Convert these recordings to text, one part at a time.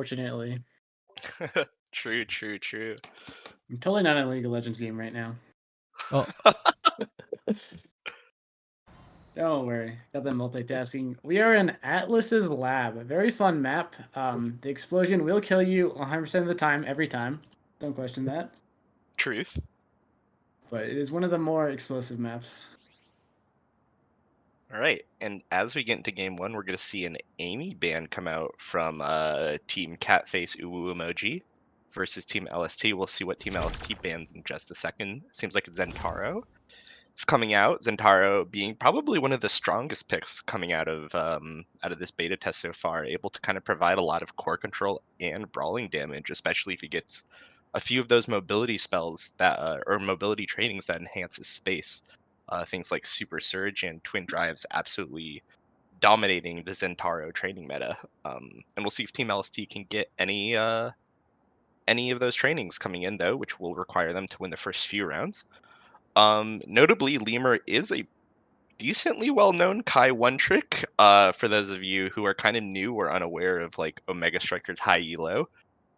unfortunately. True, true, true. I'm totally not in a League of Legends game right now. Oh, Don't worry, got them multitasking. We are in Atlas's lab, a very fun map. The explosion will kill you 100% of the time, every time. Don't question that. Truth. But it is one of the more explosive maps. All right, and as we get into game one, we're going to see an Amy ban come out from Team Catface Uwu Emoji versus Team LST. We'll see what Team LST bans in just a second. Seems like Zentaro is coming out. Zentaro being probably one of the strongest picks coming out of this beta test so far, able to kind of provide a lot of core control and brawling damage, especially if he gets a few of those mobility spells that or mobility trainings that enhances space. Things like Super Surge and Twin Drives absolutely dominating the Zentaro training meta. And we'll see if Team LST can get any of those trainings coming in, though, which will require them to win the first few rounds. Notably, Lemur is a decently well-known Kai one trick. For those of you who are kind of new or unaware of like Omega Strikers high elo,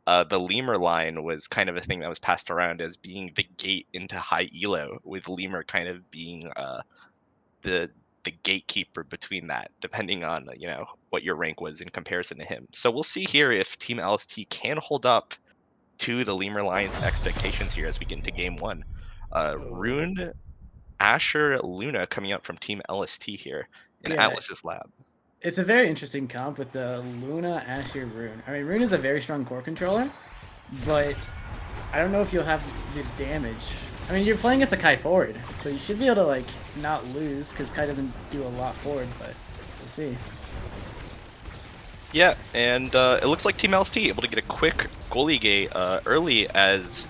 the Lemur line was kind of a thing that was passed around as being the gate into high elo, with Lemur kind of being the gatekeeper between that, depending on what your rank was in comparison to him. So we'll see here if Team LST can hold up to the Lemur line's expectations here as we get into game one. Rune, Asher, Luna coming out from Team LST here in Yeah. Atlas's lab. It's a very interesting comp with the Luna, Asher, Rune. I mean, Rune is a very strong core controller, but I don't know if you'll have the damage. I mean, you're playing as a Kai forward, so you should be able to, like, not lose, because Kai doesn't do a lot forward, but we'll see. Yeah, and it looks like Team LST able to get a quick goalie gate early as...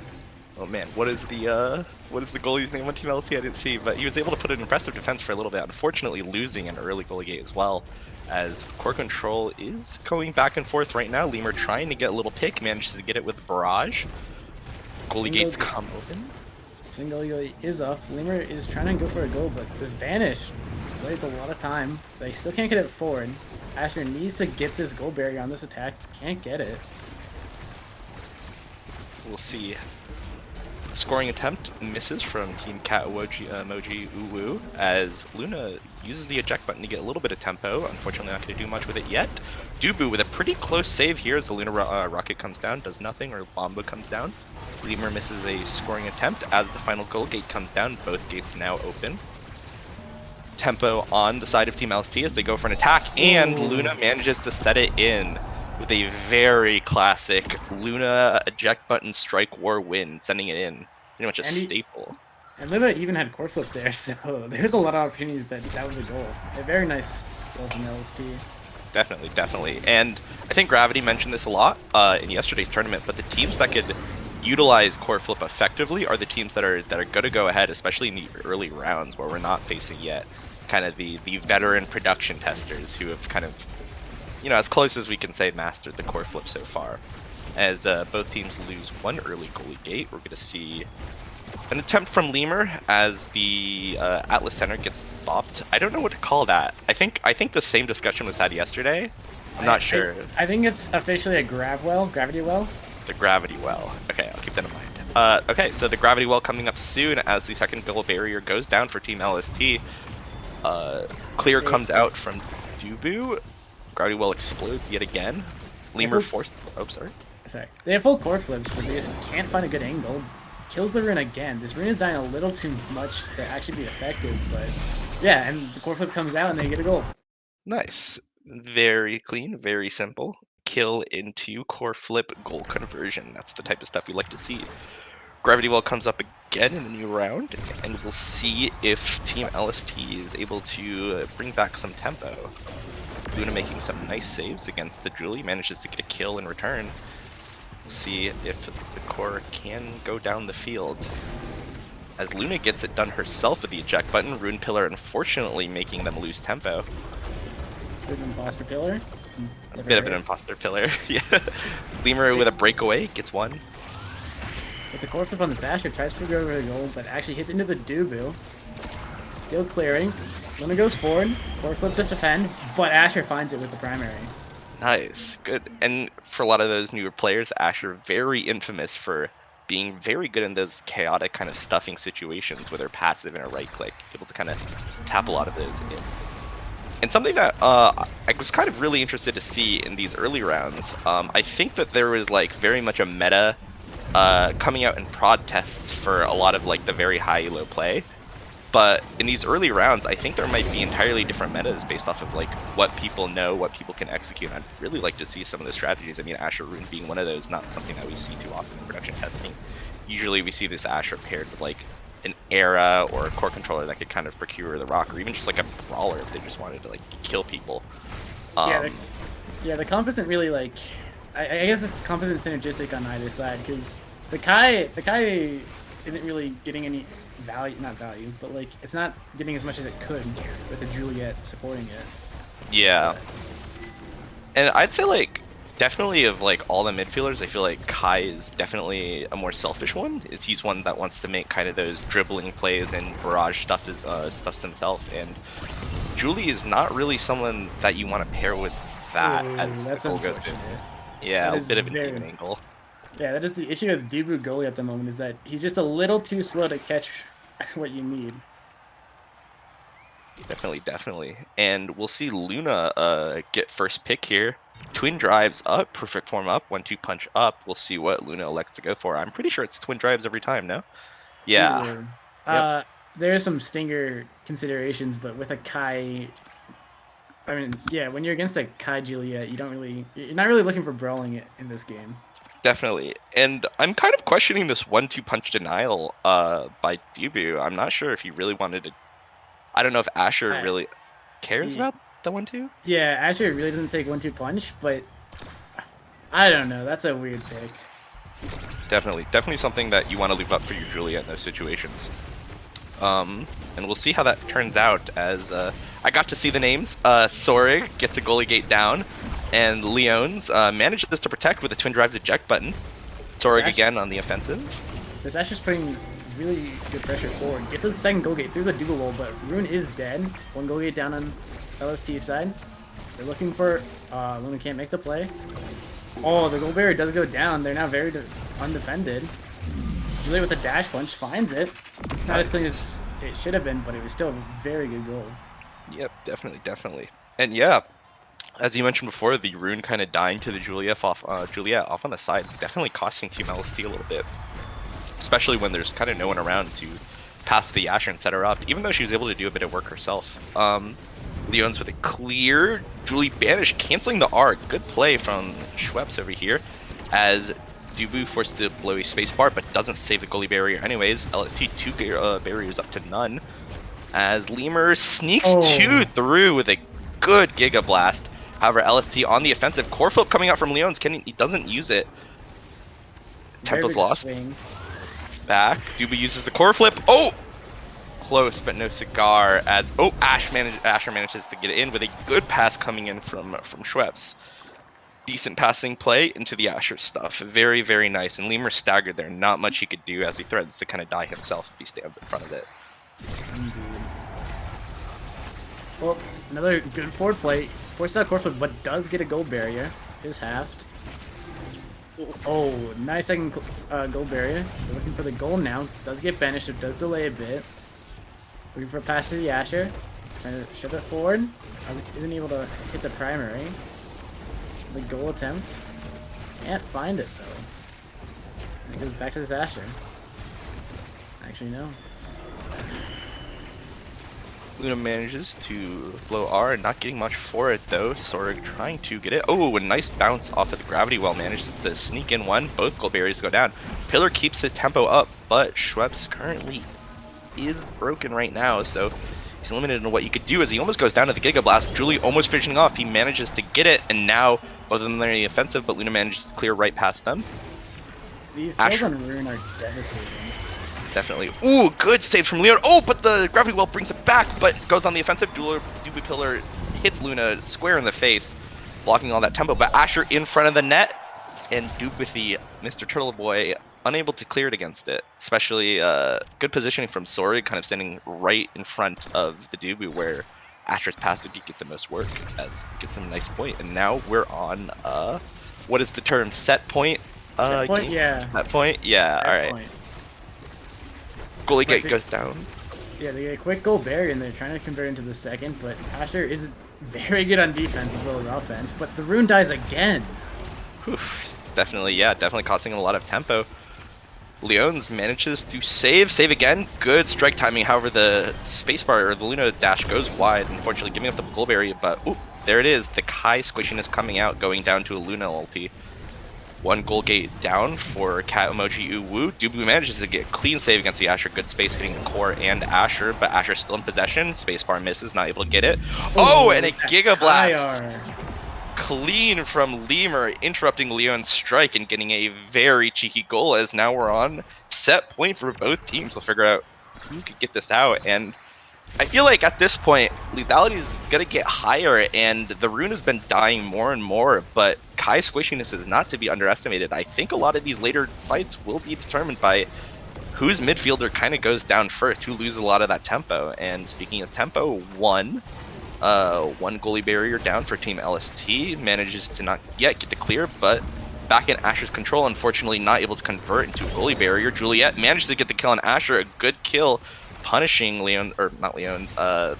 Oh man, what is the goalie's name on Team LST? I didn't see, but he was able to put an impressive defense for a little bit, unfortunately losing an early goalie gate as well, as core control is going back and forth right now. Lemur trying to get a little pick, manages to get it with Barrage. Goalie gates come open. Single goalie is up. Lemur is trying to go for a goal, but this Banish plays a lot of time. They still can't get it forward. Asher needs to get this goal barrier on this attack. Can't get it. We'll see. Scoring attempt misses from Team Cat Emoji Uwu as Luna uses the eject button to get a little bit of tempo. Unfortunately, not going to do much with it yet. Dubu with a pretty close save here as the Luna rocket comes down, does nothing, or Bomba comes down. Lemur misses a scoring attempt as the final goal gate comes down. Both gates now open. Tempo on the side of Team LST as they go for an attack, and Luna manages to set it in with a very classic Luna eject button strike war win, sending it in. Pretty much a staple. And Luna even had core flip there, so there's a lot of opportunities that was a goal. A very nice goal from LST. Definitely, definitely. And I think Gravity mentioned this a lot in yesterday's tournament, but the teams that could utilize core flip effectively are the teams that are going to go ahead, especially in the early rounds where we're not facing yet kind of the veteran production testers who have kind of, as close as we can say, mastered the core flip so far. As both teams lose one early goalie gate, we're going to see an attempt from Lemur as the Atlas Center gets bopped. I don't know what to call that. I think the same discussion was had yesterday. I'm not sure. I think it's officially a gravity well. The gravity well. Okay, I'll keep that in mind. Okay, so the gravity well coming up soon as the second goal barrier goes down for Team LST. Clear comes out from Dubu. Gravity well explodes yet again. Lemur forced... Oh, sorry. They have full core flips, but they just can't find a good angle. Kills the rune again. This rune is dying a little too much to actually be effective, but yeah, and the core flip comes out and they get a goal. Nice. Very clean, very simple. Kill into core flip goal conversion. That's the type of stuff we like to see. Gravity well comes up again in the new round, and we'll see if Team LST is able to bring back some tempo. Luna making some nice saves against the Julie, manages to get a kill in return. We'll see if the core can go down the field. As Luna gets it done herself with the eject button, Rune Pillar unfortunately making them lose tempo. Bit of an imposter pillar. A bit of an imposter pillar, yeah. Lemur with a breakaway gets one. With the core flip on the Asher, tries to go over the goal, but actually hits into the Dubu. Still clearing. Luna goes forward. Core flip to defend, but Asher finds it with the primary. Nice, good. And for a lot of those newer players, Asher very infamous for being very good in those chaotic kind of stuffing situations where they're passive and a right click, able to kind of tap a lot of those in. And something that I was kind of really interested to see in these early rounds, I think that there was like very much a meta coming out in prod tests for a lot of like the very high elo play. But in these early rounds, I think there might be entirely different metas based off of like what people know, what people can execute. I'd really like to see some of the strategies. I mean, Asher Rune being one of those, not something that we see too often in production testing. Usually we see this Asher paired with like an Era or a core controller that could kind of procure the rock, or even just like a brawler if they just wanted to like kill people. Yeah, the comp isn't really like. I guess this comp isn't synergistic on either side because the Kai isn't really getting any value, not value, but like it's not getting as much as it could with the Juliet supporting it. Yeah. And I'd say like definitely of like all the midfielders, I feel like Kai is definitely a more selfish one. He's one that wants to make kind of those dribbling plays and barrage stuffs himself. And Julie is not really someone that you want to pair with that Ooh, as the that's goal goes in. unfortunate. Yeah, That a is bit of an very. even angle. Yeah, that is the issue with Dubu goalie at the moment is that he's just a little too slow to catch what you need. Definitely, definitely. And we'll see Luna get first pick here. Twin drives up, perfect form up, 1-2 punch up. We'll see what Luna elects to go for. I'm pretty sure it's twin drives every time, no? Yeah. Usually. Yep. There are some stinger considerations, but with a Kai, I mean, yeah, when you're against a Kai Juliet, you're not really looking for brawling it in this game. Definitely. And I'm kind of questioning this 1-2 punch denial by Dubu. I'm not sure if he really wanted to. I don't know if Asher I, really cares he, about the 1-2. yeah, Asher really doesn't take 1-2 punch, but I don't know. That's a weird pick. Definitely. Definitely something that you want to leave up for your Juliet in those situations. And we'll see how that turns out as I got to see the names. Sorig gets a goalie gate down, and Leones manages to protect with a twin drives eject button. Sorig again on the offensive. This Asher's putting really good pressure forward. Get to the second goal gate through the dual wall, but Rune is dead. One goal gate down on LST side. They're looking for Luna can't make the play. Oh, the goal barrier does go down. They're now very undefended. Julie with a dash punch finds it. Not as clean as it should have been, but it was still a very good goal. Yep, definitely, definitely. And yeah, as you mentioned before, the Rune kind of dying to the Juliet off on the side is definitely costing Team LST a little bit. Especially when there's kind of no one around to pass the Asher and set her up, even though she was able to do a bit of work herself. Leon's with a clear. Julie banished, canceling the R. Good play from Schweppes over here, as Dubu forced to blow a spacebar, but doesn't save the goalie barrier anyways. LST 2 barriers up to none, as Lemur sneaks 2 through with a good Giga Blast. However, LST on the offensive. Core flip coming out from Leon's. He doesn't use it. Tempo's lost. Swing. Back. Dubu uses the core flip. Oh! Close, but no cigar. As Asher manages to get it in with a good pass coming in from Schweppes. Decent passing play into the Asher stuff. Very, very nice. And Lemur staggered there. Not much he could do as he threatens to kind of die himself if he stands in front of it. Well, another good forward play. Forces out core flip, but does get a goal barrier. Is halved. Oh, nice second goal barrier. They're looking for the goal now. Does get banished. It does delay a bit. Looking for a pass to the Asher. Trying to shove it forward. Isn't able to hit the primary. The goal attempt. Can't find it though. And it goes back to this Asher. Actually, no. Luna manages to blow R and not getting much for it though. Sorg trying to get it. Oh, a nice bounce off of the gravity well. Manages to sneak in one. Both goal barriers go down. Pillar keeps the tempo up, but Schweppes currently is broken right now, so he's limited in what he could do as he almost goes down to the Giga Blast. Julie almost finishing off. He manages to get it, and now both of them are in the offensive, but Luna manages to clear right past them. These kills on Rune are devastating. Definitely. Ooh, good save from Leon. Oh, but the gravity well brings it back, but goes on the offensive. Dubu Pillar hits Luna square in the face, blocking all that tempo, but Asher in front of the net, and Duke with the Mr. Turtle Boy unable to clear it against it. Especially good positioning from Sori, kind of standing right in front of the Dubu, where Asher's passive could get the most work as it gets him a nice point. And now we're on, what is the term? Set point? Set point? Game? Yeah. Set point? Yeah, Set alright. point. Goalie gate goes down. Yeah, they get a quick goal barrier, and they're trying to convert into the second, but Asher is very good on defense as well as offense, but the rune dies again. It's definitely costing him a lot of tempo. Leones manages to save again. Good strike timing. However, the spacebar or the Luna dash goes wide, unfortunately giving up the goal barrier. But there it is. The Kai squishiness coming out, going down to a Luna ulti. One goal gate down for Cat Emoji Uwu. Dubu manages to get a clean save against the Asher. Good space hitting Core and Asher, but Asher's still in possession. Spacebar misses, not able to get it. Oh, and a Giga Blast! Clean from Lemur, interrupting Leon's strike and getting a very cheeky goal, as now we're on set point for both teams. We'll figure out who could get this out, and I feel like at this point, lethality is going to get higher, and the rune has been dying more and more, but Kai's squishiness is not to be underestimated. I think a lot of these later fights will be determined by whose midfielder kind of goes down first, who loses a lot of that tempo. And speaking of tempo, one goalie barrier down for Team LST, manages to not yet get the clear, but back in Asher's control, unfortunately not able to convert into a goalie barrier. Juliet manages to get the kill on Asher, a good kill, punishing Leon, or not Leon's, I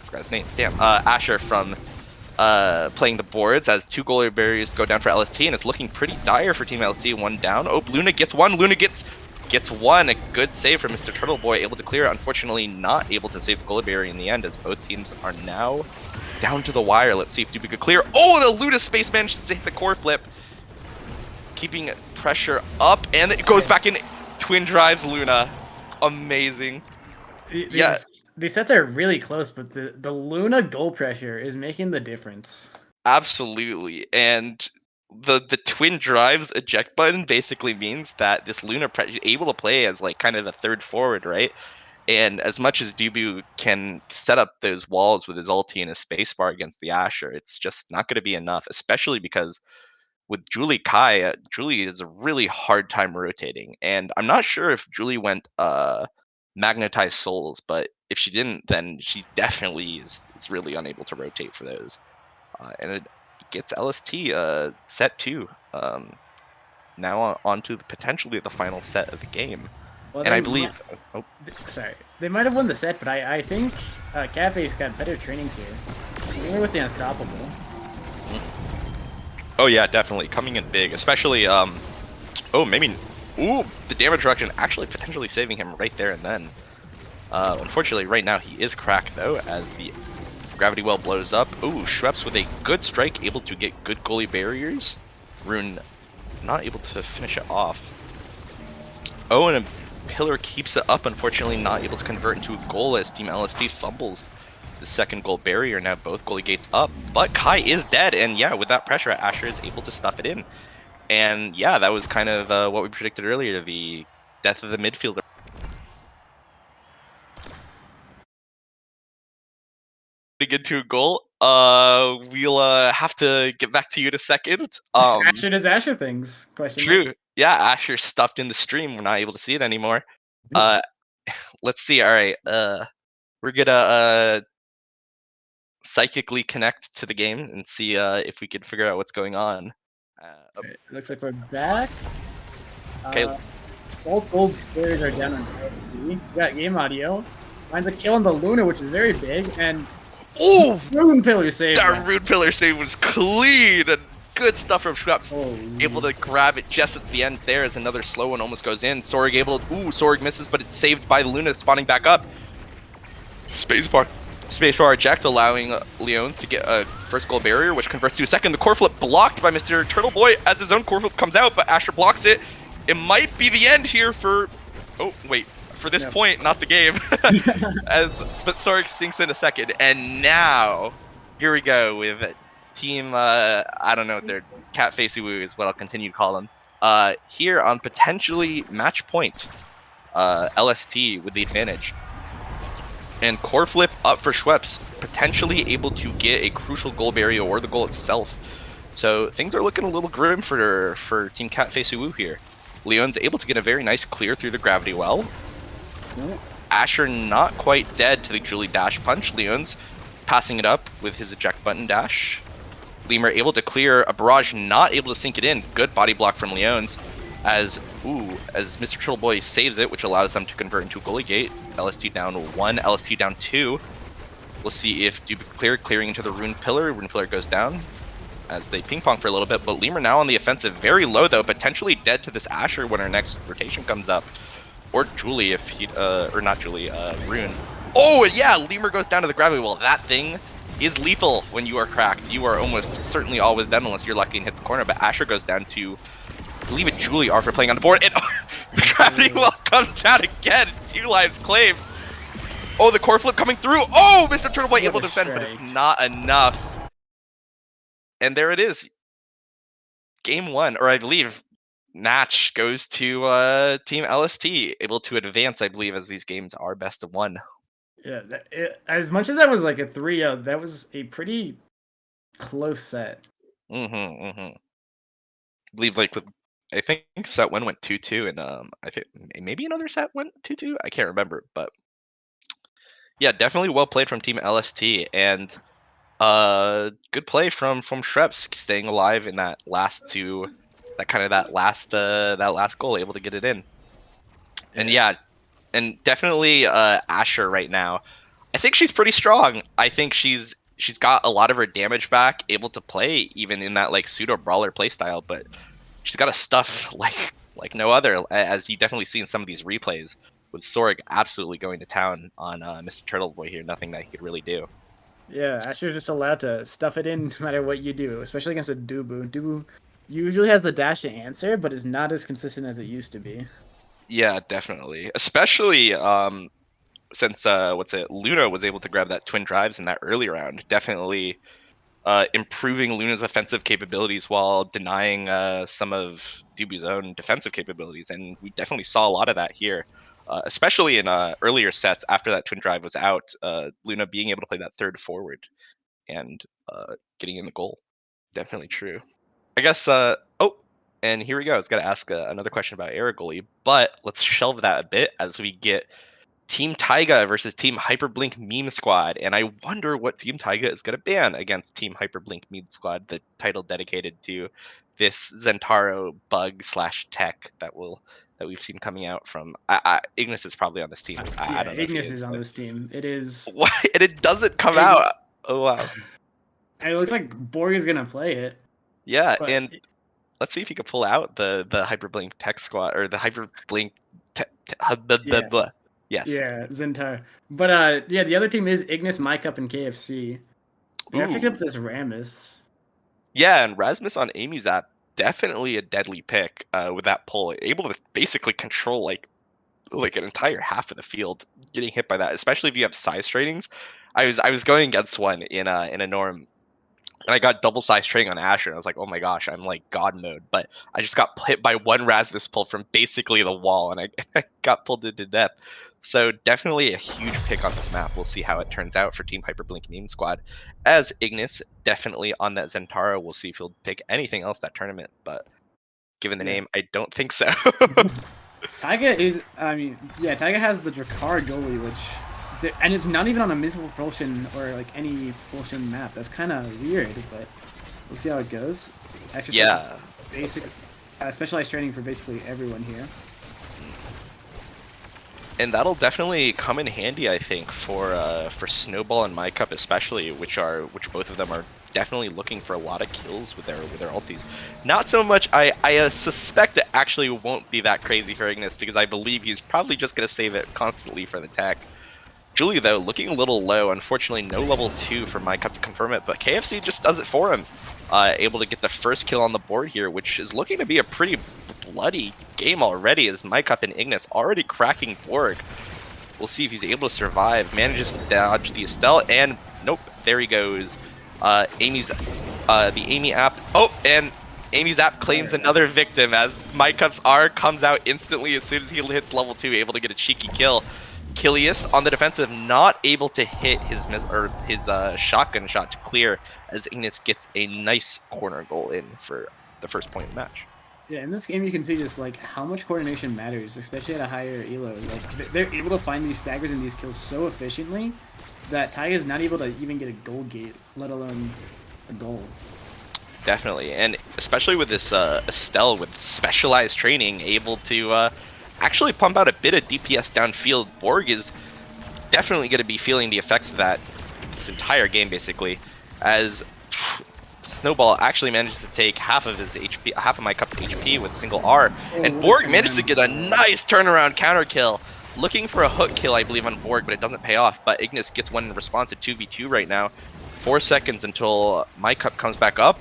forgot his name, damn, Asher from playing the boards, as 2 goalie barriers go down for LST, and it's looking pretty dire for Team LST, 1 down. Oh, Luna gets one, Luna gets one, a good save from Mr. Turtle Boy, able to clear it, unfortunately not able to save the goalie barrier in the end, as both teams are now down to the wire. Let's see if Dubu could clear. Oh, the Luna space manages to hit the core flip, keeping pressure up, and it goes back in, twin drives Luna. Amazing. These sets are really close, but the Luna goal pressure is making the difference. Absolutely, and the twin drives eject button basically means that this Luna is able to play as like kind of a third forward, right? And as much as Dubu can set up those walls with his ulti and his spacebar against the Asher, it's just not going to be enough, especially because with Julie Kai, Julie is a really hard time rotating, and I'm not sure if Julie went magnetized souls, but if she didn't, then she definitely is really unable to rotate for those. And it gets LST set 2. Now on to potentially the final set of the game. Well, and I believe... Sorry. They might have won the set, but I think Cafe's got better trainings here. Even with the Unstoppable. Oh yeah, definitely. Coming in big. Especially, oh, maybe... Ooh, the damage reduction actually potentially saving him right there and then. Unfortunately, right now he is cracked, though, as the gravity well blows up. Ooh, Schweppes with a good strike, able to get good goalie barriers. Rune not able to finish it off. Oh, and a pillar keeps it up, unfortunately not able to convert into a goal as Team LST fumbles the second goal barrier. Now both goalie gates up, but Kai is dead, and yeah, with that pressure, Asher is able to stuff it in. And yeah, that was kind of what we predicted earlier, the death of the midfielder. To get to a goal, we'll have to get back to you in a second. Asher does Asher things. True. Mark. Yeah, Asher stuffed in the stream. We're not able to see it anymore. Let's see. All right. We're gonna psychically connect to the game and see if we could figure out what's going on. Okay, looks like we're back. Okay. Both gold players are down on LSD. We got game audio. Finds a kill on the Luna, which is very big, and rune pillar save. That rune pillar save was clean and good stuff from Schweppes. Able to grab it just at the end there as another slow one almost goes in. Sorg able to, Sorg misses, but it's saved by Luna spawning back up. Spacebar eject, allowing Leones to get a first goal barrier, which converts to a second. The core flip blocked by Mr. Turtle Boy as his own core flip comes out, but Asher blocks it. It might be the end here for... Oh, wait. For this point, not the game. But Sorg sinks in a second. And now, here we go with Team... I don't know what their Cat Face Uwu is what I'll continue to call them. Here on potentially match point. LST with the advantage. And core flip up for Schweppes, potentially able to get a crucial goal barrier or the goal itself. So things are looking a little grim for Team Cat Face Uwu here. Leon's able to get a very nice clear through the gravity well. Asher not quite dead to the Julie dash punch. Leon's passing it up with his eject button dash. Lemur able to clear a barrage, not able to sink it in. Good body block from Leones as Mr. Turtle Boy saves it, which allows them to convert into a goalie gate. LST down 1, LST down 2. We'll see if Dupe clearing into the Rune Pillar. Rune Pillar goes down as they ping pong for a little bit, but Lemur now on the offensive, very low though, potentially dead to this Asher when our next rotation comes up. Or Julie if he, or not Julie, Rune. Oh yeah, Lemur goes down to the gravity well. That thing is lethal when you are cracked. You are almost certainly always dead unless you're lucky and hits the corner, but Asher goes down to, I believe it Julie are for playing on the board, and the gravity well comes down again, 2 lives claimed. Oh, the core flip coming through. Oh, Mr. Turtle Boy able to defend, but it's not enough. And there it is. Game 1, or I believe match goes to Team LST, able to advance, I believe, as these games are best of 1. Yeah, as much as that was like a 3-0, that was a pretty close set. I believe I think set 1 went 2-2, and I think maybe another set went 2-2. I can't remember, but yeah, definitely well played from Team LST, and good play from Shreps staying alive in that last that last goal, able to get it in. And yeah, and definitely Asher right now, I think she's pretty strong. I think she's got a lot of her damage back, able to play even in that like pseudo brawler playstyle, but she's got a stuff like no other, as you definitely see in some of these replays, with Sorg absolutely going to town on Mr. Turtle Boy here. Nothing that he could really do. Yeah, Asher's just allowed to stuff it in no matter what you do, especially against a Dubu. Dubu usually has the dash to answer, but is not as consistent as it used to be. Yeah, definitely. Especially since Luna was able to grab that twin drives in that early round. Definitely improving Luna's offensive capabilities while denying some of Dubu's own defensive capabilities, and we definitely saw a lot of that here. Especially in earlier sets after that twin drive was out, Luna being able to play that third forward and getting in the goal. Definitely true. I guess, and here we go. I was going to ask another question about Aragoli, but let's shelve that a bit as we get Team Taiga versus Team Hyperblink Meme Squad. And I wonder what Team Taiga is going to ban against Team Hyperblink Meme Squad, the title dedicated to this Zentaro bug / tech that we've seen coming out from Ignis is probably on this team. I don't know if he Ignis is on this team. It is. What? And it doesn't come out. Oh wow. And it looks like Borg is gonna play it. Yeah, and let's see if he can pull out the Hyperblink Tech Squad or the Hyperblink. Yes. Yeah, Zentaro. But yeah, the other team is Ignis, MyCup, and KFC. They're picking up this Rammus. Yeah, and Rasmus on Amy's app, definitely a deadly pick with that pull. Able to basically control like an entire half of the field, getting hit by that, especially if you have size tradings. I was going against one in a norm, and I got double size trading on Asher, and I was like, oh my gosh, I'm like God mode. But I just got hit by one Rasmus pull from basically the wall, and I got pulled into death. So definitely a huge pick on this map. We'll see how it turns out for Team Hyperblink Meme Squad. As Ignis, definitely on that Zentaro. We'll see if he'll pick anything else that tournament, but given the name, I don't think so. Taiga is, Taiga has the Drakar goalie, which, and it's not even on a missile propulsion or like any propulsion map. That's kind of weird, but we'll see how it goes. Yeah. Basic, specialized training for basically everyone here. And that'll definitely come in handy, I think, for Snowball and MyCup especially, which both of them are definitely looking for a lot of kills with their ultis. Not so much. I suspect it actually won't be that crazy for Ignis, because I believe he's probably just gonna save it constantly for the tech. Julie though, looking a little low. Unfortunately, no level 2 for MyCup to confirm it, but KFC just does it for him. Able to get the first kill on the board here, which is looking to be a pretty bloody game already, as MyCup and Ignis already cracking Borg. We'll see if he's able to survive. Manages to dodge the Estelle, and nope, there he goes. Amy's the Amy app. Oh, and Amy's app claims another victim as MyCup's R comes out instantly as soon as he hits level 2, able to get a cheeky kill. Kilius on the defensive, not able to hit his shotgun shot to clear, as Ignis gets a nice corner goal in for the first point of the match. Yeah, in this game you can see just like how much coordination matters, especially at a higher elo. Like they're able to find these staggers and these kills so efficiently that Taiga is not able to even get a goal gate, let alone a goal. Definitely, and especially with this Estelle with specialized training, able to actually pump out a bit of DPS downfield. Borg is definitely going to be feeling the effects of that this entire game, basically, as Snowball actually manages to take half of his HP, half of my cup's HP with a single R, and Borg manages to get a nice turnaround counter kill. Looking for a hook kill, I believe, on Borg, but it doesn't pay off. But Ignis gets one in response at 2v2 right now. 4 seconds until my cup comes back up.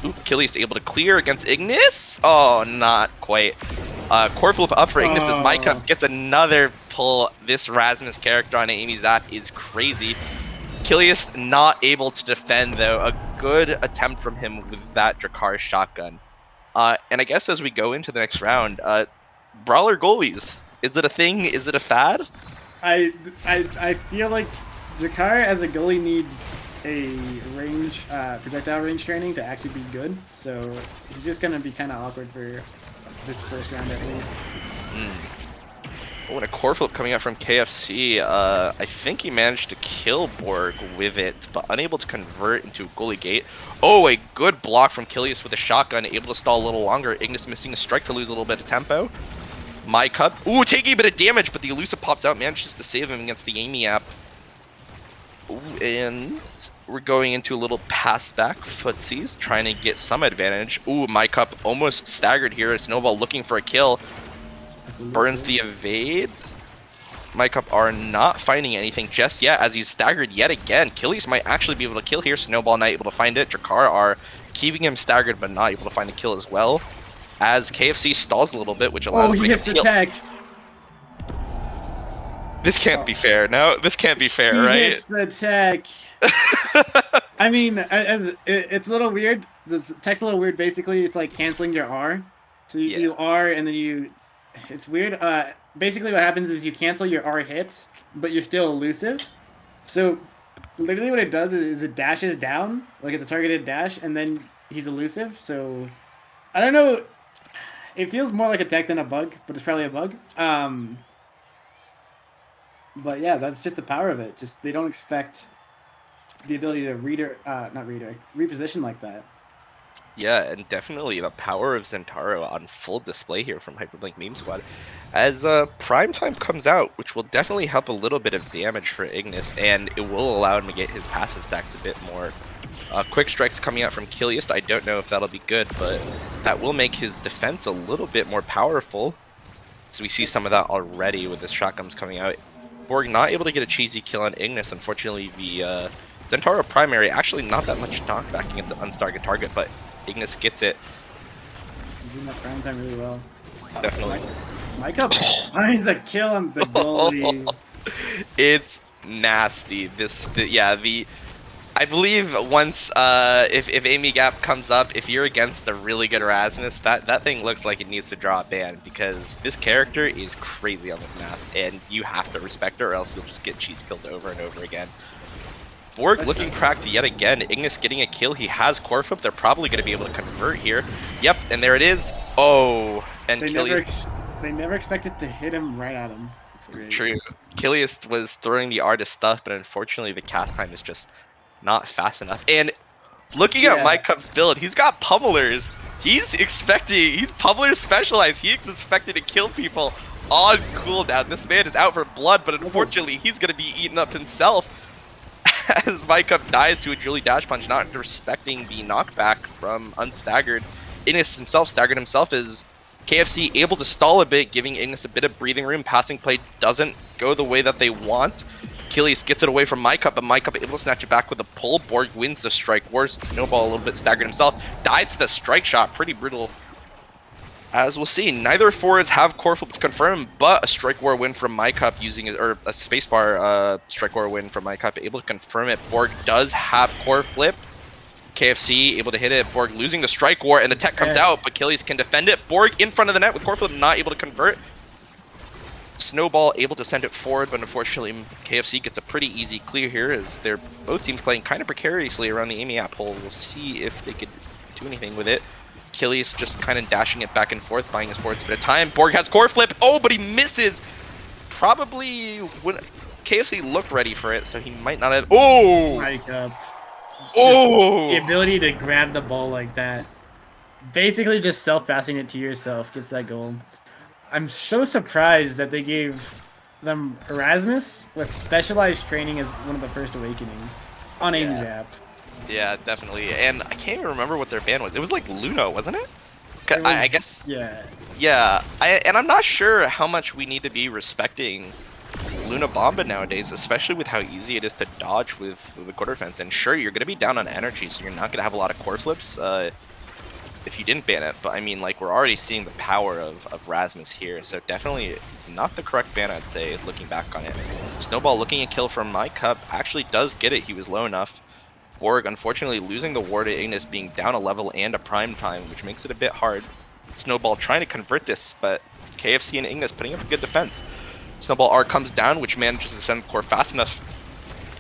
Ooh, Achilles able to clear against Ignis. Oh, not quite. Core flip up for Ignis as my cup gets another pull. This Rasmus character on Amy Zap is crazy. Achilles not able to defend, though. A good attempt from him with that Drakkar shotgun. And I guess as we go into the next round, brawler goalies. Is it a thing? Is it a fad? I feel like Drakkar as a goalie needs a range, projectile range training to actually be good. So he's just gonna be kind of awkward for this first round at least. Oh, and a core flip coming out from KFC. I think he managed to kill Borg with it, but unable to convert into a goalie gate. Oh, a good block from Kilius with a shotgun, able to stall a little longer. Ignis missing a strike to lose a little bit of tempo. My cup. Ooh, taking a bit of damage, but the elusive pops out, manages to save him against the Amy app. Ooh, and we're going into a little pass back footsies, trying to get some advantage. Ooh, my cup almost staggered here. Snowball looking for a kill. Burns the evade. My cup are not finding anything just yet as he's staggered yet again. Killies might actually be able to kill here. Snowball not able to find it. Drakkar are keeping him staggered but not able to find a kill as well. As KFC stalls a little bit, which allows him to hits the tag. This can't be fair. No, this can't be fair, right? He hits the tech. I mean, it's a little weird. This tech's a little weird. Basically, it's like canceling your R. So you R and then you... It's weird. Basically what happens is you cancel your R hits, but you're still elusive. So literally what it does is it dashes down, like it's a targeted dash, and then he's elusive. So I don't know. It feels more like a tech than a bug, but it's probably a bug. But yeah, that's just the power of it. Just they don't expect the ability to reposition like that. Yeah, and definitely the power of Zentaro on full display here from Hyperblink Meme Squad. As Prime Time comes out, which will definitely help a little bit of damage for Ignis, and it will allow him to get his passive stacks a bit more. Quick Strikes coming out from Kilius. I don't know if that'll be good, but that will make his defense a little bit more powerful. So we see some of that already with the shotguns coming out. Borg not able to get a cheesy kill on Ignis. Unfortunately, the Zentaro primary actually not that much knockback against an unstarted target, but Ignis gets it. He's doing that Prime Time really well. Definitely. Mike up finds a kill on the goalie. It's nasty. I believe once if Amy Gap comes up, if you're against a really good Erasmus, that thing looks like it needs to draw a ban, because this character is crazy on this map, and you have to respect her or else you'll just get cheese killed over and over again. Borg looking cracked yet again. Ignis getting a kill. He has core flip. They're probably going to be able to convert here. Yep, and there it is. Oh, and they never expected to hit him right at him. It's weird. True. Kilius was throwing the R to stuff, but unfortunately the cast time is just not fast enough. And looking at my cup's build, he's got pummelers. He's pummeler specialized. He's expected to kill people on cooldown. This man is out for blood, but unfortunately he's going to be eaten up himself. As my cup dies to a Julie Dash Punch, not respecting the knockback from unstaggered. Ignis himself staggered himself as KFC able to stall a bit, giving Ignis a bit of breathing room. Passing play doesn't go the way that they want. Achilles gets it away from my cup, but my cup able to snatch it back with a pull. Borg wins the strike. Worst Snowball a little bit staggered himself. Dies to the strike shot. Pretty brutal. As we'll see, neither forwards have core flip to confirm, but a strike war win from my cup using it, or a spacebar strike war win from my cup, able to confirm it. Borg does have core flip. KFC able to hit it. Borg losing the strike war, and the tech comes out, but Achilles can defend it. Borg in front of the net with core flip, not able to convert. Snowball able to send it forward, but unfortunately KFC gets a pretty easy clear here, as they're both teams playing kind of precariously around the Amy app hole. We'll see if they could do anything with it. Achilles just kind of dashing it back and forth, buying his forwards a bit of time. Borg has core flip. Oh, but he misses. Probably KFC looked ready for it, so he might not have. Oh! Like, just the Oh! ability to grab the ball like that. Basically just self-passing it to yourself gets that goal. I'm so surprised that they gave them Erasmus with specialized training as one of the first awakenings on Amy's app. Yeah, definitely. And I can't even remember what their ban was. It was like Luna, wasn't it? I guess. Yeah. Yeah, and I'm not sure how much we need to be respecting Luna Bomba nowadays, especially with how easy it is to dodge with the quarter fence. And sure, you're going to be down on energy, so you're not going to have a lot of core flips if you didn't ban it. But I mean, like, we're already seeing the power of Rasmus here, so definitely not the correct ban, I'd say, looking back on it. Snowball looking a kill from My Cup actually does get it. He was low enough. Borg, unfortunately, losing the ward to Ignis, being down a level and a prime time, which makes it a bit hard. Snowball trying to convert this, but KFC and Ignis putting up a good defense. Snowball R comes down, which manages to send core fast enough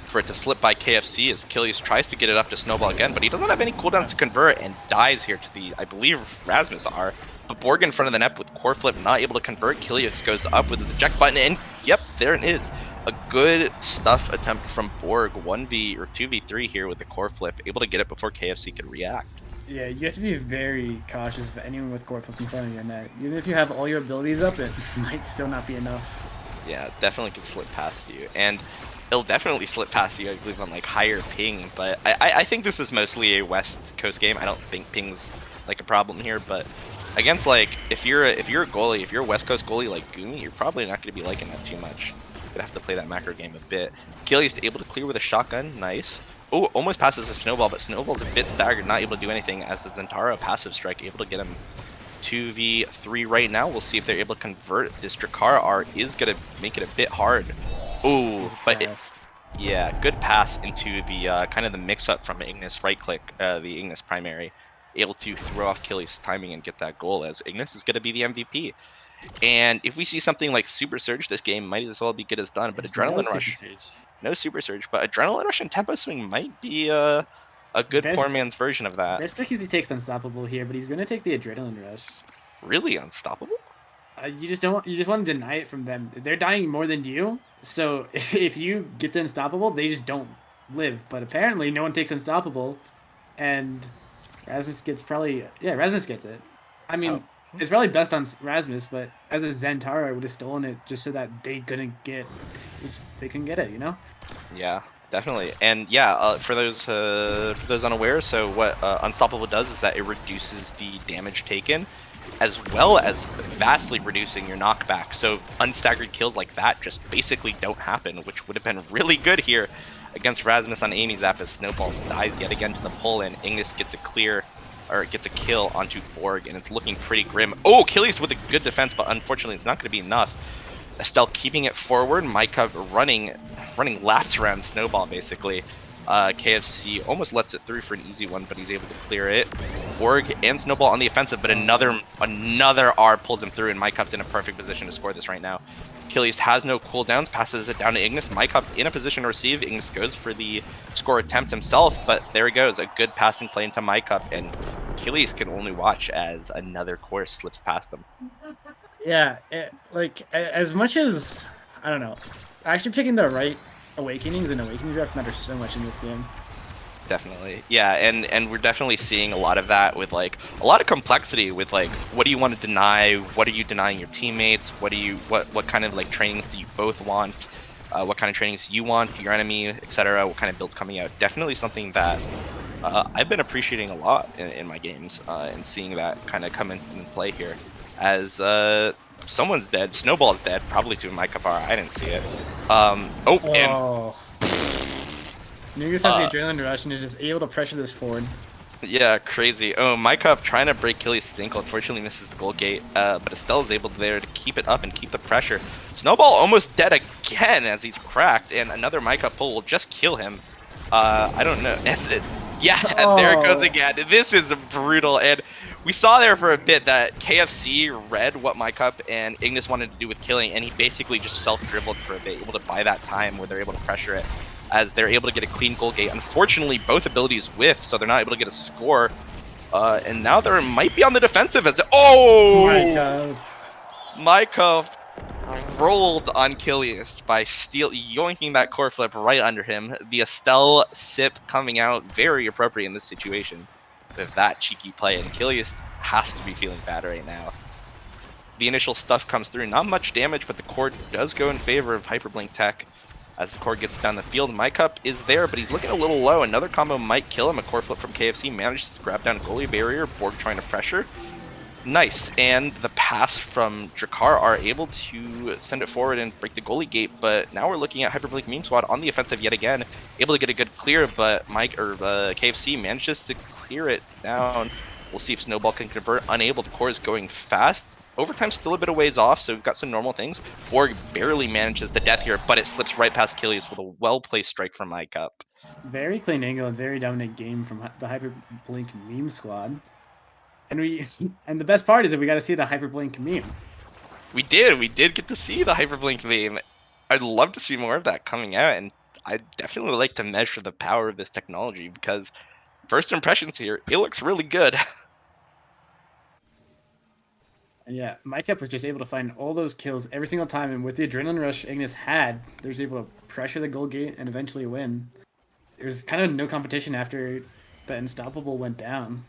for it to slip by KFC as Achilles tries to get it up to Snowball again, but he doesn't have any cooldowns to convert and dies here to the, I believe, Rasmus R. But Borg in front of the net with core flip, not able to convert. Achilles goes up with his eject button, and yep, there it is. A good stuff attempt from Borg, 1v or 2v3 here with the core flip, able to get it before KFC could react. Yeah, you have to be very cautious of anyone with core flip in front of your net. Even if you have all your abilities up, it might still not be enough. Yeah, definitely can slip past you, and it'll definitely slip past you, I believe, on like higher ping. But I think this is mostly a West Coast game. I don't think ping's like a problem here, but against like if you're a goalie, if you're a West Coast goalie like Goomy, you're probably not going to be liking that too much. You're gonna have to play that macro game a bit. Achilles able to clear with a shotgun, nice. Oh, almost passes a Snowball, but Snowball's a bit staggered, not able to do anything as the Zentara passive strike able to get him 2v3 right now. We'll see if they're able to convert. This Drakkar R is going to make it a bit hard. Oh, but yeah, good pass into the kind of the mix-up from Ignis right click, the Ignis primary. Able to throw off Achilles' timing and get that goal as Ignis is going to be the MVP. And if we see something like Super Surge, this game might as well be good as done. But Adrenaline Rush, no Super Surge, but Adrenaline Rush and Tempo Swing might be a good poor man's version of that. Best because he takes Unstoppable here, but he's going to take the Adrenaline Rush. Really Unstoppable? You just want to deny it from them. They're dying more than you, so if you get the Unstoppable, they just don't live. But apparently, no one takes Unstoppable, and Rasmus gets Rasmus gets it. I mean, it's probably best on Rasmus, but as a Zentara, I would have stolen it just so that they couldn't get it, you know? Yeah, definitely. And yeah, for those unaware, so what Unstoppable does is that it reduces the damage taken, as well as vastly reducing your knockback. So unstaggered kills like that just basically don't happen, which would have been really good here against Rasmus on Amy's app as Snowball dies yet again to the pull, and Ignis gets a kill onto Borg, and it's looking pretty grim. Oh, Achilles with a good defense, but unfortunately it's not going to be enough. Estelle keeping it forward, Micah running laps around Snowball basically. KFC almost lets it through for an easy one, but he's able to clear it. Borg and Snowball on the offensive, but another R pulls him through, and Micah's in a perfect position to score this right now. Achilles has no cooldowns, passes it down to Ignis. Micah in a position to receive. Ignis goes for the score attempt himself, but there he goes. A good passing play into Micah, and Achilles can only watch as another course slips past him. Yeah, as much as, I don't know, actually picking the right Awakenings and Awakening draft matters so much in this game. Definitely. Yeah, and we're definitely seeing a lot of that with like a lot of complexity with like what do you want to deny, what are you denying your teammates, what kind of like trainings do you both want, what kind of trainings you want your enemy, etc., what kind of builds coming out. Definitely something that I've been appreciating a lot in my games, and seeing that kind of come in play here as someone's dead. Snowball's dead, probably to my Kapara. I didn't see it. And Nugas has the Adrenaline Rush and is just able to pressure this forward. Yeah, crazy. Oh, Micah trying to break Achilles' ankle, unfortunately misses the goal gate, but Estelle is able there to keep it up and keep the pressure. Snowball almost dead again as he's cracked, and another Micah pull will just kill him. I don't know. Yeah, there it goes again. This is brutal, and we saw there for a bit that KFC read what Micah and Ignis wanted to do with killing, and he basically just self-dribbled for a bit, able to buy that time where they're able to pressure it, as they're able to get a clean goal gate. Unfortunately, both abilities whiff, so they're not able to get a score. And now they might be on the defensive as Micah rolled on Kilius by yoinking that core flip right under him. The Estelle sip coming out very appropriate in this situation with that cheeky play, and Kilius has to be feeling bad right now. The initial stuff comes through, not much damage, but the core does go in favor of Hyperblink Tech. As the core gets down the field, MyCup is there, but he's looking a little low. Another combo might kill him. A core flip from KFC manages to grab down a goalie barrier. Borg trying to pressure. Nice, and the pass from Drakkar are able to send it forward and break the goalie gate, but now we're looking at Hyperblink Meme Squad on the offensive yet again, able to get a good clear, but KFC manages to clear it down. We'll see if Snowball can convert. Unable, the core is going fast. Overtime's still a bit of ways off, so we've got some normal things. Borg barely manages the death here, but it slips right past Kilius with a well-placed strike from MyCup. Very clean angle and very dominant game from the Hyperblink Meme Squad. And the best part is that we got to see the Hyperblink meme. We did get to see the Hyperblink meme. I'd love to see more of that coming out, and I'd definitely like to measure the power of this technology, because first impressions here, it looks really good. And yeah, MyCup was just able to find all those kills every single time, and with the adrenaline rush Ignis had, they was able to pressure the goal gate and eventually win. There was kind of no competition after the Unstoppable went down.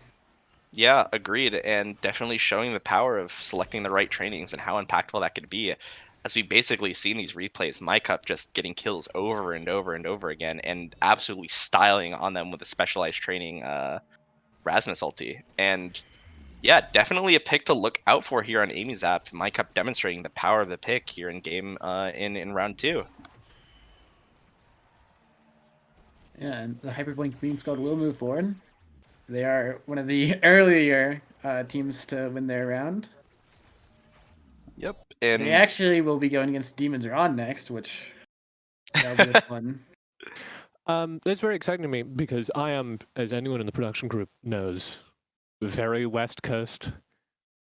Yeah, agreed, and definitely showing the power of selecting the right trainings and how impactful that could be. As we basically see in these replays, MyCup just getting kills over and over and over again, and absolutely styling on them with a specialized training, Rasmus ulti. And yeah, definitely a pick to look out for here on Amy's app. MyCup demonstrating the power of the pick here in game in round 2. Yeah, and the Hyperblink Meme Squad will move forward. They are one of the earlier teams to win their round. Yep, and they actually will be going against Demons Are On next, which that'll be fun. It's very exciting to me because I am, as anyone in the production group knows, very West Coast,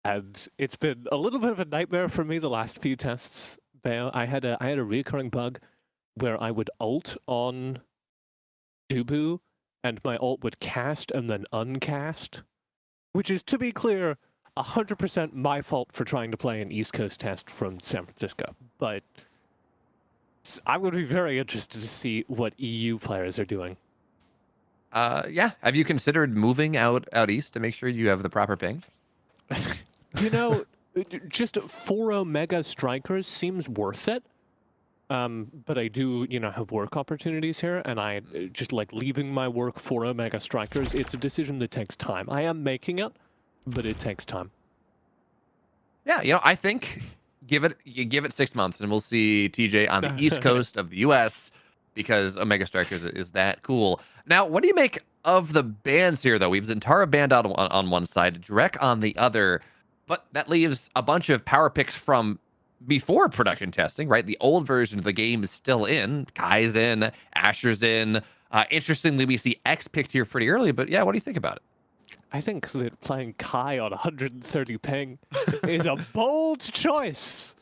and it's been a little bit of a nightmare for me the last few tests. I had a recurring bug where I would ult on Dubu, and my ult would cast and then uncast, which is, to be clear, 100% my fault for trying to play an East Coast test from San Francisco. But I would be very interested to see what EU players are doing. Yeah. Have you considered moving out east to make sure you have the proper ping? You know, just 4 Omega Strikers seems worth it. But I do, have work opportunities here, and I just like leaving my work for Omega Strikers. It's a decision that takes time. I am making it, but it takes time. Yeah, I think give it 6 months, and we'll see TJ on the East Coast of the U.S. because Omega Strikers is that cool. Now, what do you make of the bans here, though? We have Zentara banned out on one side, Drek on the other, but that leaves a bunch of power picks from before production testing, right? The old version of the game is still in. Kai's in, Asher's in. Interestingly, we see X picked here pretty early, but yeah, what do you think about it? I think that playing Kai on 130 ping is a bold choice.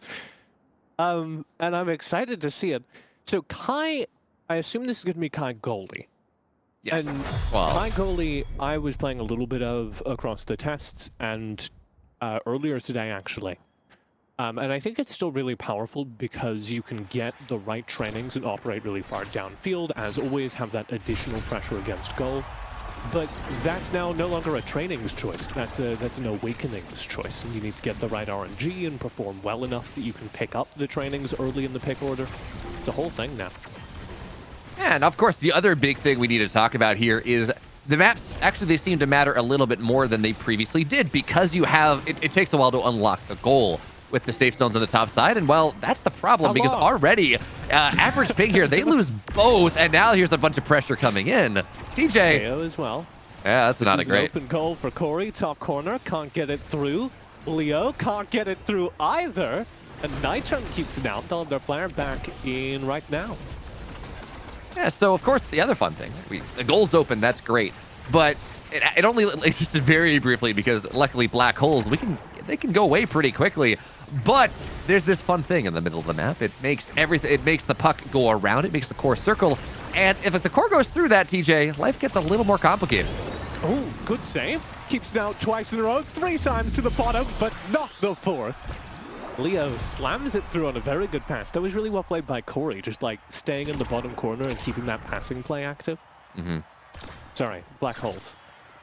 And I'm excited to see it. So Kai, I assume this is going to be Kai goalie. Yes. And Kai goalie, I was playing a little bit of across the tests and earlier today, actually. And I think it's still really powerful because you can get the right trainings and operate really far downfield, as always have that additional pressure against goal. But that's now no longer a trainings choice. That's an awakenings choice. And you need to get the right RNG and perform well enough that you can pick up the trainings early in the pick order. It's a whole thing now. And of course, the other big thing we need to talk about here is the maps. Actually, they seem to matter a little bit more than they previously did because you have, it takes a while to unlock the goal with the safe zones on the top side. And well, that's the problem because already average ping here, they lose both. And now here's a bunch of pressure coming in. TJ. KO as well. Yeah, that's not a great. An open goal for Corey, top corner, can't get it through. Leo can't get it through either. And Nitron keeps it out. They'll have their player back in right now. Yeah, so of course, the other fun thing, the goal's open, that's great. But it only existed very briefly because luckily black holes, they can go away pretty quickly. But there's this fun thing in the middle of the map. It makes everything, it makes the puck go around, it makes the core circle. And if the core goes through that, TJ, life gets a little more complicated. Oh, good save. Keeps it out twice in a row, 3 times to the bottom, but not the 4th. Leo slams it through on a very good pass. That was really well played by Corey, just like staying in the bottom corner and keeping that passing play active. Sorry, black holes.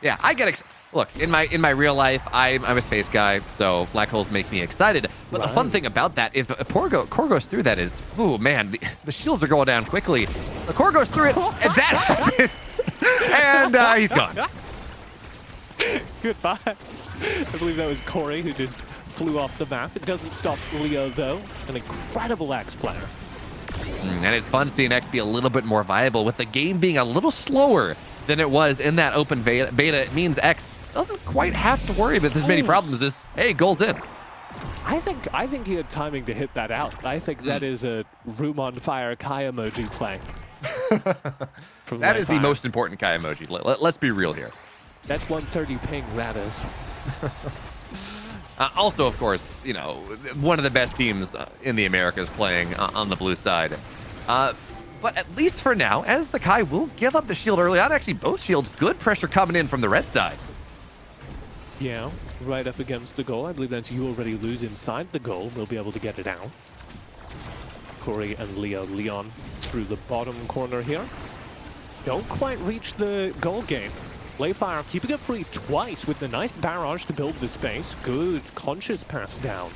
Yeah, I get look, in my real life, I'm a space guy, so black holes make me excited. But the fun thing about that, if a core goes through that is, oh man, the shields are going down quickly. The core goes through it, and that happens, and he's gone. Goodbye. I believe that was Corey who just flew off the map. It doesn't stop Leo though. An incredible X player. And it's fun seeing X be a little bit more viable with the game being a little slower than it was in that open beta. It means X doesn't quite have to worry about as many problems as, hey, goals in. I think he had timing to hit that out. I think that is a room on fire Kai emoji play. That is the most important Kai emoji. Let's be real here. That's 130 ping, that is. Also, of course, you know, one of the best teams in the Americas playing on the blue side. But at least for now, as the Kai will give up the shield early on, actually both shields, good pressure coming in from the red side. Yeah, right up against the goal. I believe that's you already lose inside the goal. We'll be able to get it out. Corey and Leon through the bottom corner here. Don't quite reach the goal gate. Playfire keeping it free twice with the nice barrage to build the space. Good conscious pass down.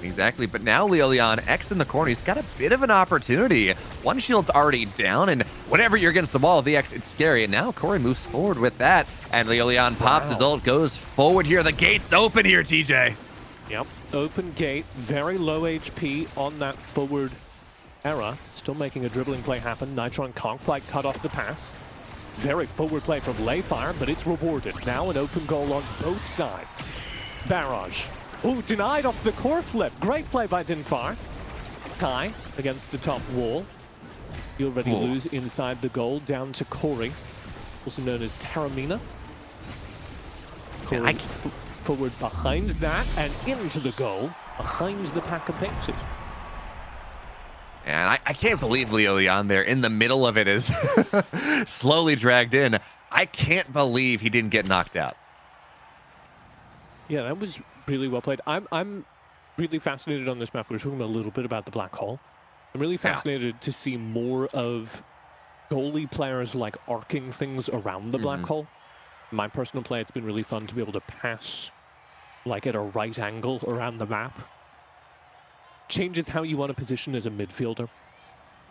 Exactly, but now Leon, X in the corner, he's got a bit of an opportunity. One shield's already down, and whenever you're against the wall of the X, it's scary. And now Corey moves forward with that, and Leon pops his ult, goes forward here. The gate's open here, TJ. Yep, open gate, very low HP on that forward era. Still making a dribbling play happen. Nitron can't quite cut off the pass. Very forward play from Layfire, but it's rewarded. Now an open goal on both sides. Barrage. Oh, denied off the core flip. Great play by Dinfar. Kai against the top wall. You already lose inside the goal, down to Corey, also known as Taramina. Corey forward behind that and into the goal, behind the pack of paces. And I can't believe Leon there in the middle of it is slowly dragged in. I can't believe he didn't get knocked out. Yeah, that was really well played. I'm really fascinated on this map. We were talking a little bit about the black hole. I'm really fascinated to see more of goalie players like arcing things around the black hole. In my personal play, it's been really fun to be able to pass like at a right angle around the map. Changes how you want to position as a midfielder.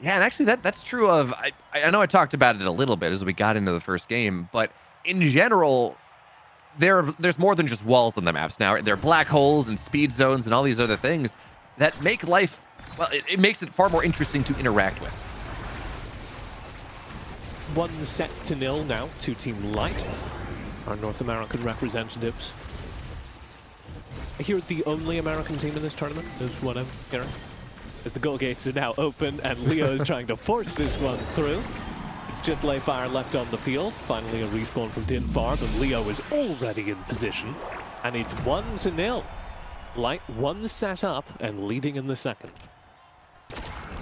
Yeah, and actually that's true of, I know I talked about it a little bit as we got into the first game, but in general, there's more than just walls on the maps now. There are black holes and speed zones and all these other things that make life, well, it makes it far more interesting to interact with. 1-0 now to Team Light, our North American representatives. I hear the only American team in this tournament is what I'm hearing. As the goal gates are now open and Leo is trying to force this one through. It's just Layfire left on the field. Finally a respawn from Dinfar, but Leo is already in position. And it's 1-0. Light one set up and leading in the second.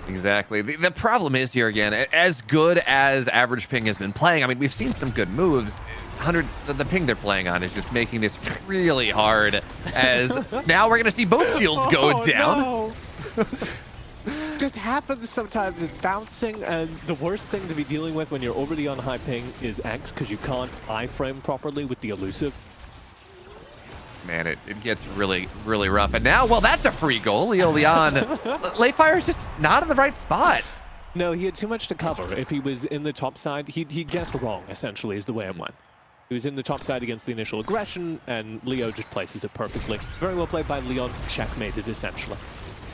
Exactly. The problem is here again, as good as average ping has been playing, I mean, we've seen some good moves. The ping they're playing on is just making this really hard, as now we're going to see both shields go down. No. Just happens sometimes. It's bouncing, and the worst thing to be dealing with when you're already on high ping is X, because you can't iframe properly with the elusive. Man, it gets really, really rough. And now, well, that's a free goal. Leon, Layfire's just not in the right spot. No, he had too much to cover. If he was in the top side, he guessed wrong, essentially, is the way it went. He was in the top side against the initial aggression, and Leo just places it perfectly. Very well played by Leon, checkmated, essentially.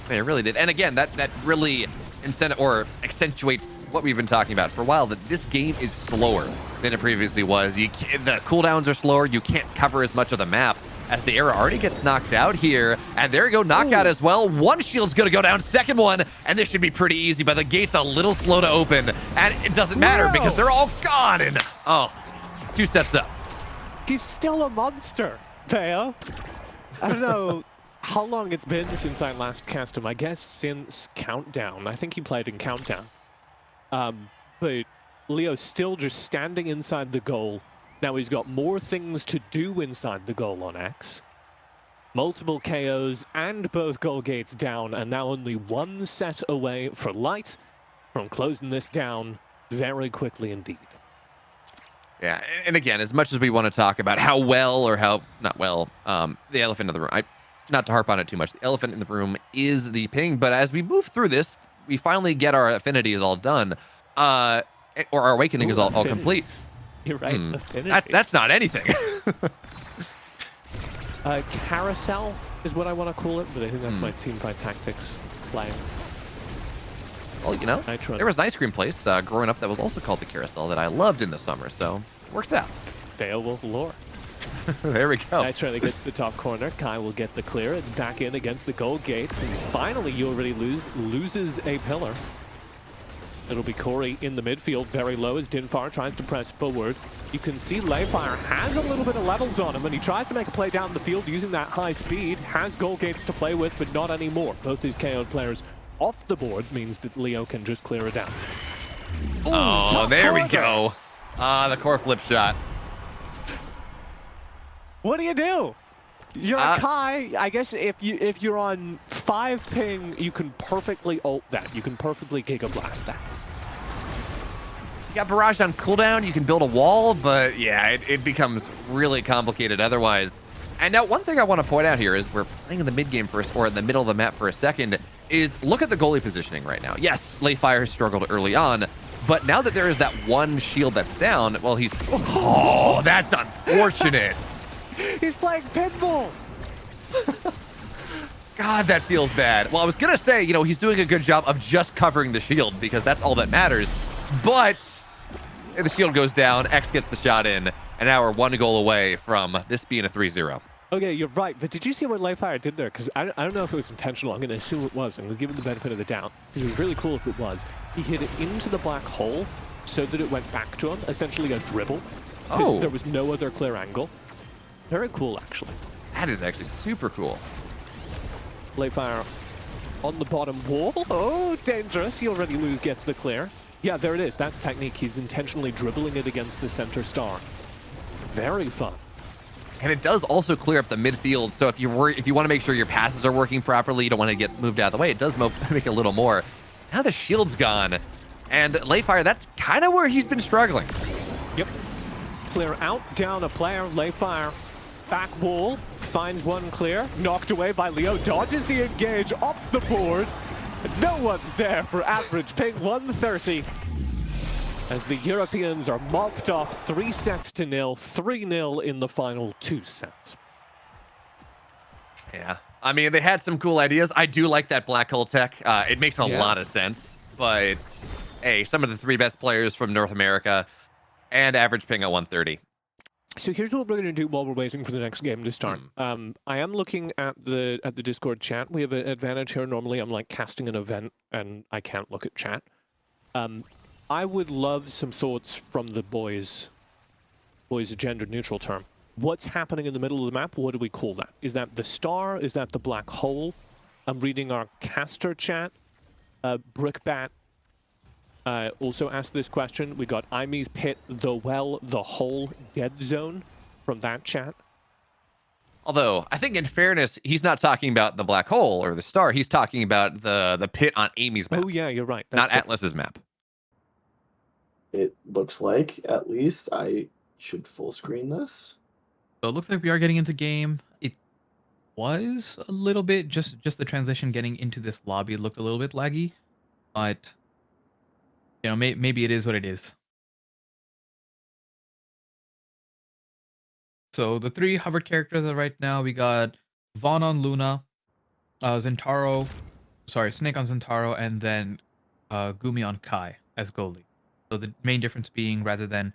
They really did. And again, that really accentuates what we've been talking about for a while, that this game is slower than it previously was. The cooldowns are slower. You can't cover as much of the map, as the era already gets knocked out here. And there you go, knockout as well. One shield's going to go down, second one, and this should be pretty easy, but the gate's a little slow to open. And it doesn't matter because they're all gone. And, oh, 2 sets up. He's still a monster, Theo. I don't know how long it's been since I last cast him. I guess since Countdown. I think he played in Countdown. But Leo's still just standing inside the goal. Now he's got more things to do inside the goal on X. Multiple KOs and both goal gates down, and now only one set away for Light from closing this down very quickly indeed. Yeah, and again, as much as we want to talk about how well or how not well, the elephant in the room, not to harp on it too much, the elephant in the room is the ping. But as we move through this, we finally get our affinities all done, or our awakening is all complete. You're right, affinity. That's not anything. Carousel is what I want to call it, but I think that's my teamfight tactics playing. Well, you know, there was an ice cream place growing up that was also called the Carousel that I loved in the summer, so it works out. Beowulf lore. There we go. I try to get to the top corner. Kai will get the clear. It's back in against the goal gates, and finally you already loses a pillar. It'll be Corey in the midfield, very low as Dinfar tries to press forward. You can see Layfire has a little bit of levels on him, and he tries to make a play down the field using that high speed. Has goal gates to play with, but not anymore. Both these KO'd players off the board means that Leo can just clear it down. Ooh, oh, there we go. The core flip shot. What do you do? You're a Kai. I guess if you're on 5 ping, you can perfectly ult that. You can perfectly Giga Blast that. You got barrage on cooldown. You can build a wall, but yeah, it becomes really complicated otherwise. And now one thing I want to point out here is we're playing in the mid game first, or in the middle of the map for a second, is look at the goalie positioning right now. Yes, Layfire has struggled early on, but now that there is that one shield that's down, well, he's... Oh, that's unfortunate. He's playing pinball. God, that feels bad. Well, I was going to say, you know, he's doing a good job of just covering the shield because that's all that matters. But the shield goes down, X gets the shot in, and now we're 1 goal away from this being a 3-0. Okay, you're right, but did you see what Layfire did there? Because I don't know if it was intentional. I'm going to assume it was. I'm going to give him the benefit of the doubt. Because it was really cool if it was. He hit it into the black hole so that it went back to him, essentially a dribble. Oh. There was no other clear angle. Very cool, actually. That is actually super cool. Layfire on the bottom wall. Oh, dangerous. He already gets the clear. Yeah, there it is. That's technique. He's intentionally dribbling it against the center star. Very fun. And it does also clear up the midfield, so if you want to make sure your passes are working properly, you don't want to get moved out of the way, it does make a little more. Now the shield's gone, and Layfire, that's kind of where he's been struggling. Yep. Clear out, down a player, Layfire. Back wall, finds one clear, knocked away by Leo, dodges the engage off the board. No one's there for average ping 130. As the Europeans are mopped off 3-0, 3-0 in the final 2 sets. Yeah, I mean, they had some cool ideas. I do like that black hole tech. It makes a lot of sense, but hey, some of the 3 best players from North America and average ping at 130. So here's what we're going to do while we're waiting for the next game to start. I am looking at the Discord chat. We have an advantage here. Normally I'm like casting an event and I can't look at chat. I would love some thoughts from the boys. Boys, a gender neutral term. What's happening in the middle of the map? What do we call that? Is that the star? Is that the black hole? I'm reading our caster chat. Brickbat also asked this question. We got Imy's Pit, the well, the hole, dead zone from that chat. Although, I think in fairness, he's not talking about the black hole or the star. He's talking about the pit on Amy's map. Oh yeah, you're right. That's not Atlas's map. It looks like, at least, I should full screen this. So it looks like we are getting into game. It was a little bit, just the transition getting into this lobby looked a little bit laggy. But, you know, maybe it is what it is. So the 3 hovered characters are right now, we got Vaughn on Luna, Snake on Zentaro, and then Gumi on Kai as goalie. So the main difference being rather than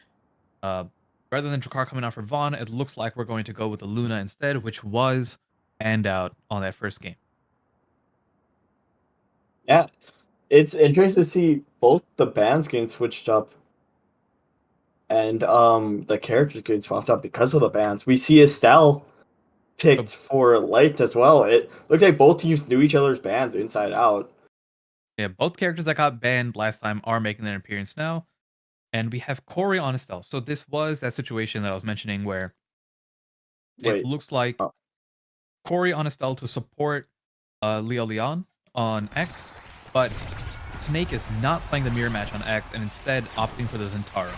Jakar coming out for Vaughn, it looks like we're going to go with the Luna instead, which was banned out on that first game. Yeah, it's interesting to see both the bands getting switched up and the characters getting swapped up because of the bans. We see Estelle picked for Light as well. It looked like both teams knew each other's bands inside out. Yeah, both characters that got banned last time are making an appearance now. And we have Corey on Estelle. So this was that situation that I was mentioning where it looks like Corey on Estelle to support Leo Leon on X, but Snake is not playing the mirror match on X and instead opting for the Zentaro.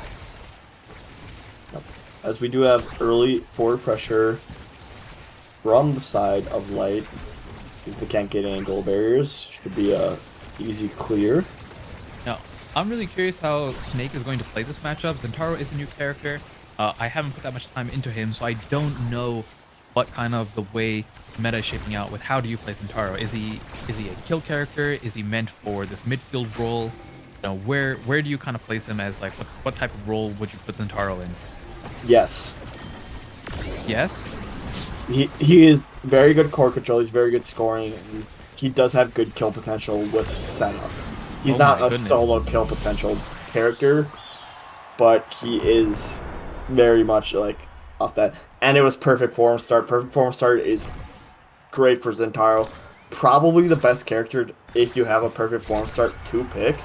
As we do have early forward pressure from the side of Light. See if they can't get any goal barriers. Should be a easy clear. Now, I'm really curious how Snake is going to play this matchup. Zentaro is a new character. I haven't put that much time into him, so I don't know what kind of the way meta is shaping out with how do you play Zentaro. Is he a kill character? Is he meant for this midfield role? You know, where do you kind of place him as, like, what type of role would you put Zentaro in? Yes. Yes? He is very good core control, he's very good scoring, and he does have good kill potential with setup. He's not a solo kill potential character, but he is very much like off that. And it was perfect form start. Perfect form start is great for Zentaro. Probably the best character if you have a perfect form start to pick.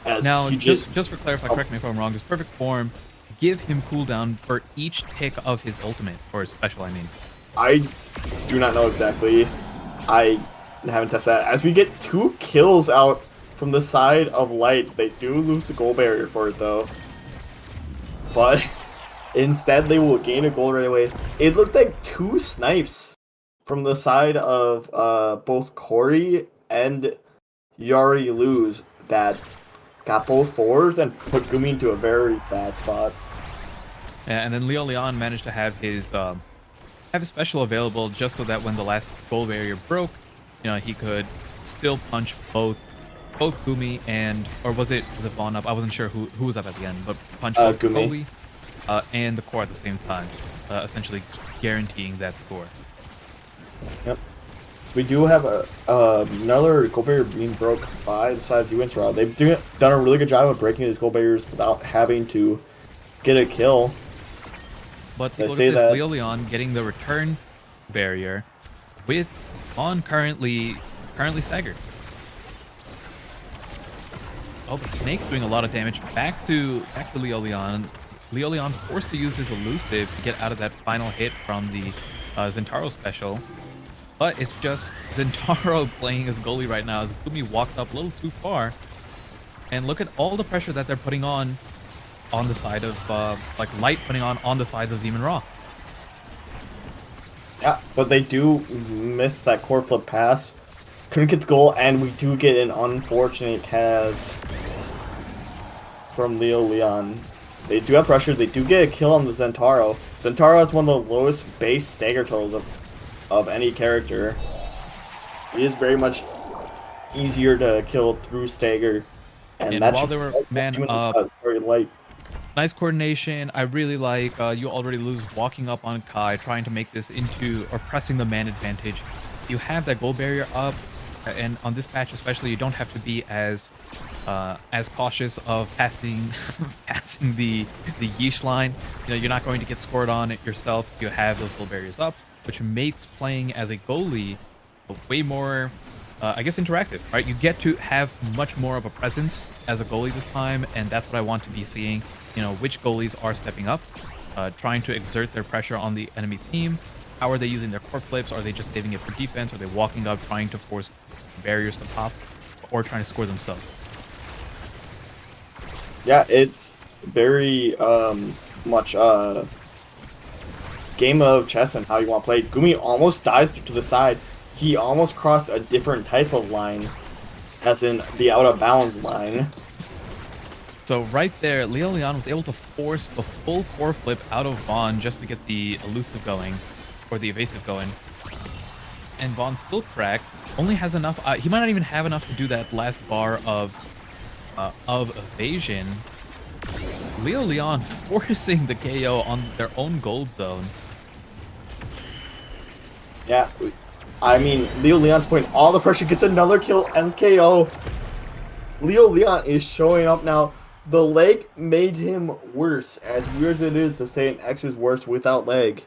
Now, just for clarify, correct me if I'm wrong, does perfect form give him cooldown for each tick of his ultimate, or his special, I mean? I do not know exactly. I haven't tested that. As we get 2 kills out from the side of Light, they do lose a goal barrier for it, though. But instead, they will gain a goal right away. It looked like 2 snipes from the side of both Corey and Yari Luz that got both 4s and put Gumi into a very bad spot. Yeah, and then Leo Leon managed to have his special available just so that when the last goal barrier broke, you know, he could still punch both Gumi and, or was it Vaughn up? I wasn't sure who was up at the end, but punch both Gumi and the core at the same time, essentially guaranteeing that score. Yep. We do have another goal barrier being broke by the side of Duin's Raw. They've done a really good job of breaking these goal barriers without having to get a kill. But look at this, Leo Leon getting the return barrier with Vaughn currently staggered. Oh, but Snake's doing a lot of damage. Back to Leo Leon. Leo Leon forced to use his elusive to get out of that final hit from the Zentaro special. But it's just Zentaro playing as goalie right now as Gumi walked up a little too far. And look at all the pressure that they're putting on the side of, like, Light putting on the sides of Demon Raw. Yeah, but they do miss that core flip pass. Couldn't get the goal, and we do get an unfortunate Kaz from Leo Leon. They do have pressure. They do get a kill on the Zentaro. Zentaro has one of the lowest base stagger totals of any character. It is very much easier to kill through stagger. And while they were man up, very light. Nice coordination. I really like you already lose walking up on Kai, trying to make this into, or pressing the man advantage. You have that goal barrier up, and on this patch especially, you don't have to be as cautious of passing the yeesh line. You know, you're not going to get scored on it yourself if you have those goal barriers up, which makes playing as a goalie way more, I guess, interactive, right? You get to have much more of a presence as a goalie this time, and that's what I want to be seeing. You know, which goalies are stepping up, trying to exert their pressure on the enemy team. How are they using their core flips? Are they just saving it for defense? Are they walking up, trying to force barriers to pop, or trying to score themselves? Yeah, it's very much game of chess and how you want to play. Gumi almost dies to the side. He almost crossed a different type of line, as in the out of bounds line. So right there, Leo Leon was able to force the full core flip out of Vaughn just to get the elusive going, or the evasive going. And Vaughn still cracked, only has enough, he might not even have enough to do that last bar of evasion. Leo Leon forcing the KO on their own gold zone. Yeah, I mean, Leo Leon's putting all the pressure, gets another kill and KO. Leo Leon is showing up now. The leg made him worse, as weird as it is to say an X is worse without leg.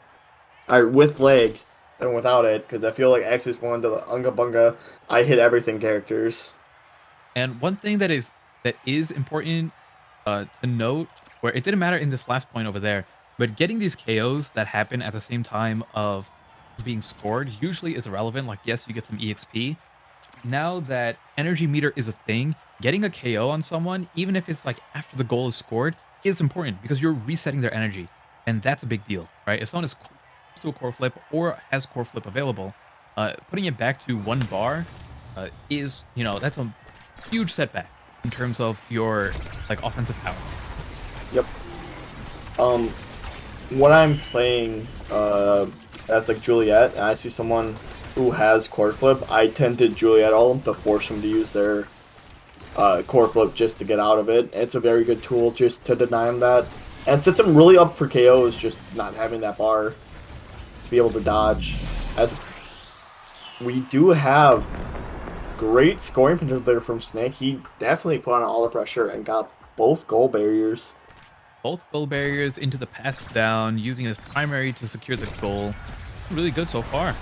With leg than without it, because I feel like X is one of the Unga Bunga, I hit everything characters. And one thing that is important to note, where it didn't matter in this last point over there, but getting these KOs that happen at the same time of being scored usually is irrelevant. Like, yes, you get some EXP. Now that energy meter is a thing, getting a KO on someone, even if it's like after the goal is scored, is important because you're resetting their energy. And that's a big deal, right? If someone is close to a core flip or has core flip available, putting it back to 1 bar is, that's a huge setback in terms of your like offensive power. Yep. When I'm playing as like Juliet and I see someone who has core flip, I tend to Juliet all to force them to use their core flip just to get out of it. It's a very good tool just to deny them that. And sets them really up for KOs, just not having that bar to be able to dodge. As we do have great scoring potential there from Snake. He definitely put on all the pressure and got both goal barriers. Both goal barriers into the pass down, using his primary to secure the goal. Really good so far.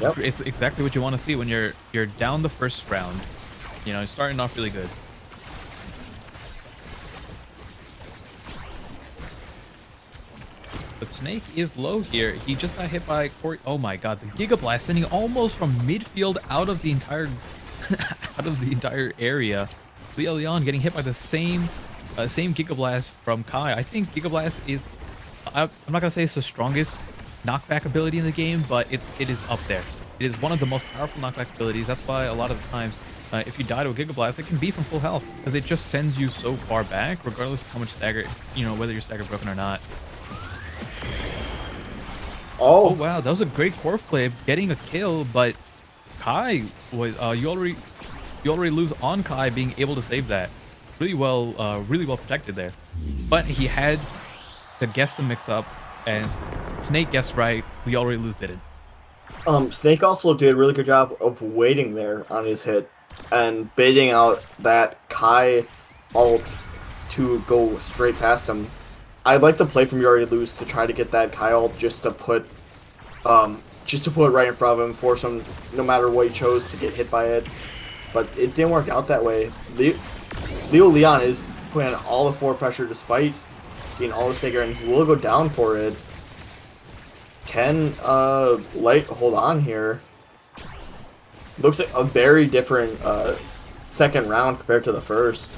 Yep. It's exactly what you want to see when you're down the first round. Starting off really good. But Snake is low here. He just got hit by Corey. Oh my god, the Giga Blast sending almost from midfield out of the entire area. Leo Leon getting hit by the same Giga Blast from Kai. I think Giga Blast is, I'm not gonna say it's the strongest knockback ability in the game, but it is up there. It is one of the most powerful knockback abilities. That's why a lot of the times, if you die to a Giga Blast, it can be from full health because it just sends you so far back, regardless of how much stagger, whether your stagger broken or not. Oh wow, that was a great core flip, getting a kill, but Kai was you already lose on Kai being able to save that. Really well protected there. But he had to guess the mix up, and Snake guessed right. We already lose did it. Snake also did a really good job of waiting there on his hit and baiting out that Kai ult to go straight past him. I'd like to play from You Already Lose to try to get that Kai ult just to put it right in front of him, force him, no matter what he chose, to get hit by it. But it didn't work out that way. Leo Leon is putting on all the forward pressure despite being all the stagger, and he will go down for it. Can Light hold on here? Looks like a very different second round compared to the first.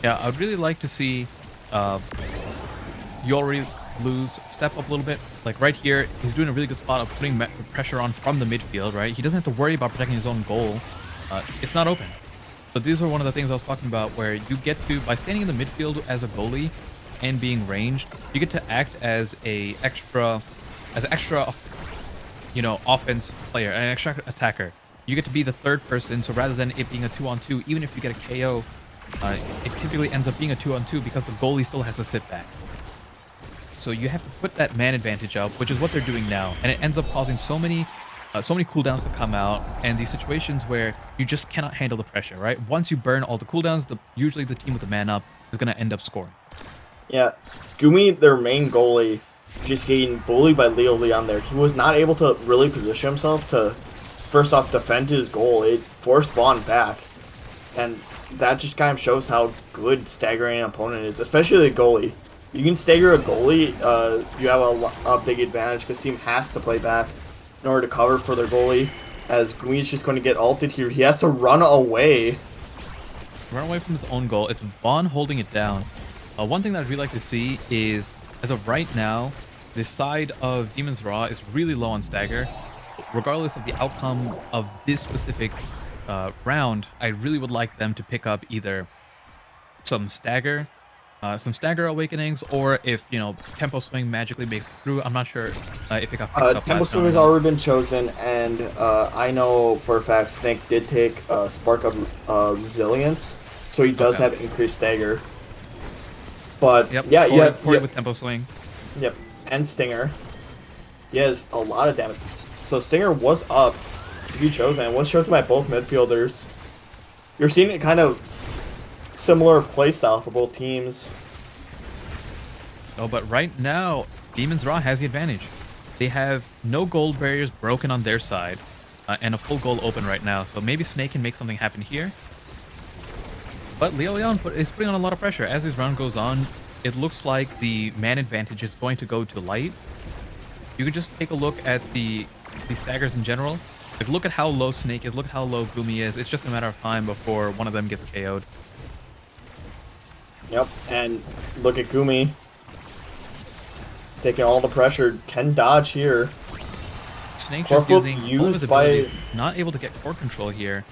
Yeah, I'd really like to see You Already Lose step up a little bit. Like right here, he's doing a really good spot of putting pressure on from the midfield, right? He doesn't have to worry about protecting his own goal. It's not open. So these are one of the things I was talking about, where you get to, by standing in the midfield as a goalie and being ranged, you get to act as an extra, offense player, an extra attacker. You get to be the third person, so rather than it being a 2-on-2, even if you get a KO, it typically ends up being a 2-on-2 because the goalie still has to sit back. So you have to put that man advantage up, which is what they're doing now, and it ends up causing so many cooldowns to come out, and these situations where you just cannot handle the pressure, right? Once you burn all the cooldowns, usually the team with the man up is going to end up scoring. Yeah, Gumi, their main goalie, just getting bullied by Leo Leon there. He was not able to really position himself to, first off, defend his goal. It forced Vaughn back, and that just kind of shows how good staggering an opponent is, especially the goalie. You can stagger a goalie, you have a big advantage because the team has to play back in order to cover for their goalie. As Gumi's just going to get ulted here, he has to run away. Run away from his own goal. It's Vaughn holding it down. One thing that I'd really like to see is, as of right now, the side of Demon's Raw is really low on stagger. Regardless of the outcome of this specific round, I really would like them to pick up either some stagger awakenings, or if tempo swing magically makes it through. I'm not sure if it got picked up. Tempo swing has already been chosen, and I know for a fact Snake did take Spark of Resilience, so he does have increased stagger. But yeah, Corey with tempo swing. Yep, and Stinger. He has a lot of damage. So Stinger was up to be chosen, and was chosen by both midfielders. You're seeing it kind of similar playstyle for both teams. Oh, but right now, Demon's Raw has the advantage. They have no gold barriers broken on their side, and a full goal open right now. So maybe Snake can make something happen here. But Leo Leon is putting on a lot of pressure. As this round goes on, it looks like the man advantage is going to go to light. You could just take a look at the staggers in general. Like, look at how low Snake is, look at how low Gumi is. It's just a matter of time before one of them gets KO'd. Yep, and look at Gumi. He's taking all the pressure. Can dodge here. Snake Core just flip using all used his by- abilities, not able to get core control here.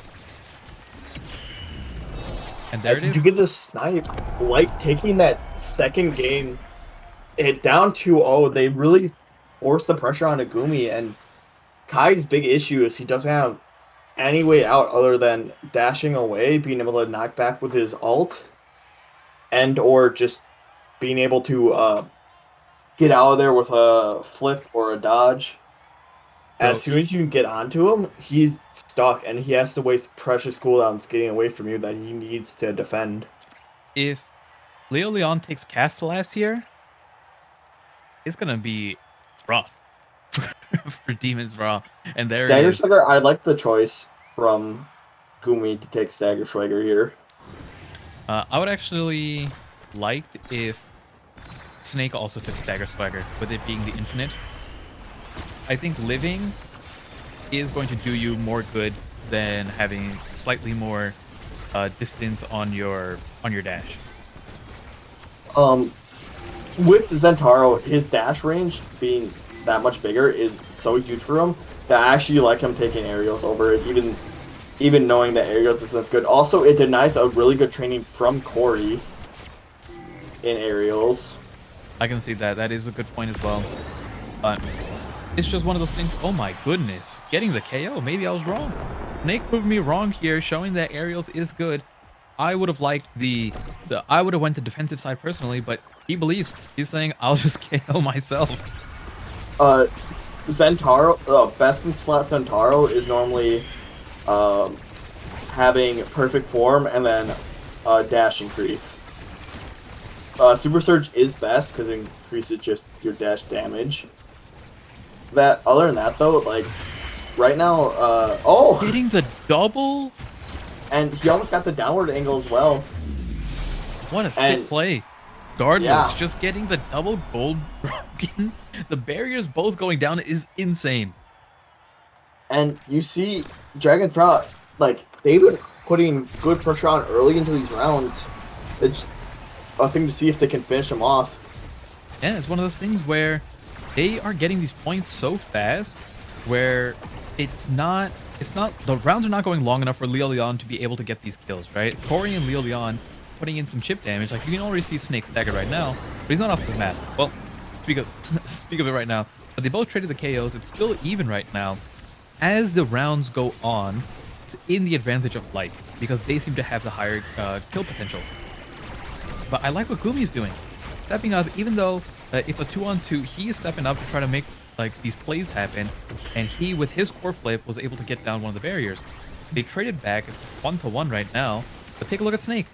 And there As it is. you get the snipe, Light taking that second game, it down 2-0. They really forced the pressure on Gumi, and Kai's big issue is he doesn't have any way out other than dashing away, being able to knock back with his ult, and or just being able to get out of there with a flip or a dodge. As So- soon as you can get onto him, he's stuck, and he has to waste precious cooldowns getting away from you that he needs to defend. If Leo Leon takes Castellas here, it's gonna be rough for Demon's Raw. And there it Stagger is. Swagger, I like the choice from Gumi to take Stagger Swagger here. I would actually like if Snake also took Stagger Swagger, with it being the infinite. I think living is going to do you more good than having slightly more distance on your dash. With Zentaro, his dash range being that much bigger is so huge for him that I actually like him taking aerials over it, even knowing that aerials isn't as good. Also, it denies a really good training from Corey in aerials. I can see that. That is a good point as well. But it's just one of those things. Oh my goodness. Getting the KO. Maybe I was wrong. Snake proved me wrong here, showing that aerials is good. I would have liked I would have went the defensive side personally, but he believes. He's saying, I'll just KO myself. Zentaro, best in slot Zentaro is normally having perfect form and then dash increase. Super Surge is best because it increases just your dash damage. Other than that though, like right now, Getting the double? and he almost got the downward angle as well. What a And- sick play. Regardless, Yeah. just getting the double gold broken, the barriers both going down is insane. And you see Dragon Throat, like they've been putting good pressure on early into these rounds. It's a thing to see if they can finish them off. Yeah, it's one of those things where they are getting these points so fast where the rounds are not going long enough for Leo Leon to be able to get these kills, right? Corey and Leo Leon putting in some chip damage. Like, you can already see Snake stagger right now, but he's not off the map. Well, speak of it right now. But they both traded the KOs. It's still even right now. As the rounds go on, it's in the advantage of Light because they seem to have the higher kill potential. But I like what Gumi is doing. Stepping up, even though it's a 2-on-2, he is stepping up to try to make like these plays happen. And he, with his core flip, was able to get down one of the barriers. They traded back. It's 1-to-1 right now. But take a look at Snake.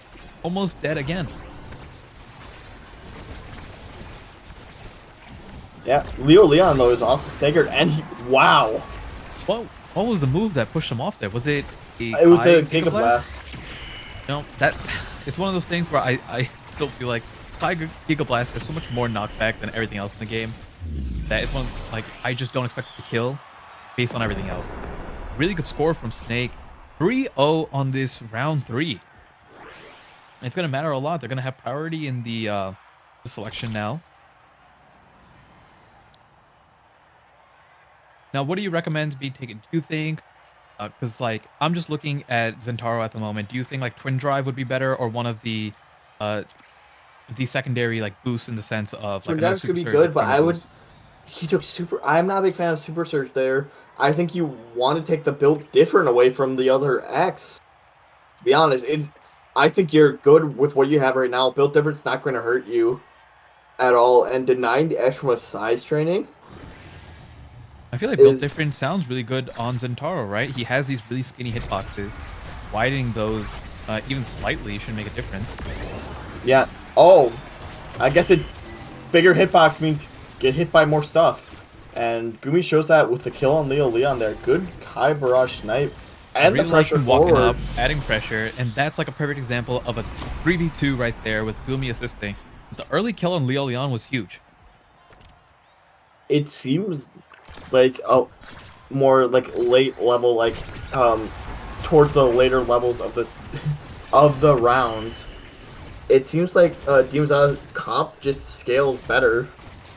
Almost dead again. Yeah, Leo Leon though is also staggered, and wow, What was the move that pushed him off there? Was it it was a Giga Giga Blast. No, it's one of those things where I still feel like Giga Blast has so much more knockback than everything else in the game. That it's one like I just don't expect it to kill based on everything else. Really good score from Snake. 3-0 on this round 3. It's gonna matter a lot. They're gonna have priority in the selection now. Now, what do you recommend be taken? Do you think, because like I'm just looking at Zentaro at the moment. Do you think like Twin Drive would be better, or one of the secondary like boosts in the sense of like Twin another Drive could be Super Surge good, that but kinda I would. boosts? He took super. I'm not a big fan of Super Surge there. I think you want to take the build different away from the other X. To be honest, I think you're good with what you have right now. Build different's not going to hurt you at all, and denying the X from a size training. I feel like Build is- Different sounds really good on Zentaro, right? He has these really skinny hitboxes. Widening those even slightly should make a difference. Yeah. Oh, I guess bigger hitbox means get hit by more stuff. And Gumi shows that with the kill on Leo Leon there. Good Kai Barrage snipe. And really the pressure like him walking forward. up, adding pressure, and that's like a perfect example of a 3v2 right there with Gumi assisting. The early kill on Leo Leon was huge. It seems like a more like late level, like towards the later levels of this of the rounds. It seems like Demon Zada's comp just scales better.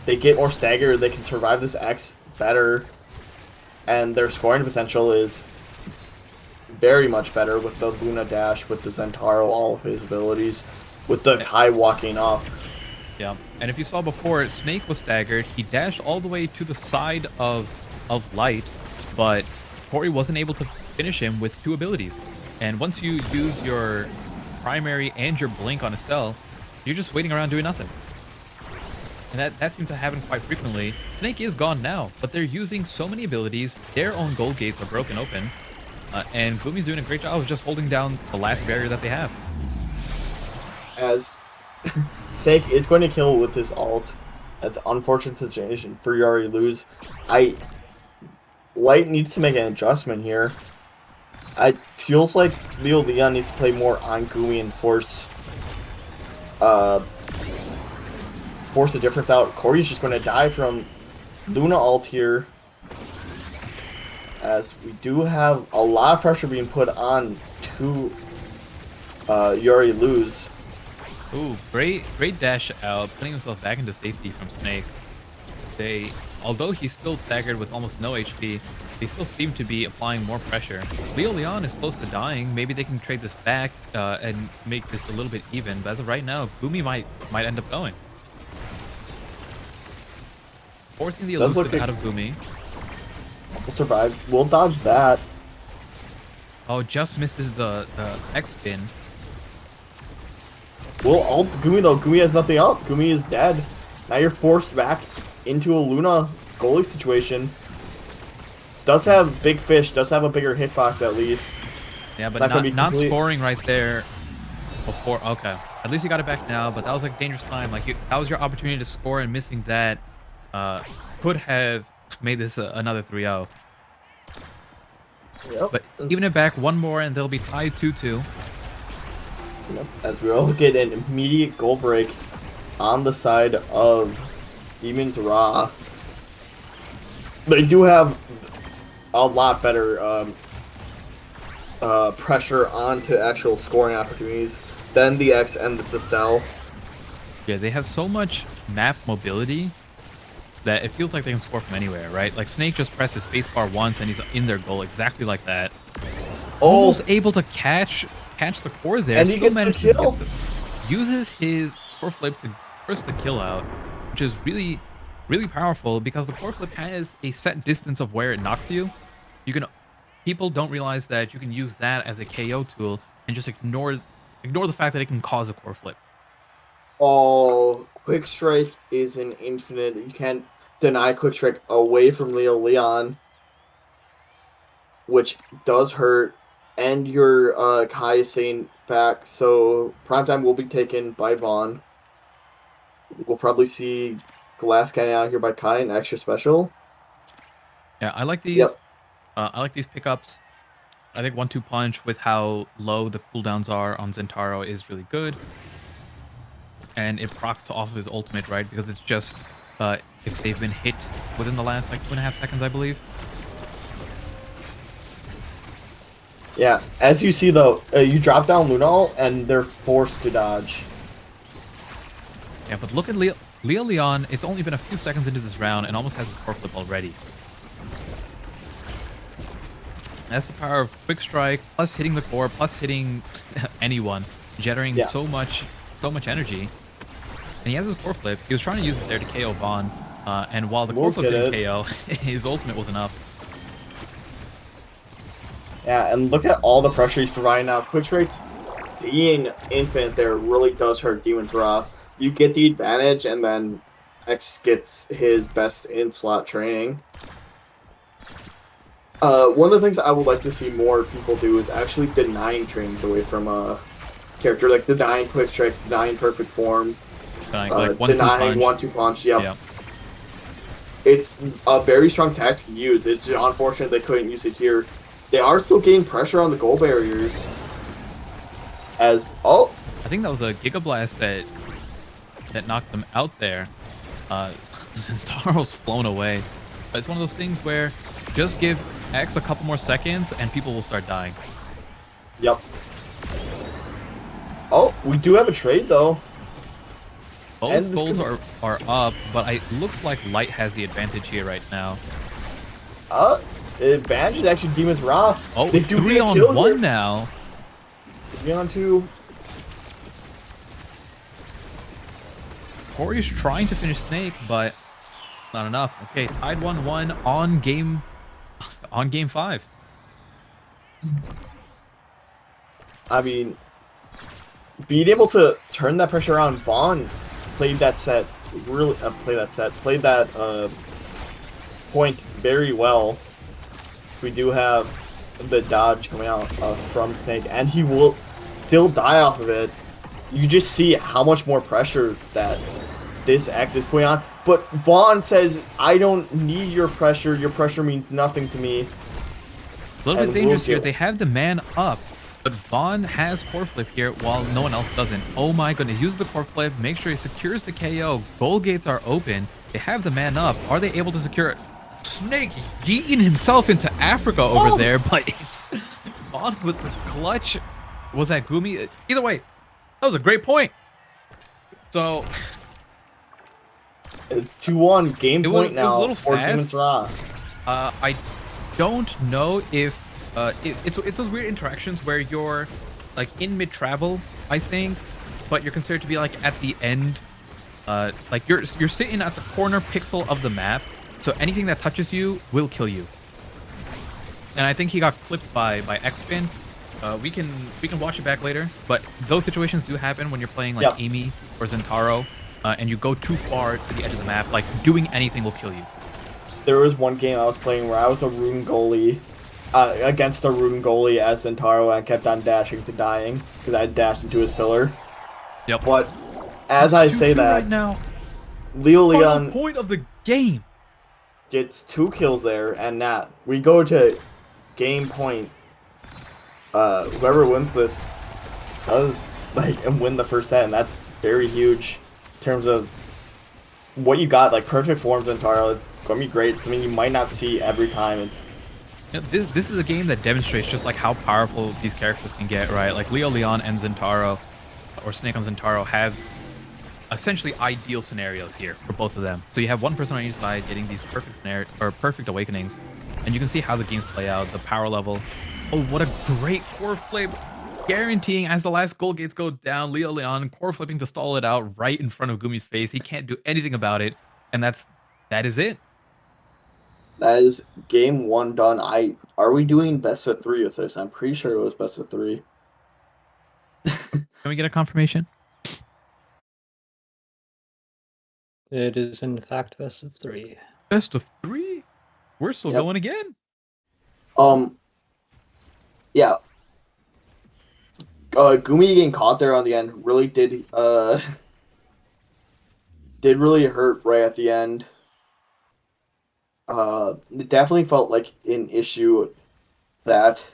They get more staggered. They can survive this X better, and their scoring potential is very much better with the Luna dash, with the Zentaro, all of his abilities, with the Kai walking up. Yeah, and if you saw before, Snake was staggered. He dashed all the way to the side of Light, but Corey wasn't able to finish him with 2 abilities. And once you use your primary and your blink on Estelle, you're just waiting around doing nothing. And that seems to happen quite frequently. Snake is gone now, but they're using so many abilities. Their own gold gates are broken open. And Gumi's doing a great job of just holding down the last barrier that they have. As Snake is going to kill with his ult. That's an unfortunate situation for Yari lose. Light needs to make an adjustment here. It feels like Leo Leon needs to play more on Gumi and force a difference out. Corey's just going to die from Luna ult here, as we do have a lot of pressure being put on to Yari lose. Ooh, great dash out, putting himself back into safety from Snake. Although he's still staggered with almost no HP, they still seem to be applying more pressure. Leo Leon is close to dying. Maybe they can trade this back and make this a little bit even. But as of right now, Gumi might end up going. Forcing the elusive out of Gumi. We'll survive. We'll dodge that. Oh, just misses the X spin. We'll ult Gumi though. Gumi has nothing else. Gumi is dead. Now you're forced back into a Luna goalie situation. Does have Big Fish, does have a bigger hitbox at least. Yeah, but not scoring right there before. Okay, at least he got it back now, but that was like dangerous time. Like that was your opportunity to score, and missing that could have made this another 3-0. Yep. But even it back one more, and they'll be tied 2-2. As we all get an immediate goal break on the side of Demons Ra. They do have a lot better pressure onto actual scoring opportunities than the X and the Sistel. Yeah, they have so much map mobility that it feels like they can score from anywhere, right? Like Snake just presses spacebar once and he's in their goal exactly like that. Almost able to catch the core there. And he gets the kill. Uses his core flip to first the kill out, which is really, really powerful because the core flip has a set distance of where it knocks you. People don't realize that you can use that as a KO tool and just ignore the fact that it can cause a core flip. Oh, Quick Strike is an infinite. You can't deny Quick Strike away from Leo Leon, which does hurt. And your Kai is staying back, so Primetime will be taken by Vaughn. We'll probably see Glass Cannon out here by Kai, an extra special. Yeah, I like these. Yep. I like these pickups. I think 1-2 punch with how low the cooldowns are on Zentaro is really good. And it procs off of his ultimate, right? Because it's just if they've been hit within the last like 2.5 seconds, I believe. Yeah, as you see though, you drop down Lunal and they're forced to dodge. Yeah, but look at Leo Leon. It's only been a few seconds into this round and almost has his core flip already. That's the power of Quick Strike, plus hitting the core, plus hitting anyone, generating so much energy. And he has his core flip. He was trying to use it there to KO Vaughn, and while the core flip didn't KO, his ultimate was enough. Yeah, and look at all the pressure he's providing now. Quick Strike's being infinite there really does hurt Demon's Raw. You get the advantage, and then X gets his best in-slot training. One of the things I would like to see more people do is actually denying trainings away from a character, like denying Quick Strikes, denying Perfect Form, like denying 1-2 punch. Yep. It's a very strong tactic to use. It's unfortunate they couldn't use it here. They are still getting pressure on the goal barriers. I think that was a Giga Blast that that knocked them out there. Zendaro's flown away. But it's one of those things where just give X a couple more seconds and people will start dying. Yep. Oh, we do have a trade though. Both And this golds could- are up, but it looks like Light has the advantage here right now. The advantage is actually Demon's Wrath. Oh, They do 3 get a on kill 1 here. now. 3 on 2. Corey's trying to finish Snake, but not enough. Okay, tied 1-1 on game 5. I mean, being able to turn that pressure on, Vaughn played that set really played that point very well. We do have the dodge coming out from Snake, and he will still die off of it. You just see how much more pressure that this X is putting on. But Vaughn says, I don't need your pressure. Your pressure means nothing to me. A little And bit dangerous we'll here. get- They have the man up, but Vaughn has core flip here while no one else doesn't. Oh my goodness. Use the core flip. Make sure he secures the KO. Goal gates are open. They have the man up. Are they able to secure it? Snake yeeting himself into Africa over there, but it's Vaughn with the clutch. Was that Gumi? Either way, that was a great point. So It's 2-1. Game It point was a now little for fast. Demon's Wrath. I don't know if it's those weird interactions where you're like in mid travel, I think, but you're considered to be like at the end. Like you're sitting at the corner pixel of the map, so anything that touches you will kill you. And I think he got clipped by X-Spin. We can watch it back later, but those situations do happen when you're playing like Yep. Amy or Zentaro, and you go too far to the edge of the map. Like doing anything will kill you. There was one game I was playing where I was a rune goalie against a rune goalie as Zentaro, and I kept on dashing to dying because I dashed into his pillar. Yep. But as I say 2-2 that, right now, Leo final Leon point of the game. gets 2 kills there, and that we go to game point. Whoever wins this does and win the first set, and that's very huge in terms of what you got. Like perfect forms in Taro, it's gonna be great. It's something you might not see every time. It's You know, this is a game that demonstrates just like how powerful these characters can get, right? Like Leo Leon and Zentaro, or Snake on Zentaro, have essentially ideal scenarios here for both of them. So you have one person on each side getting these perfect perfect awakenings, and you can see how the games play out, the power level. Oh, what a great core flip, guaranteeing as the last goal gates go down, Leo Leon core flipping to stall it out right in front of Gumi's face. He can't do anything about it, and that is it. that is game 1 done. Are we doing best of 3 with this? I'm pretty sure it was best of 3. Can we get a confirmation? It is in fact best of 3. Best of 3? We're still Yep. going again. Yeah. Gumi getting caught there on the end really did really hurt right at the end. It definitely felt like an issue that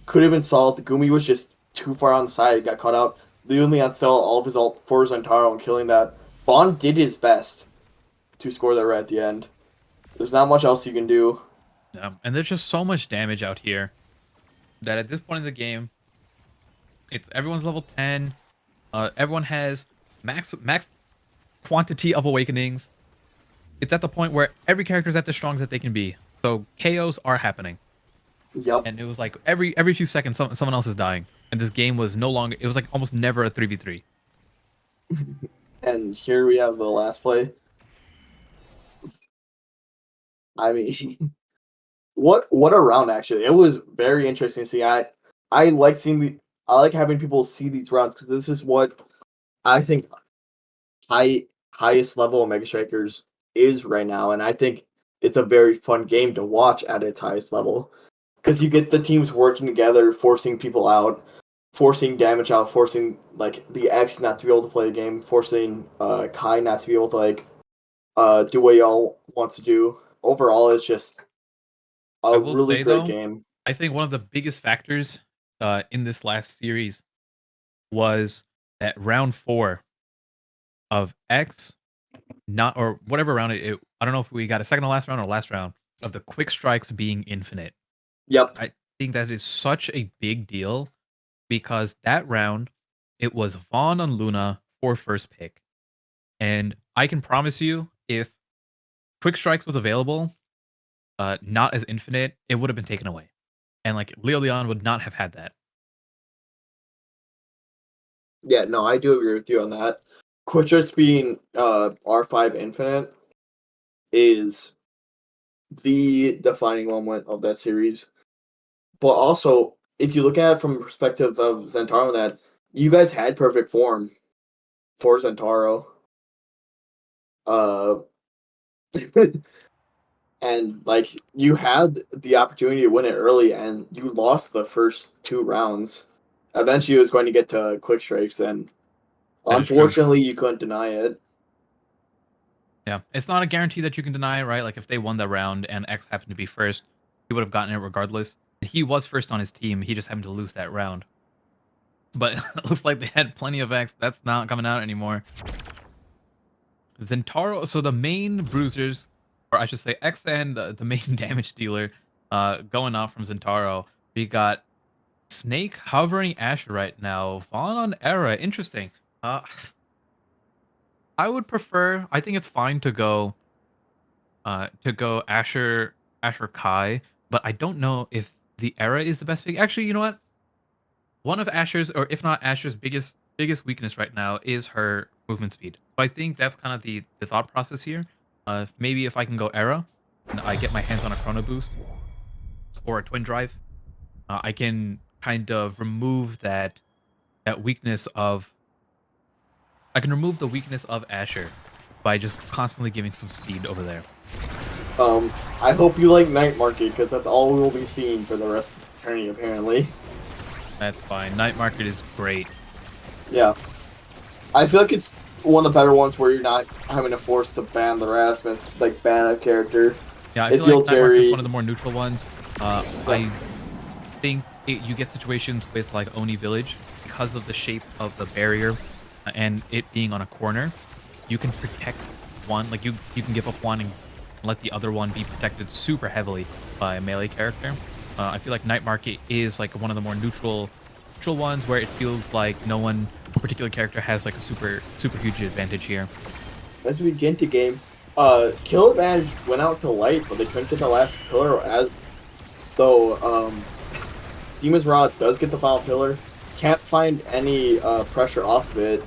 could have been solved. Gumi was just too far on the side, got caught out. Leon still all of his ult for Zentaro and killing that. Bond did his best to score that right at the end. There's not much else you can do. And there's just so much damage out here that at this point in the game, it's everyone's level 10. Everyone has max quantity of awakenings. It's at the point where every character is at the strongest that they can be. So KOs are happening. Yep. And it was like every few seconds someone else is dying. And this game was no longer, it was like almost never a 3v3. And here we have the last play. I mean, what a round actually. It was very interesting to see. I like having people see these rounds because this is what I think highest level of Mega Strikers is right now, and I think it's a very fun game to watch at its highest level because you get the teams working together, forcing people out, forcing damage out, forcing like the X not to be able to play the game, forcing Kai not to be able to do what y'all want to do. Overall, it's just a will really say, great though, game. I think one of the biggest factors in this last series was that round 4. of X, not or whatever round I don't know if we got a second to last round or last round of the quick strikes being infinite. Yep. I think that is such a big deal because that round it was Vaughn on Luna for first pick, and I can promise you if quick strikes was available, not as infinite, it would have been taken away, and like Leo Leon would not have had that. Yeah, no, I do agree with you on that. Quick strikes being R5 infinite is the defining moment of that series. But also, if you look at it from the perspective of Zentaro, that you guys had perfect form for Zentaro. And like you had the opportunity to win it early, and you lost the first 2 rounds. Eventually, it was going to get to quick strikes, and That is true. unfortunately, you couldn't deny it. Yeah, it's not a guarantee that you can deny it, right? Like if they won the round and X happened to be first, he would have gotten it regardless. He was first on his team. He just happened to lose that round. But it looks like they had plenty of X. That's not coming out anymore. Zentaro, so the main bruisers, or I should say X and the main damage dealer going off from Zentaro. We got Snake hovering Asher right now. Vaughn on Era. Interesting. I would prefer, I think it's fine to go Asher Kai, but I don't know if the Era is the best pick. Actually, you know what? One of Asher's, or if not Asher's biggest weakness right now is her movement speed. So I think that's kind of the thought process here. Maybe if I can go Era, and I get my hands on a Chrono Boost or a Twin Drive, I can kind of remove that weakness of. I can remove the weakness of Asher by just constantly giving some speed over there. I hope you like Night Market, because that's all we will be seeing for the rest of the tourney, apparently. That's fine. Night Market is great. Yeah. I feel like it's one of the better ones where you're not having to force to ban the Rasmus, like ban a character. Yeah, I It feel feels like Night Market is very- one of the more neutral ones. I think you get situations with like Oni Village because of the shape of the barrier and it being on a corner. You can protect one, like you can give up one and let the other one be protected super heavily by a melee character. I feel like Night Market is like one of the more neutral ones where it feels like no particular character has like a super huge advantage here. As we get into game, kill advantage went out to Light, but they couldn't get the last pillar, as though Demon's Rod does get the final pillar. Can't find any pressure off of it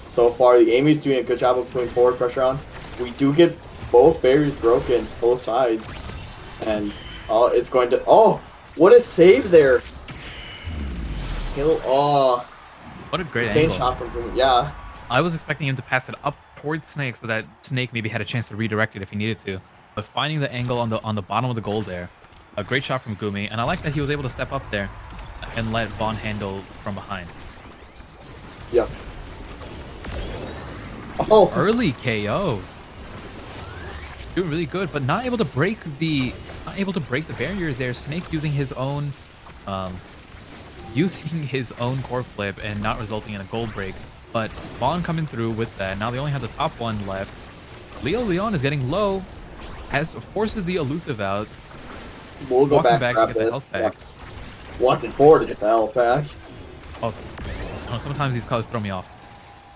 so far. The Amy's doing a good job of putting forward pressure on. We do get both barriers broken, both sides, and it's going to. Oh, what a save there! Kill. Oh, What a great insane angle. shot from him. Yeah. I was expecting him to pass it up towards Snake so that Snake maybe had a chance to redirect it if he needed to. But finding the angle on the bottom of the goal there, a great shot from Gumi, and I like that he was able to step up there and let Vaughn handle from behind. Yep. Oh, Early KO. Doing really good, but not able to break the barrier there. Snake using his own core flip and not resulting in a gold break. But Vaughn coming through with that. Now they only have the top one left. Leo Leon is getting low, forces the elusive out. we'll go Walking back, back to grab get the this. health back. Yeah. Walking forward to get the health back. Oh, sometimes these calls throw me off.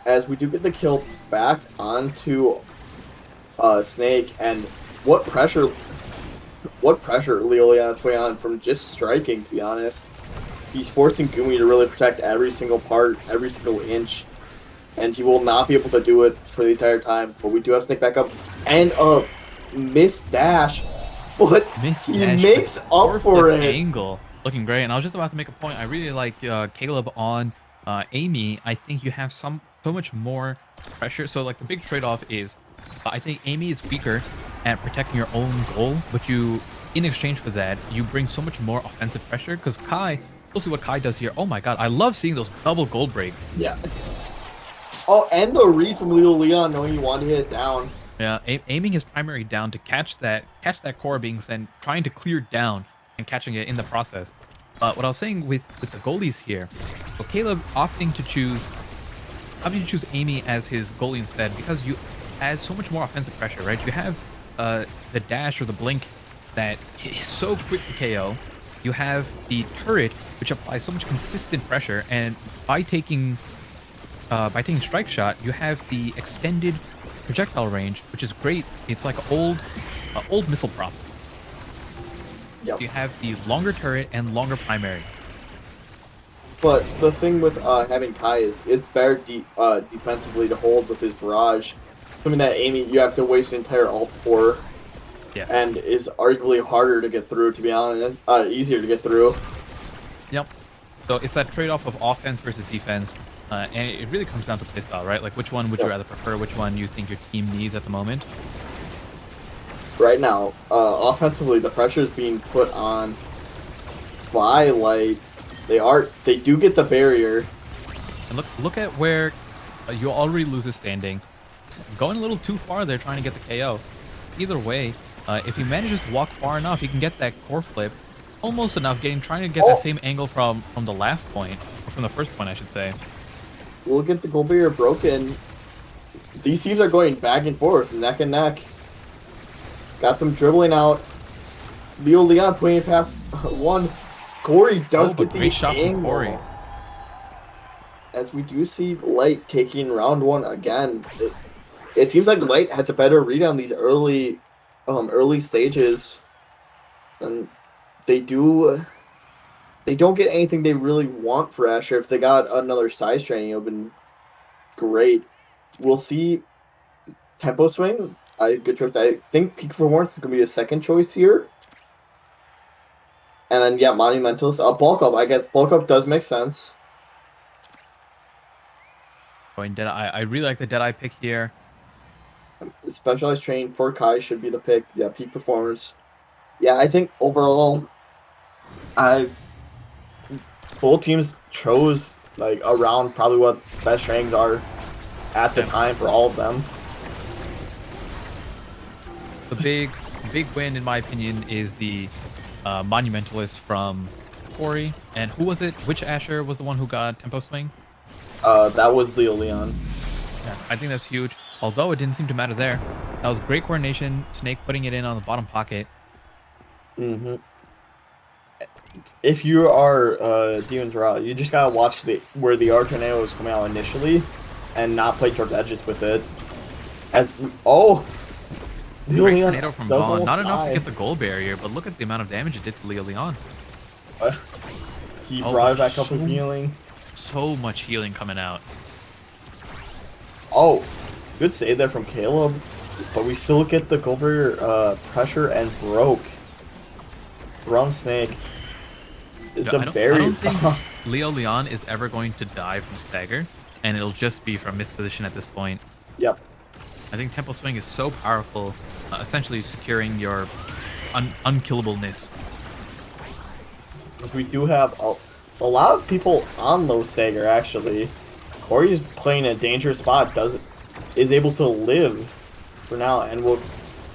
As we do get the kill back onto Snake, and what pressure Leo Leon is putting on from just striking, to be honest. He's forcing Gumi to really protect every single part, every single inch, and he will not be able to do it for the entire time. But we do have Snake back up, and a miss dash, but he makes up for it. Angle looking great, and I was just about to make a point. I really like Caleb on Amy. I think you have so much more pressure. So like the big trade-off is, I think Amy is weaker at protecting your own goal, but in exchange for that, you bring so much more offensive pressure. Because Kai, we'll see what Kai does here. Oh my god, I love seeing those double gold breaks. Yeah. Oh, and the read from Leo Leon knowing you want to hit it down. Yeah, aiming his primary down to catch that core being sent, trying to clear down and catching it in the process. But what I was saying with the goalies here, so Caleb opting to choose did you choose Amy as his goalie instead? Because you add so much more offensive pressure, right? You have the dash or the blink that is so quick to KO. You have the turret, which applies so much consistent pressure, and by taking strike shot, you have the extended projectile range, which is great. It's like an old missile prop. Yep. You have the longer turret and longer primary. But the thing with having Kai is it's better defensively to hold with his barrage. Something that Amy, you have to waste the entire ult for. Yes. And is arguably harder to get through, to be honest. Easier to get through. Yep. So it's that trade-off of offense versus defense, and it really comes down to playstyle, right? Like, which one would you rather prefer? Which one you think your team needs at the moment? Right now, offensively, the pressure is being put on by Light. They do get the barrier. And look at where you already lose his standing. Going a little too far there, trying to get the KO. Either way, if he manages to walk far enough, he can get that core flip. Almost enough, trying to get that same angle from the last point, or from the first point, I should say. We'll get the goal barrier broken. These teams are going back and forth, neck and neck. Got some dribbling out. Leo Leon putting it past one. Corey does get the great shot from angle. Corey. As we do see Light taking round one again. It seems like Light has a better read on these early stages. And they don't get anything they really want for Asher. If they got another size training, it would have been great. We'll see tempo swing. Good choice. I think Peak Performance is going to be the second choice here. And then, yeah, Monumentalist. Bulk Up. I guess Bulk Up does make sense. Going Deadeye. I really like the Deadeye pick here. Specialized Training for Kai should be the pick. Yeah, Peak Performance. Yeah, I think overall, both teams chose like around probably what best trainings are at the time for all of them. The big win, in my opinion, is the Monumentalist from Corey. And who was it? Which Asher was the one who got tempo swing? That was Leo Leon. Yeah, I think that's huge. Although it didn't seem to matter there. That was great coordination. Snake putting it in on the bottom pocket. Mm-hmm. If you are Demon's Raw, you just gotta watch where the R tornado was coming out initially, and not play towards edges with it. Leo Leon Tornado from does Vaughn. almost Not enough die. to get the goal barrier, but look at the amount of damage it did to Leo Leon. He brought it back up with healing. So much healing coming out. Oh, good save there from Caleb, but we still get the goal barrier pressure and broke. Wrong Snake. It's I a very. I don't think Leo Leon is ever going to die from stagger, and it'll just be from misposition at this point. Yep. I think Tempo Swing is so powerful, essentially securing your unkillableness. We do have a lot of people on low stagger actually. Corey's playing a dangerous spot. Is able to live for now, and will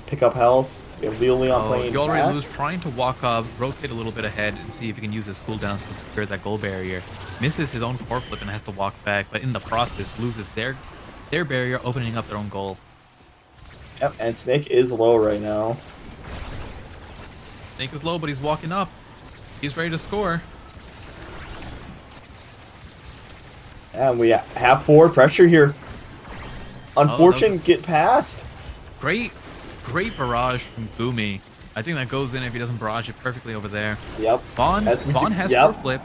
pick up health. We have Leo Leon playing. You already back. lose, trying to walk up, rotate a little bit ahead, and see if he can use his cooldowns to secure that goal barrier. Misses his own core flip and has to walk back, but in the process loses their barrier, opening up their own goal. Yep, and Snake is low right now. Snake is low, but he's walking up. He's ready to score. And we have forward pressure here. Unfortunate get past. Great barrage from Gumi. I think that goes in if he doesn't barrage it perfectly over there. Yep. Vaughn has yep. core flip.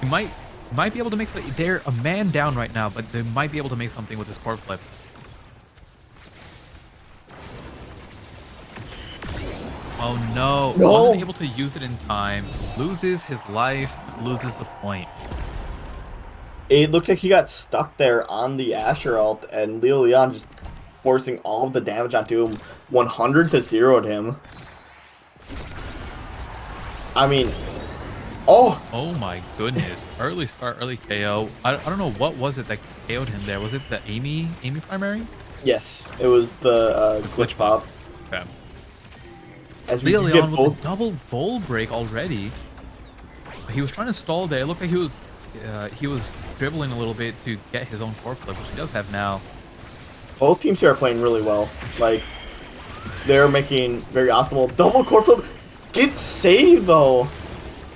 He might be able to make something. They're a man down right now, but they might be able to make something with this core flip. Oh no. Wasn't able to use it in time. Loses his life, loses the point. It looked like he got stuck there on the Asher ult, and Leo Leon just forcing all of the damage onto him. 100 to 0'd him. I mean, oh my goodness. Early start, early KO. I don't know what was it that KO'd him there. Was it the Amy primary? yes, it was the glitch pop. Okay. As we Leo do Leon get with both. a double bowl break already. He was trying to stall there. It looked like he was dribbling a little bit to get his own core flip, which he does have now. Both teams here are playing really well. Like, they're making very optimal double core flip. Gets saved though.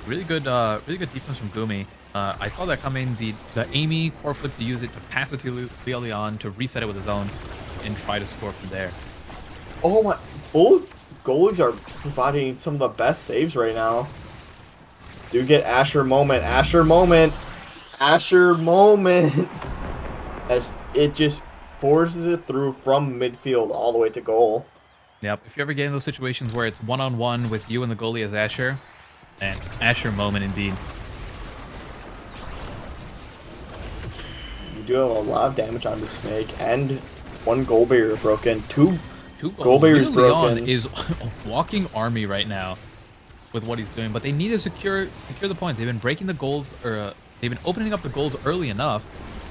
Really good defense from Gumi. I saw that coming. The Amy core flip to use it to pass it to Leon to reset it with his own and try to score from there. Oh my! Both goalies are providing some of the best saves right now. Do get Asher moment, Asher moment, Asher moment. As it just forces it through from midfield all the way to goal. Yep. If you ever get in those situations where it's one-on-one with you and the goalie as Asher, and Asher moment indeed. You do have a lot of damage on the snake, and one goal barrier broken. Two Goal barriers Leon broken. is a walking army right now with what he's doing, but they need to secure the points. They've been breaking the goals, or they've been opening up the goals early enough,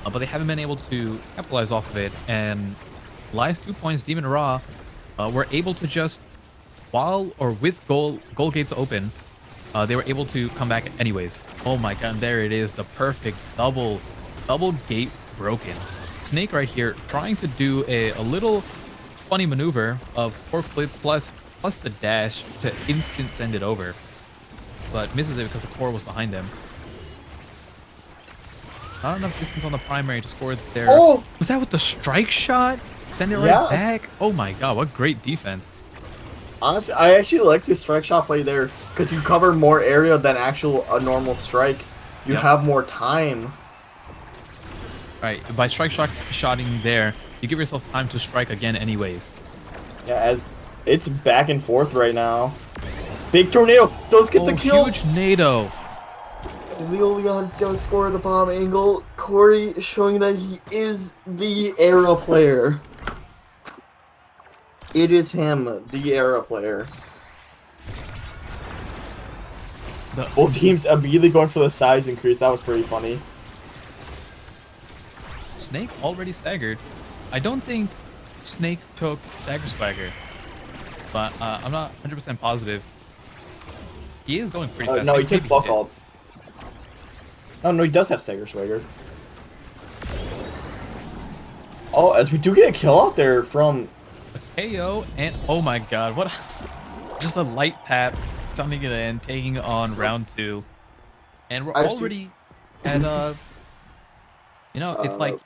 but they haven't been able to capitalize off of it. And last 2 points, Demon Ra were able to just, with goal gates open, they were able to come back anyways. Oh my god, there it is, the perfect double gate broken. Snake right here trying to do a little funny maneuver of core flip plus the dash to instant send it over, but misses it because the core was behind him. Not enough distance on the primary to score there. Oh! Was that with the strike shot? Send it right Yeah. back? Oh my god, what great defense. Honestly, I actually like this strike shot play there because you cover more area than a normal strike. You Yep. have more time. Right, by shotting there, you give yourself time to strike again anyways. Yeah, as it's back and forth right now. Big tornado does get the kill. Huge NATO. Leon does score the bomb angle. Corey showing that he is the era player. It is him, the era player. Both teams immediately going for the size increase. That was pretty funny. Snake already staggered. I don't think Snake took Stagger Swagger, but I'm not 100% positive. He is going pretty fast. No, he Maybe took Buck did. Ult. Oh, no, he does have Stagger Swagger. Oh, as we do get a kill out there from... KO, and oh my god, what just a light tap, sending it in, taking on round 2. And we're already at you know, it's like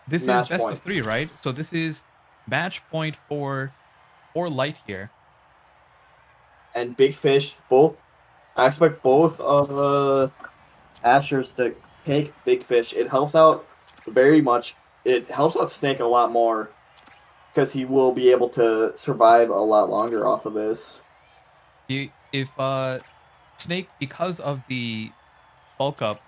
this is match best point. of 3, right? So this is match point for Light here. And Big Fish, both... I expect both of Ashers to take Big Fish. It helps out very much. It helps out Snake a lot more because he will be able to survive a lot longer off of this. If Snake, because of the bulk up,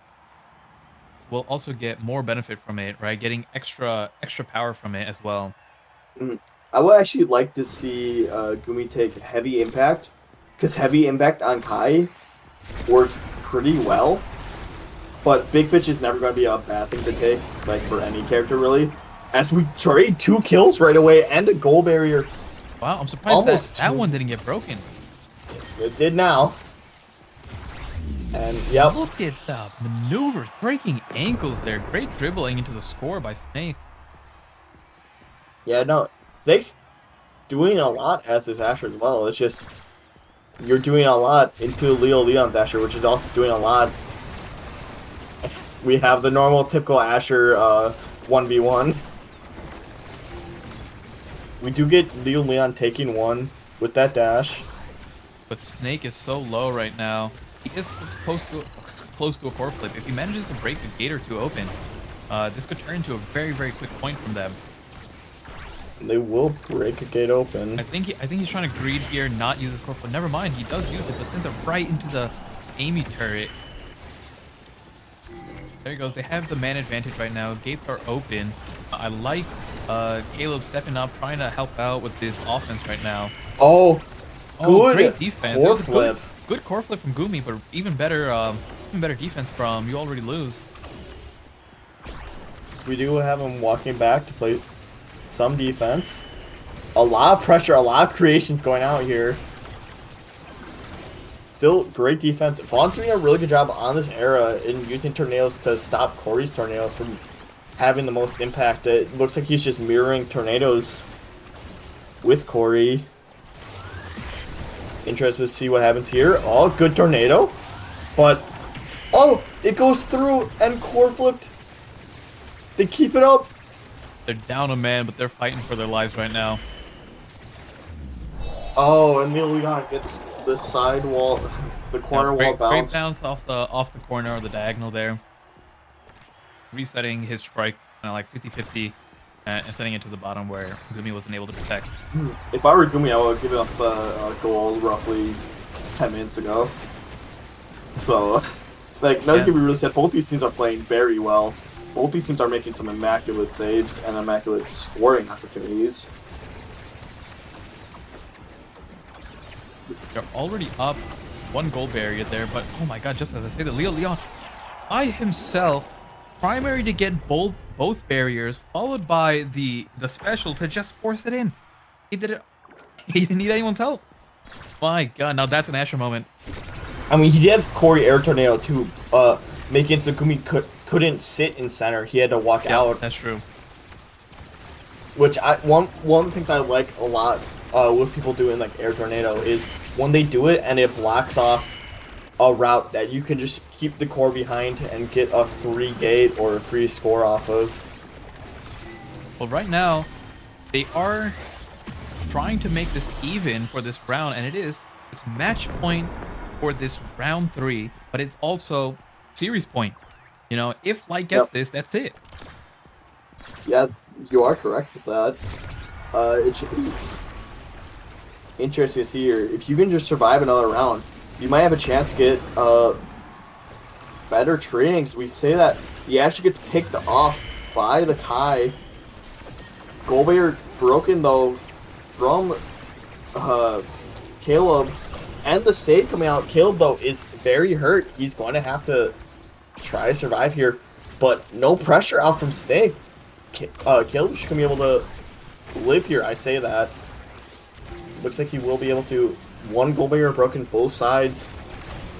will also get more benefit from it, right? Getting extra power from it as well. I would actually like to see Gumi take Heavy Impact because Heavy Impact on Kai works pretty well. But Big Fish is never going to be a bad thing to take, like for any character really. As we trade 2 kills right away and a goal barrier. Wow, I'm surprised that one didn't get broken. It did now. And yep. Look at the maneuvers, breaking ankles there. Great dribbling into the score by Snake. Yeah, no, Snake's doing a lot as his Asher as well. It's just you're doing a lot into Leon's Asher, which is also doing a lot. We have the normal, typical Asher 1v1. We do get Leon taking one with that dash. But Snake is so low right now. He is close to a core flip. If he manages to break the gate or 2 open, this could turn into a very, very quick point from them. They will break a gate open. I think he's trying to greed here, not use his core flip. Never mind, he does use it, but sends it right into the Amy turret. There he goes. They have the man advantage right now. Gates are open. I like Caleb stepping up, trying to help out with this offense right now. Oh, good Great defense. It core was a flip. Good core flip from Gumi, but even better defense from You Already Lose. We do have him walking back to play some defense. A lot of pressure, a lot of creations going out here. still great defense. Vaughn's doing a really good job on this era in using tornadoes to stop Corey's tornadoes from having the most impact. It looks like he's just mirroring tornadoes with Corey. Interested to see what happens here. Oh, good tornado. But, oh, it goes through and core flipped. They keep it up. They're down a man, but they're fighting for their lives right now. Oh, and Neil Leon gets the side wall, the corner wall bounce. Great bounce off the corner or the diagonal there. Resetting his strike like 50-50 and sending it to the bottom where Gumi wasn't able to protect. If I were Gumi, I would give up the goal roughly 10 minutes ago. So, like, nothing can be really said. Both these teams are playing very well. Both these teams are making some immaculate saves and immaculate scoring opportunities. They're already up 1 goal barrier there, but oh my god, just as I say that, Leo Leon by himself, primary to get both barriers, followed by the special to just force it in. He did it. He didn't need anyone's help. My god, now that's an Asher moment. I mean, he did have Corey Air Tornado to make it so Gumi couldn't sit in center. He had to walk out. That's true. Which one of the things I like a lot with people doing like Air Tornado is when they do it and it blocks off a route that you can just keep the core behind and get a free gate or a free score off of. Well, right now, they are trying to make this even for this round, and it's match point for this round 3, but it's also series point. You know, if Light gets this, that's it. Yeah, you are correct with that. It should be interesting to see here. If you can just survive another round, you might have a chance to get better trainings. We say that he actually gets picked off by the Kai. Goalbear broken though from Caleb, and the save coming out. Caleb though is very hurt. He's going to have to try to survive here, but no pressure out from Snake. Caleb should be able to live here. I say that. Looks like he will be able to. 1 goal barrier broken both sides.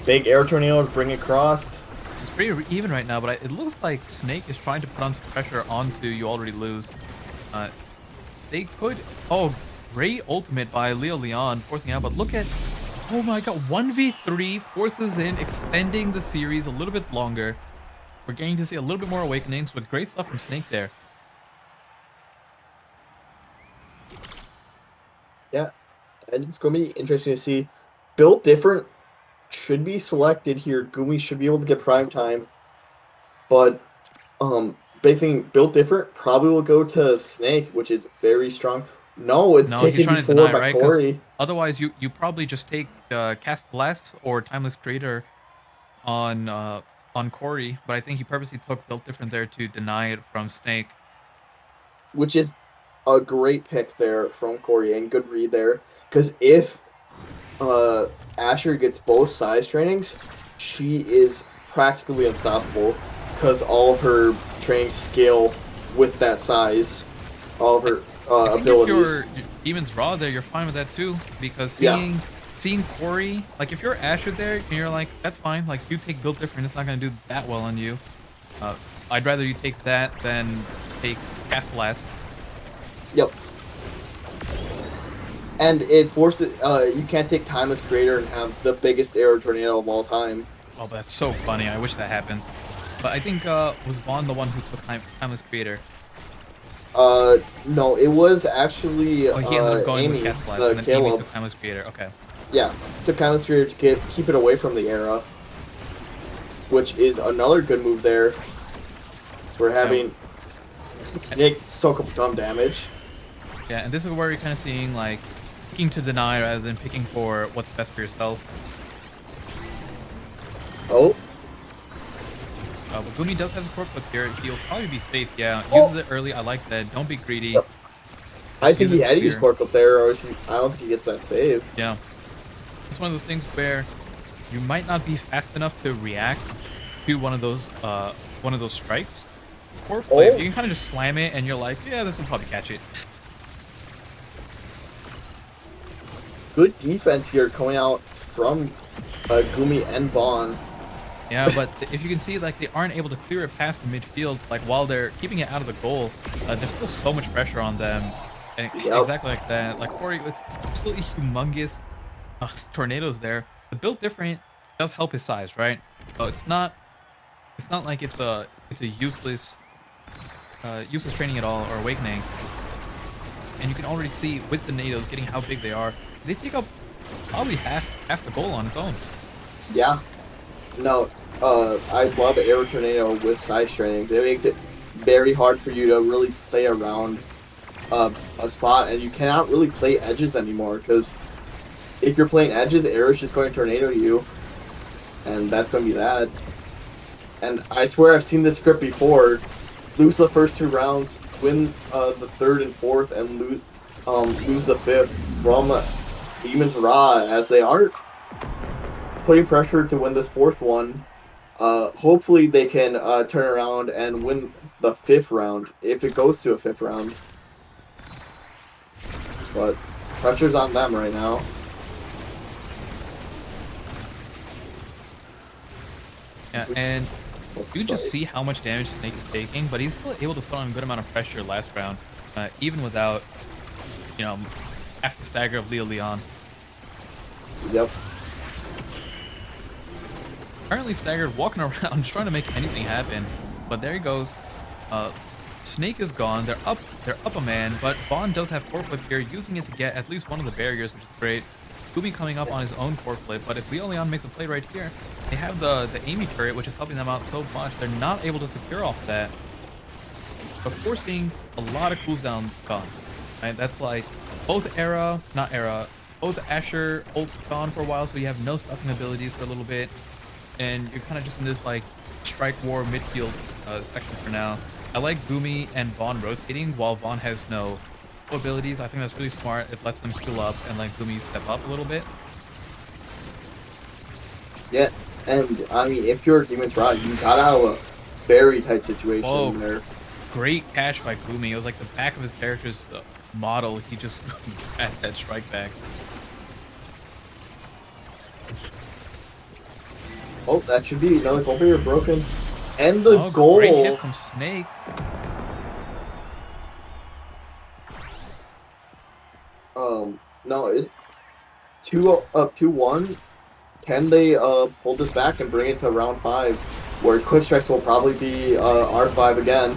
Big air tornado to bring across. It's pretty even right now, but it looks like Snake is trying to put on some pressure onto You Already Lose. They could. Oh, great ultimate by Leo Leon forcing out, but look at. Oh my god, 1v3 forces in, extending the series a little bit longer. We're getting to see a little bit more awakenings, but great stuff from Snake there. Yeah, and it's going to be interesting to see. Built Different should be selected here. Gumi should be able to get prime time. But big thing, Built Different probably will go to Snake, which is very strong. No, it's taken before by right? Corey. Otherwise, you probably just take Cast Less or Timeless Creator on Corey, but I think he purposely took Built Different there to deny it from Snake. Which is a great pick there from Corey, and good read there. Because if Asher gets both size trainings, she is practically unstoppable because all of her trainings scale with that size. All of her abilities. If your Demon's Raw there, you're fine with that too, because seeing Corey, like if you're Asher there and you're like, that's fine, like you take Built Different, it's not going to do that well on you. I'd rather you take that than take Cast Last. Yep. And it forces you can't take Timeless Creator and have the biggest air tornado of all time. Oh, that's so funny. I wish that happened. But I think was Vaughn the one who took Timeless Creator? No, it was actually he ended up going Amy, with Cast Blast, the and then Caleb. Amy took Timeless Creator. Okay. Yeah, took Timeless Creator to keep it away from the era, which is another good move there. We're having Snake soak up dumb damage. Yeah, and this is where you're kind of seeing like picking to deny rather than picking for what's best for yourself. Oh. But Gumi does have support flip here. He'll probably be safe. Yeah, uses it early. I like that. Don't be greedy. Yep. I think he had to use core flip there, or I don't think he gets that save. Yeah. It's one of those things where you might not be fast enough to react to one of those strikes. Core flip, you can kind of just slam it, and you're like, yeah, this will probably catch it. Good defense here coming out from Gumi and Vaughn. Yeah, but if you can see, like, they aren't able to clear it past the midfield, like, while they're keeping it out of the goal, there's still so much pressure on them. And Yep. exactly like that. Like, Corey with absolutely humongous tornadoes there. The build different does help his size, right? So it's not like it's a useless training at all or awakening. And you can already see with the tornadoes getting how big they are. They take up probably half the goal on its own. Yeah. No, I love Air Tornado with size trainings. It makes it very hard for you to really play around a spot, and you cannot really play edges anymore, because if you're playing edges, Air is just going to tornado you, and that's going to be that. And I swear I've seen this script before. Lose the first 2 rounds, win the 3rd and 4th, and lose the 5th from Demon's Ra, as they aren't putting pressure to win this 4th one. Hopefully they can turn around and win the 5th round, if it goes to a 5th round. But pressure's on them right now. Yeah, and you just see how much damage Snake is taking, but he's still able to put on a good amount of pressure last round, even without, you know, half the stagger of Leo Leon. Yep. Currently staggered, walking around, just trying to make anything happen. But there he goes. Snake is gone. They're up a man, but Vaughn does have core flip here, using it to get at least one of the barriers, which is great. Gumi coming up on his own core flip, but if Leo Leon makes a play right here, they have the Amy turret, which is helping them out so much. They're not able to secure off that, but forcing a lot of cooldowns gone. Right? That's like both both Asher ults gone for a while, so you have no stuffing abilities for a little bit, and you're kind of just in this like strike war midfield section for now. I like Gumi and Vaughn rotating while Vaughn has no abilities. I think that's really smart. It lets them heal up and let Gumi step up a little bit. Yeah, and I mean, if you're Demon's Rod, you got out of a very tight situation Whoa. there. Great catch by Gumi. It was like the back of his character's model. He just had that strike back. Oh, that should be another goal barrier broken. And the Oh, goal. great hit from Snake. No, it's 2-1. Can they pull this back and bring it to round 5, where Quick Strikes will probably be R5 again,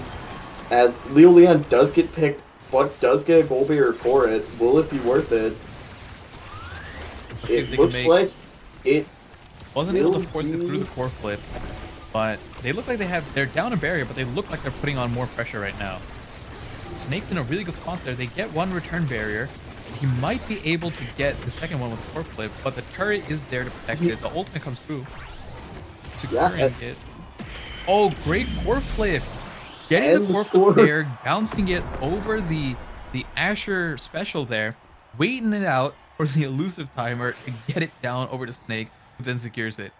as Leo Leon does get picked, but does get a goal barrier for it. Will it be worth it? It looks like it wasn't able to force it through the core flip, but they look like they're down a barrier, but they look like they're putting on more pressure right now. Snake's in a really good spot there. They get one return barrier. He might be able to get the second one with the core flip, but the turret is there to protect it. The ultimate comes through, securing it. Oh, great core flip! Getting the core flip there, bouncing it over the Asher special there, waiting it out for the elusive timer to get it down over to Snake, who then secures it.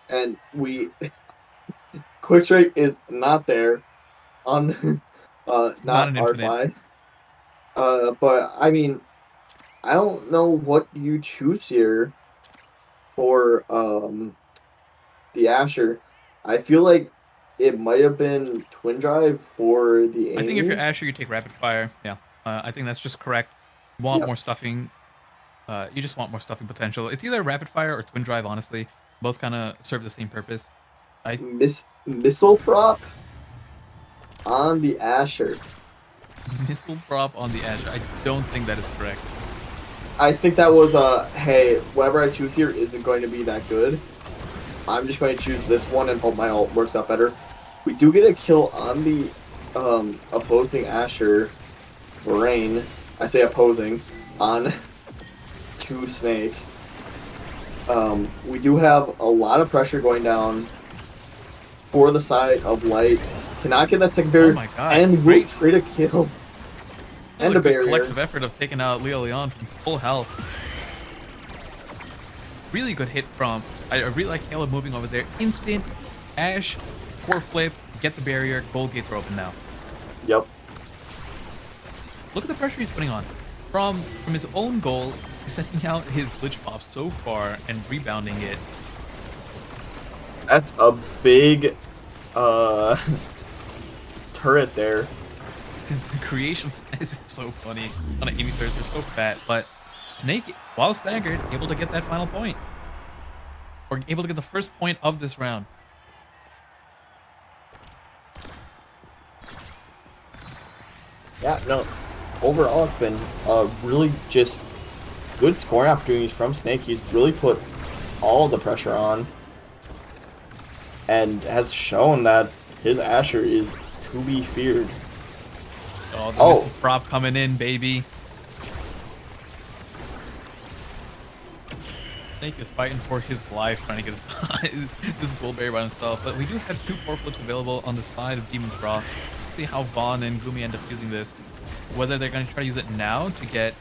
And Quick Strike is not there on not an R5. But I mean, I don't know what you choose here for the Asher. I feel like it might have been Twin Drive for the Amy. I think if you're Asher, you take Rapid Fire. Yeah, I think that's just correct. You want more stuffing. You just want more stuffing potential. It's either Rapid Fire or Twin Drive, honestly. Both kind of serve the same purpose. Missile prop on the Asher. Missile prop on the Asher. I don't think that is correct. I think that was hey, whatever I choose here isn't going to be that good. I'm just going to choose this one and hope my ult works out better. We do get a kill on the opposing Asher Rain. I say opposing on 2 Snake. We do have a lot of pressure going down for the side of Light. Cannot get that second barrier. Oh my god. And will trade a kill. And a barrier. Collective effort of taking out Leo Leon from full health. Really good hit from. I really like Caleb moving over there. Instant Ash, core flip, get the barrier. Gold gates are open now. Yep. Look at the pressure he's putting on. From his own goal sending out his glitch pop so far and rebounding it. That's a big turret there. The creations is so funny on an Amy turret. They're so fat, but Snake, while staggered, able to get that final point. Or able to get the first point of this round. Yeah, no. Overall, it's been really just good scoring opportunities from Snake. He's really put all the pressure on and has shown that his Asher is to be feared. Oh, the prop coming in, baby. Snake is fighting for his life, trying to get this gold berry by himself. But we do have 2 core flips available on the side of Demon's Wrath. Let's see how Vaughn and Gumi end up using this. Whether they're going to try to use it now to get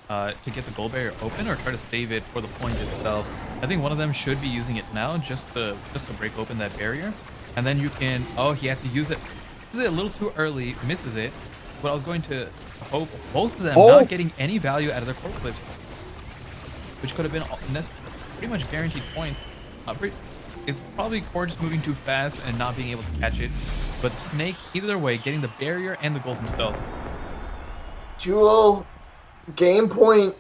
the gold barrier open, or try to save it for the point itself. I think one of them should be using it now, just to break open that barrier, and then you can. Oh, he had to use it. Uses it a little too early, misses it. But I was going to hope both of them not getting any value out of their core flips, which could have been pretty much guaranteed points. It's probably core just moving too fast and not being able to catch it. But Snake, either way, getting the barrier and the gold himself. Duel game point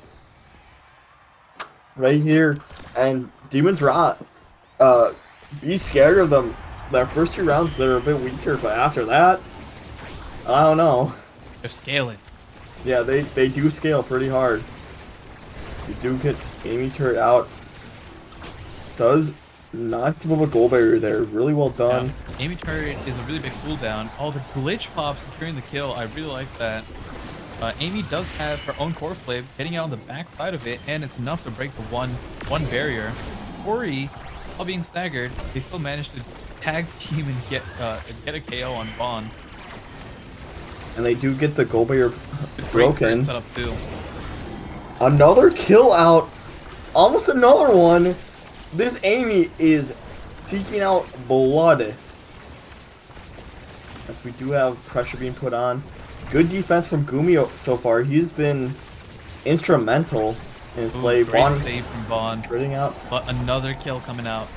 right here, and Demon's Rot. Be scared of them. Their first 2 rounds, they're a bit weaker, but after that, I don't know. They're scaling. Yeah, they do scale pretty hard. You do get Amy turret out. Does not give up a goal barrier there. Really well done. Yeah. Amy turret is a really big cooldown. Oh, the glitch pops securing the kill. I really like that. Amy does have her own core flip, getting out on the back side of it, and it's enough to break the one barrier. Corey, while being staggered, they still managed to tag team and get a KO on Vaughn. And they do get the goal barrier broken. Setup too. Another kill out. Almost another one. This Amy is seeking out blood. As we do have pressure being put on. Good defense from Gumi so far. He's been instrumental in his play. Great save from Vaughn. Trading out. But another kill coming out.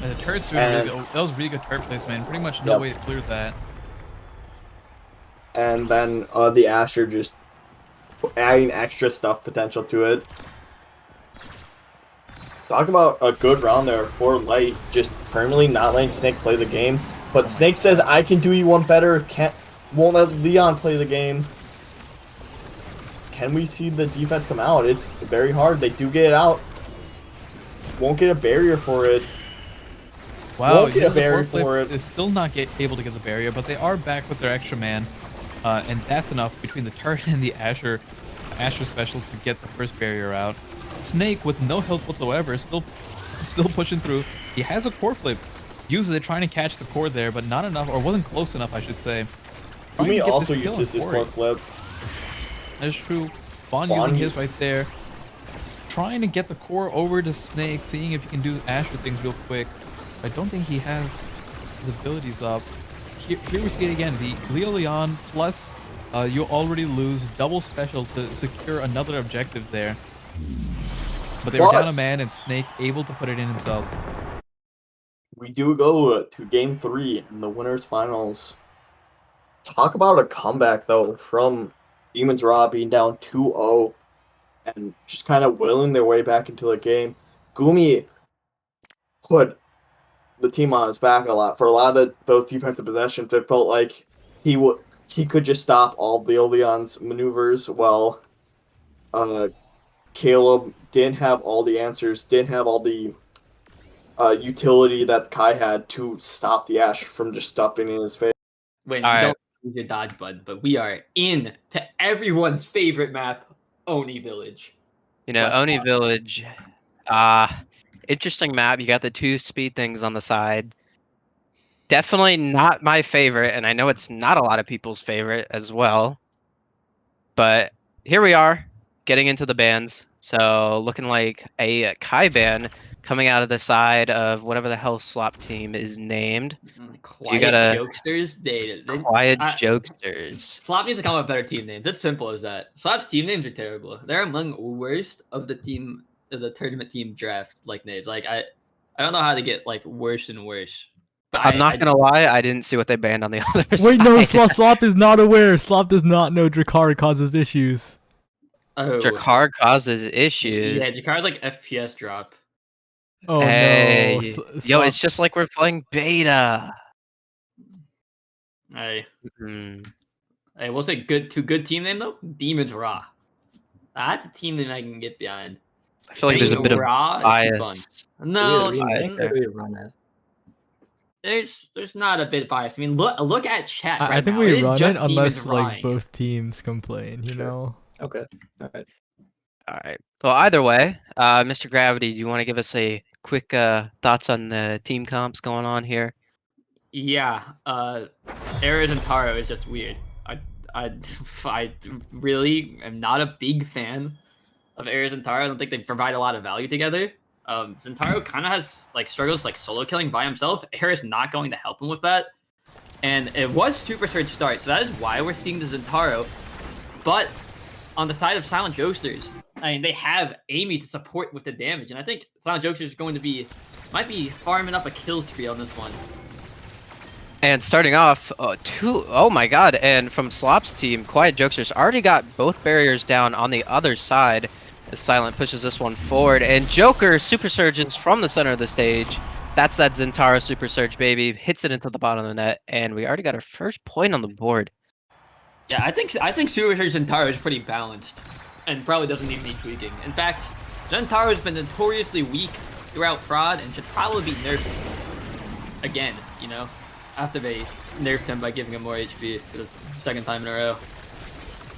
And the turret's doing really good. That was really good turret placement. Pretty much no way to clear that. And then the Asher just adding extra stuff potential to it. Talk about a good round there for Light, just permanently not letting Snake play the game. But Snake says, I can do you one better. Won't let Leon play the game. Can we see the defense come out? It's very hard. They do get it out. Won't get a barrier for it. Wow, won't get a barrier for it. Is still not able to get the barrier, but they are back with their extra man. And that's enough between the turret and the Asher special to get the first barrier out. Snake, with no health whatsoever, still pushing through. He has a core flip, uses it trying to catch the core there, but not enough, or wasn't close enough, I should say. Gumi also uses his core flip. That is true. Vaughn using his right there. Trying to get the core over to Snake, seeing if he can do Asher things real quick. I don't think he has his abilities up. Here we see it again. The Leo Leon plus you already lose double special to secure another objective there. But they were down a man, and Snake able to put it in himself. We do go to game 3 in the winners finals. Talk about a comeback though from Demon's Raw being down 2-0 and just kind of willing their way back into the game. Gumi put the team on his back a lot for a lot of those defensive possessions. It felt like he could just stop all the Oleon's maneuvers while Caleb didn't have all the answers, didn't have all the utility that Kai had to stop the Ash from just stuffing in his face. Wait, don't use your dodge button, but we are in to everyone's favorite map, Oni Village. You know, Oni Village, interesting map. You got the 2 speed things on the side. Definitely not my favorite, and I know it's not a lot of people's favorite as well. But here we are, getting into the bans. So looking like a Kai ban coming out of the side of whatever the hell Slop team is named. Quiet gotta- jokesters. They Quiet Jokesters. Slop needs to come up with better team names. It's simple as that. Slop's team names are terrible. They're among worst of the tournament team draft names. I don't know how to get worse and worse. But I'm not gonna lie, I didn't see what they banned on the other Wait, side. no, Slop is not aware. Slop does not know Drakar causes issues. Oh, Drakar causes issues. yeah, Jakar's FPS drop. Oh Hey, no. yo, Slop- it's just like we're playing beta. Hey, Hmm. hey, we'll say good team name though. Demons Raw. That's a team name I can get behind. I feel like there's a Saying bit of Raw is too fun. bias. No, Do we remake I- or do we run it? there's not a bit of bias. I mean, look at chat. I right think now. we is run just it unless Demons like Rawing. both teams complain, you Sure. know? Okay. Alright. All right. Well, either way, Mr. Gravity, do you want to give us a quick thoughts on the team comps going on here? Yeah, Ares and Taro is just weird. I really am not a big fan of Ares and Taro. I don't think they provide a lot of value together. Zentaro kind of has struggles solo killing by himself. Ares not going to help him with that. And it was Super Surge start, so that is why we're seeing the Zentaro. But on the side of Silent Jokesters, I mean, they have Amy to support with the damage, and I think Silent Jokesters is going to might be farming up a kill spree on this one. And starting off, oh my god, and from Slop's team, Quiet Jokesters already got both barriers down on the other side as Silent pushes this one forward. And Joker Super Surges from the center of the stage. That's that Zentaro Super Surge, baby. Hits it into the bottom of the net, and we already got our first point on the board. Yeah, I think Super Surge Zentaro is pretty balanced and probably doesn't need any tweaking. In fact, Zentaro has been notoriously weak throughout Prod and should probably be nerfed again, you know, after they nerfed him by giving him more HP for the second time in a row.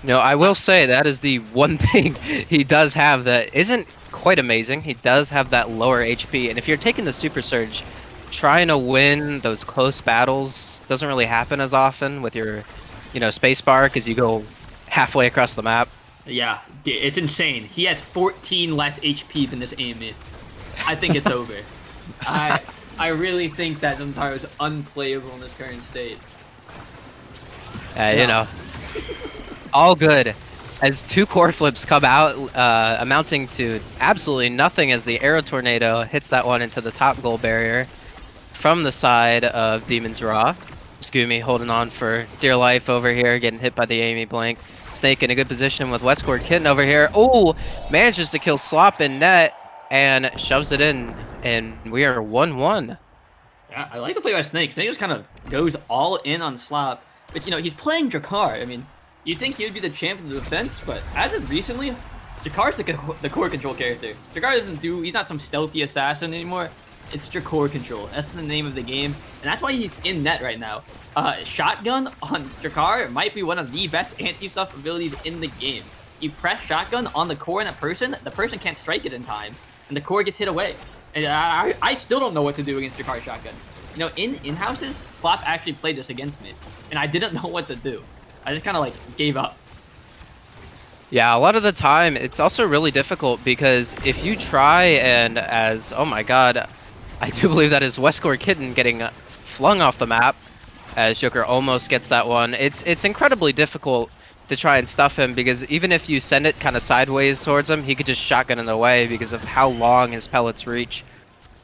No, I will say that is the one thing he does have that isn't quite amazing. He does have that lower HP, and if you're taking the Super Surge, trying to win those close battles doesn't really happen as often with your, spacebar, because you go halfway across the map. Yeah, it's insane. He has 14 less HP than this Amy. I think it's over. I really think that Zentaro is unplayable in this current state. All good. As two core flips come out, amounting to absolutely nothing as the Arrow Tornado hits that one into the top goal barrier from the side of Demon's Raw. Scoomy holding on for dear life over here, getting hit by the Amy Blank. Snake in a good position with Westcord Kitten over here. Oh, manages to kill Slop in net and shoves it in, and we are 1-1. Yeah, I like to play by Snake. Snake just kind of goes all in on Slop. But, he's playing Jakar. I mean, you'd think he would be the champion of the defense, but as of recently, Jakar's the core control character. Jakar he's not some stealthy assassin anymore. It's Core control. That's the name of the game, and that's why he's in net right now. Shotgun on Jakar might be one of the best anti-stuff abilities in the game. You press shotgun on the core in the person can't strike it in time, and the core gets hit away. And I still don't know what to do against Jakar shotgun. In-houses, Slop actually played this against me, and I didn't know what to do. I just kind of gave up. Yeah, a lot of the time, it's also really difficult because if you try and oh my god, I do believe that is Westcore Kitten getting flung off the map as Joker almost gets that one. It's incredibly difficult to try and stuff him because even if you send it kind of sideways towards him, he could just shotgun it away because of how long his pellets reach.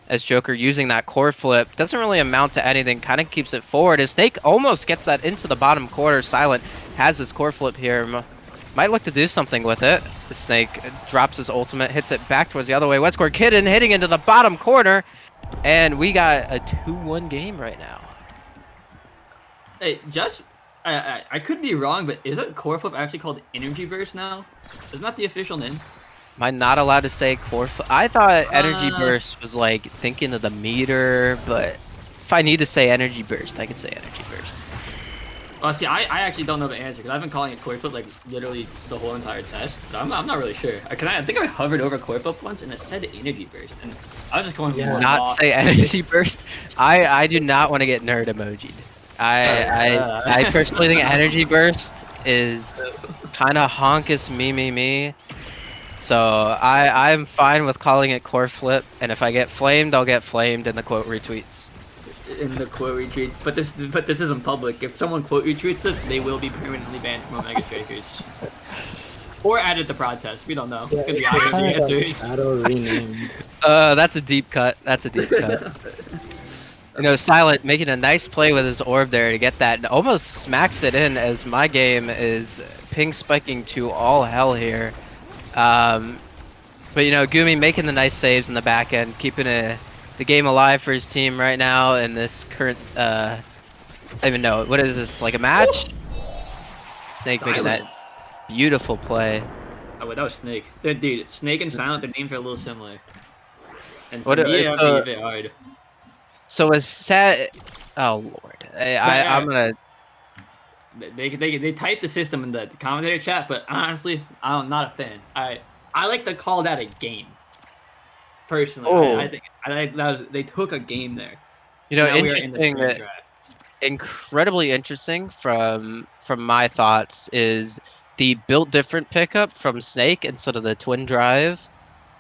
As Joker using that core flip doesn't really amount to anything, kind of keeps it forward. As Snake almost gets that into the bottom corner. Silent has his core flip here. Might look to do something with it. The Snake drops his ultimate, hits it back towards the other way. Westcore Kitten hitting into the bottom corner. And we got a 2-1 game right now. Hey, Judge, I could be wrong, but isn't core flip actually called Energy Burst now? Isn't that the official name? Am I not allowed to say core flip? I thought Energy Burst was thinking of the meter, but if I need to say Energy Burst, I could say Energy Burst. Well, see, I actually don't know the answer because I've been calling it core flip literally the whole entire test, but I'm not really sure. I think I hovered over core flip once and it said Energy Burst, and I was just going for Not say Energy Burst. I do not want to get nerd emoji'd. I personally think Energy Burst is kind of honkus me. So I'm fine with calling it core flip, and if I get flamed, I'll get flamed in the quote retweets. In the quote retweets, but this isn't public. If someone quote retweets us, they will be permanently banned from Omega Strikers. Or added to protest. We don't know. Yeah, Could be it's either kind of of the like answers. Shadow renamed. That's a deep cut. That's a deep cut. You know, Silent making a nice play with his orb there to get that, and almost smacks it in as my game is ping spiking to all hell here. But you know, Gumi making the nice saves in the back end, keeping the game alive for his team right now in this current. I don't even know, what is this, like a match? Snake making that beautiful play. Oh, wait, that was Snake. Dude, Snake and Silent, their names are a little similar. And for What? me, it would be a bit hard. So is set. Oh lord, I'm gonna. They type the system in the commentator chat, but honestly, I'm not a fan. I like to call that a game. Personally, Oh. I think that they took a game there. You know, Now we are in the interesting. third draft. Incredibly interesting from my thoughts is the built different pickup from Snake instead of the twin drive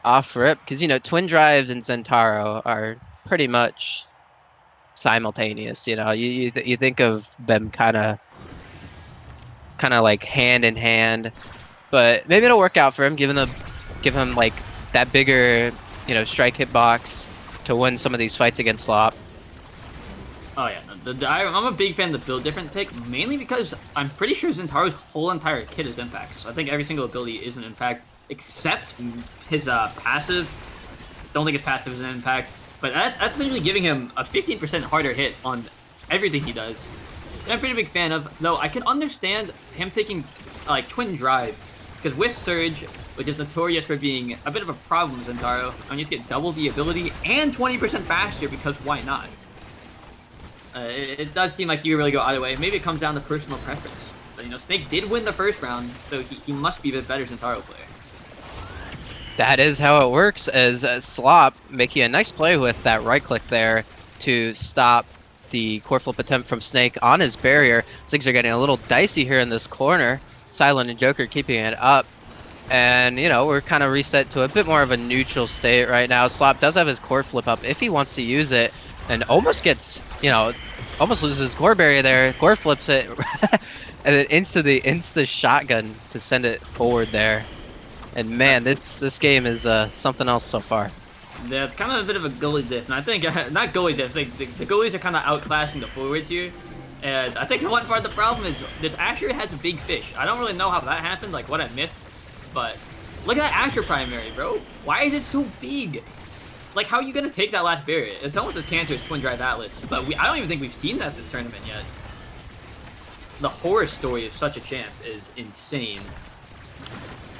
off rip, because you know twin drive and Zentaro are pretty much simultaneous. You know, you think of them kind of like hand in hand, but maybe it'll work out for him, give him like that bigger, you know, strike hitbox to win some of these fights against Slop. Oh yeah, I'm a big fan of the build different pick, mainly because I'm pretty sure Zentaro's whole entire kit is impacts. So I think every single ability is an impact, except his passive. Don't think his passive is an impact, but that's essentially giving him a 15% harder hit on everything he does. And I'm a pretty big fan of, though I can understand him taking like twin drive, because with Surge, which is notorious for being a bit of a problem, Zentaro, I mean, you just get double the ability and 20% faster, because why not? It does seem like you really go either way. Maybe it comes down to personal preference. But, you know, Snake did win the first round, so he must be a bit better Zentaro player. That is how it works, as Slop making a nice play with that right click there to stop the core flip attempt from Snake on his barrier. Things are getting a little dicey here in this corner. Silent and Joker keeping it up. And, you know, we're kind of reset to a bit more of a neutral state right now. Slop does have his core flip up if he wants to use it, and almost gets, you know, almost loses his core barrier there. Core flips it, and then insta shotgun to send it forward there. And man, this game is something else so far. Yeah, it's kind of a bit of a goalie diff, and I think, not goalie diff, like the goalies are kind of outclassing the forwards here. And I think one part of the problem is this Asher has a big fish. I don't really know how that happened, like what I missed, but look at that Asher primary, bro. Why is it so big? Like, how are you gonna take that last barrier? It's almost as cancerous Twin Drive Atlas, but I don't even think we've seen that this tournament yet. The horror story of such a champ is insane.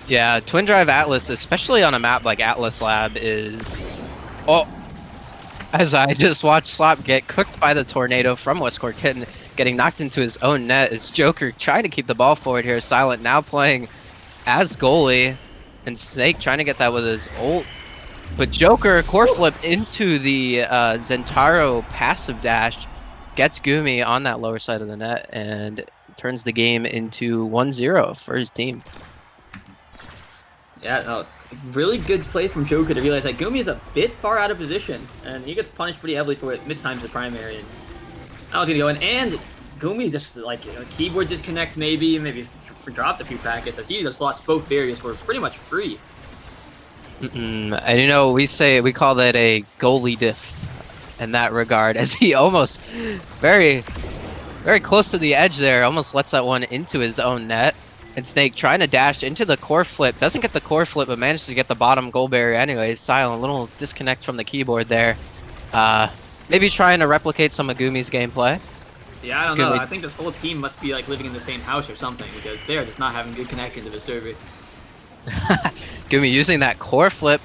Yeah, Twin Drive Atlas, especially on a map like Atlas Lab, is... Oh! As I just watched Slop get cooked by the tornado from Westcore Kitten, getting knocked into his own net, is Joker trying to keep the ball forward here. Silent now playing as goalie, and Snake trying to get that with his ult. But Joker, core flip into the Zentaro passive dash, gets Gumi on that lower side of the net, and turns the game into 1-0 for his team. Yeah, no, really good play from Joker to realize that Gumi is a bit far out of position, and he gets punished pretty heavily for it. Mistimes the primary, and I was gonna go in, and Gumi just like, you know, keyboard disconnect maybe dropped a few packets as he just lost both barriers for pretty much free. And you know, we call that a goalie diff in that regard, as he almost very close to the edge there, almost lets that one into his own net. And Snake trying to dash into the core flip, doesn't get the core flip, but manages to get the bottom goal barrier anyways. Silent, a little disconnect from the keyboard there. Maybe trying to replicate some of Gumi's gameplay. Yeah, I don't know. I think this whole team must be like living in the same house or something, because they are just not having good connection to the server. Gumi using that core flip,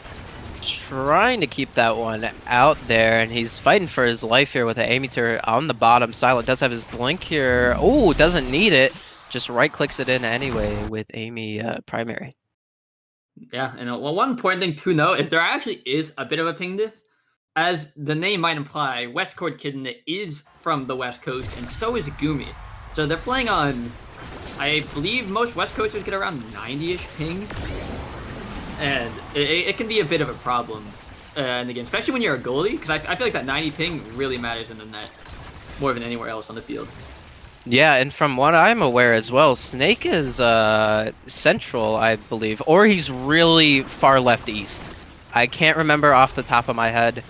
trying to keep that one out there, and he's fighting for his life here with an Amy turret on the bottom. Silent does have his blink here. Oh, doesn't need it. Just right clicks it in anyway with Amy primary. Yeah, and one important thing to note is there actually is a bit of a ping diff. As the name might imply, Westcore Kitten is from the West Coast, and so is Gumi. So they're playing on, I believe most West Coasters get around 90-ish ping. and it can be a bit of a problem in the game, especially when you're a goalie, because I feel like that 90 ping really matters in the net more than anywhere else on the field. Yeah, and from what I'm aware as well, Snake is central, I believe, or he's really far left east. I can't remember off the top of my head,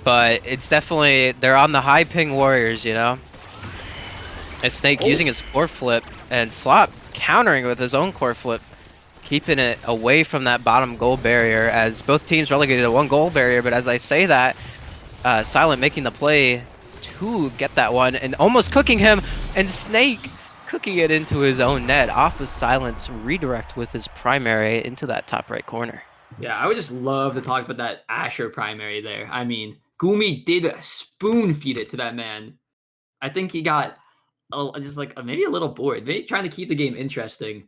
but it's definitely, they're on the high ping warriors, you know? And Snake using his core flip, and Slop countering with his own core flip, keeping it away from that bottom goal barrier, as both teams relegated to one goal barrier. But as I say that, Silent making the play to get that one and almost cooking him, and Snake cooking it into his own net off of Silent's redirect with his primary into that top right corner. Yeah, I would just love to talk about that Asher primary there. I mean, Gumi did spoon feed it to that man. I think he got just like maybe a little bored, maybe trying to keep the game interesting.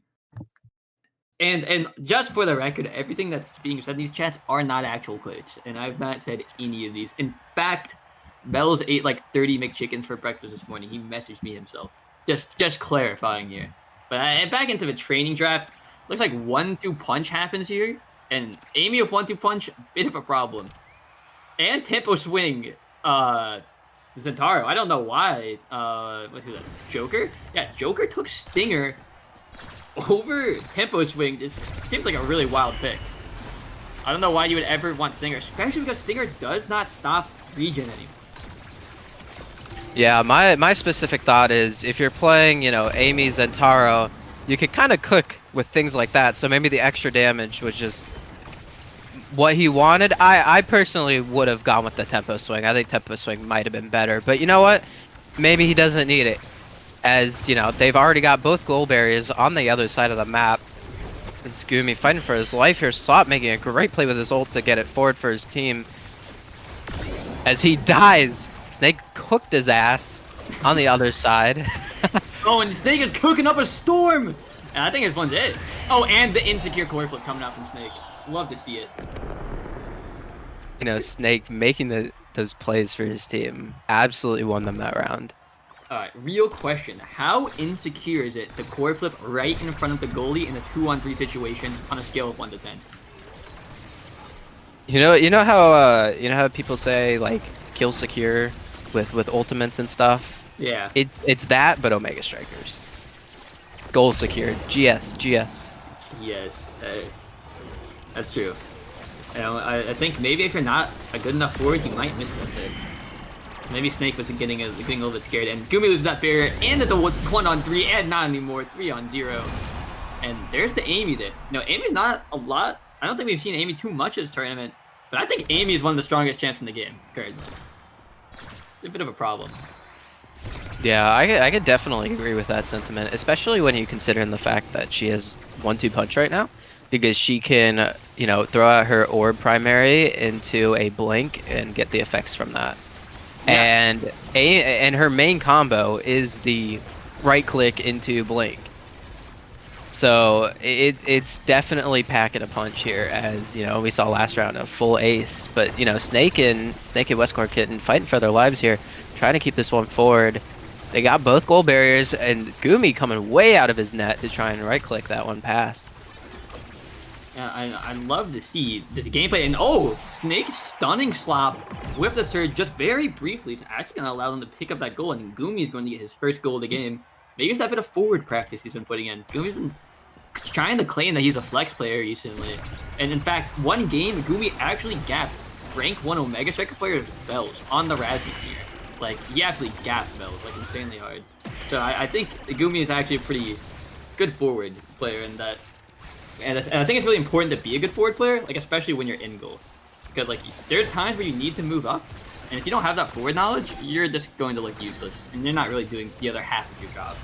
And just for the record, everything that's being said in these chats are not actual quotes, and I've not said any of these. In fact, Bells ate like 30 McChickens for breakfast this morning. He messaged me himself. Just clarifying here. But back into the training draft. Looks like 1-2 punch happens here, and Amy with 1-2 punch, bit of a problem. And tempo swing, Zentaro. I don't know why. Who's that? It's Joker? Yeah, Joker took Stinger over tempo swing. It seems like a really wild pick. I don't know why you would ever want Stinger, especially because Stinger does not stop regen anymore. Yeah, my specific thought is if you're playing, you know, Amy Zentaro, you could kind of cook with things like that. So maybe the extra damage was just what he wanted. I personally would have gone with the tempo swing. I think tempo swing might have been better. But you know what? Maybe he doesn't need it. As, you know, they've already got both goal barriers on the other side of the map. This is Gumi fighting for his life here. Slop making a great play with his ult to get it forward for his team. As he dies, Snake cooked his ass on the other side. Oh, and Snake is cooking up a storm! And I think this one's it. Oh, and the insecure core flip coming out from Snake. Love to see it. You know, Snake making those plays for his team absolutely won them that round. Alright, real question. How insecure is it to core flip right in front of the goalie in a 2-on-3 situation on a scale of 1 to 10? You know how people say like kill secure with ultimates and stuff? Yeah. It's that, but Omega Strikers. Goal secured. GS. Yes. That's true. You know, I think maybe if you're not a good enough forward, you might miss that pick. Maybe Snake was getting a little bit scared, and Gumi loses that barrier, and at the 1-on-3, and not anymore, 3-on-0. And there's the Amy there. No, Amy's not a lot. I don't think we've seen Amy too much this tournament, but I think Amy is one of the strongest champs in the game currently. It's a bit of a problem. Yeah, I could definitely agree with that sentiment, especially when you consider the fact that she has 1-2 punch right now, because she can, you know, throw out her orb primary into a blink and get the effects from that. Yeah. And her main combo is the right click into blink. So it's definitely packing a punch here, as you know we saw last round a full ace. But you know Snake and Westcore Kitten fighting for their lives here, trying to keep this one forward. They got both goal barriers, and Gumi coming way out of his net to try and right click that one past. Yeah, I love to see this gameplay, and oh, Snake stunning Slop with the surge just very briefly. It's actually going to allow them to pick up that goal, and Gumi is going to get his first goal of the game. Maybe it's that bit of forward practice he's been putting in. Gumi's been trying to claim that he's a flex player recently. And in fact, one game, Gumi actually gapped rank 1 Omega Striker player Bells on the Razmir. Like, he absolutely gapped Bells, like, insanely hard. So I think Gumi is actually a pretty good forward player in that. And I think it's really important to be a good forward player, like, especially when you're in goal. Because, like, there's times where you need to move up, and if you don't have that forward knowledge, you're just going to look useless, and you're not really doing the other half of your job.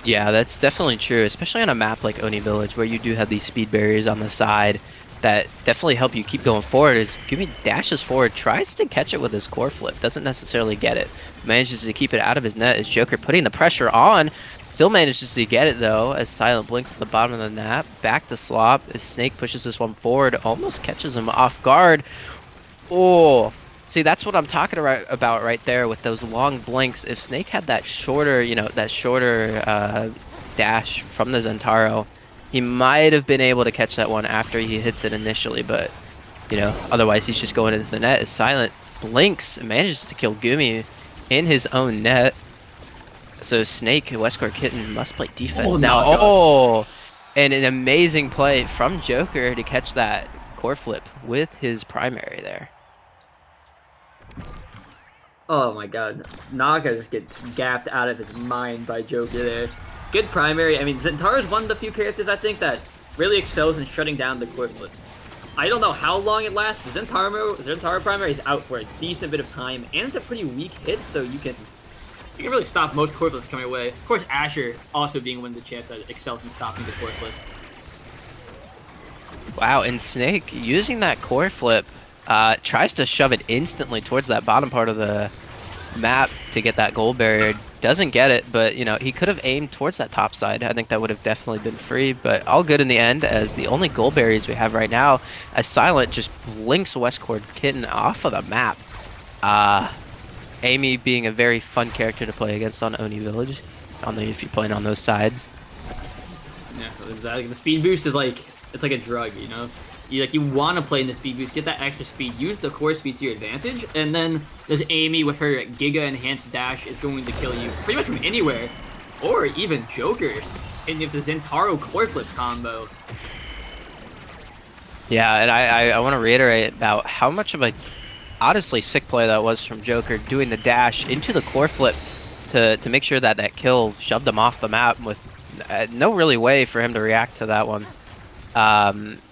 Yeah, that's definitely true, especially on a map like Oni Village, where you do have these speed barriers on the side that definitely help you keep going forward. Is Gumi dashes forward, tries to catch it with his core flip, doesn't necessarily get it, manages to keep it out of his net as Joker putting the pressure on, still manages to get it though, as Silent blinks at the bottom of the net, back to Slop, as Snake pushes this one forward, almost catches him off guard. Oh, see, that's what I'm talking about right there with those long blinks. If Snake had that shorter, you know, dash from the Zentaro, He might have been able to catch that one after he hits it initially, but, you know, otherwise he's just going into the net as Silent blinks and manages to kill Gumi in his own net. So Snake, Westcore Kitten, must play defense now. Oh! And an amazing play from Joker to catch that core flip with his primary there. Oh my god. Naga just gets gapped out of his mind by Joker there. Good primary. I mean, Zentaro is one of the few characters I think that really excels in shutting down the core flips. I don't know how long it lasts. Zentaro primary is out for a decent bit of time, and it's a pretty weak hit, so you can really stop most core flips coming away. Of course, Asher also being one of the champs that excels in stopping the core flip. Wow, and Snake, using that core flip, tries to shove it instantly towards that bottom part of the map to get that goal barrier. Doesn't get it, but, you know, he could have aimed towards that top side. I think that would have definitely been free, but all good in the end, as the only goal barriers we have right now, as Silent just blinks Westcore Kitten off of the map. Amy being a very fun character to play against on Oni Village, if you're playing on those sides. Yeah, exactly. The speed boost is like, it's like a drug, you know? You want to play in the speed boost, get that extra speed, use the core speed to your advantage, and then there's Amy with her Giga Enhanced Dash is going to kill you pretty much from anywhere, or even Joker, and if the Zentaro core flip combo. Yeah, and I want to reiterate about how much of a honestly sick play that was from Joker, doing the dash into the core flip to make sure that that kill shoved him off the map with no really way for him to react to that one.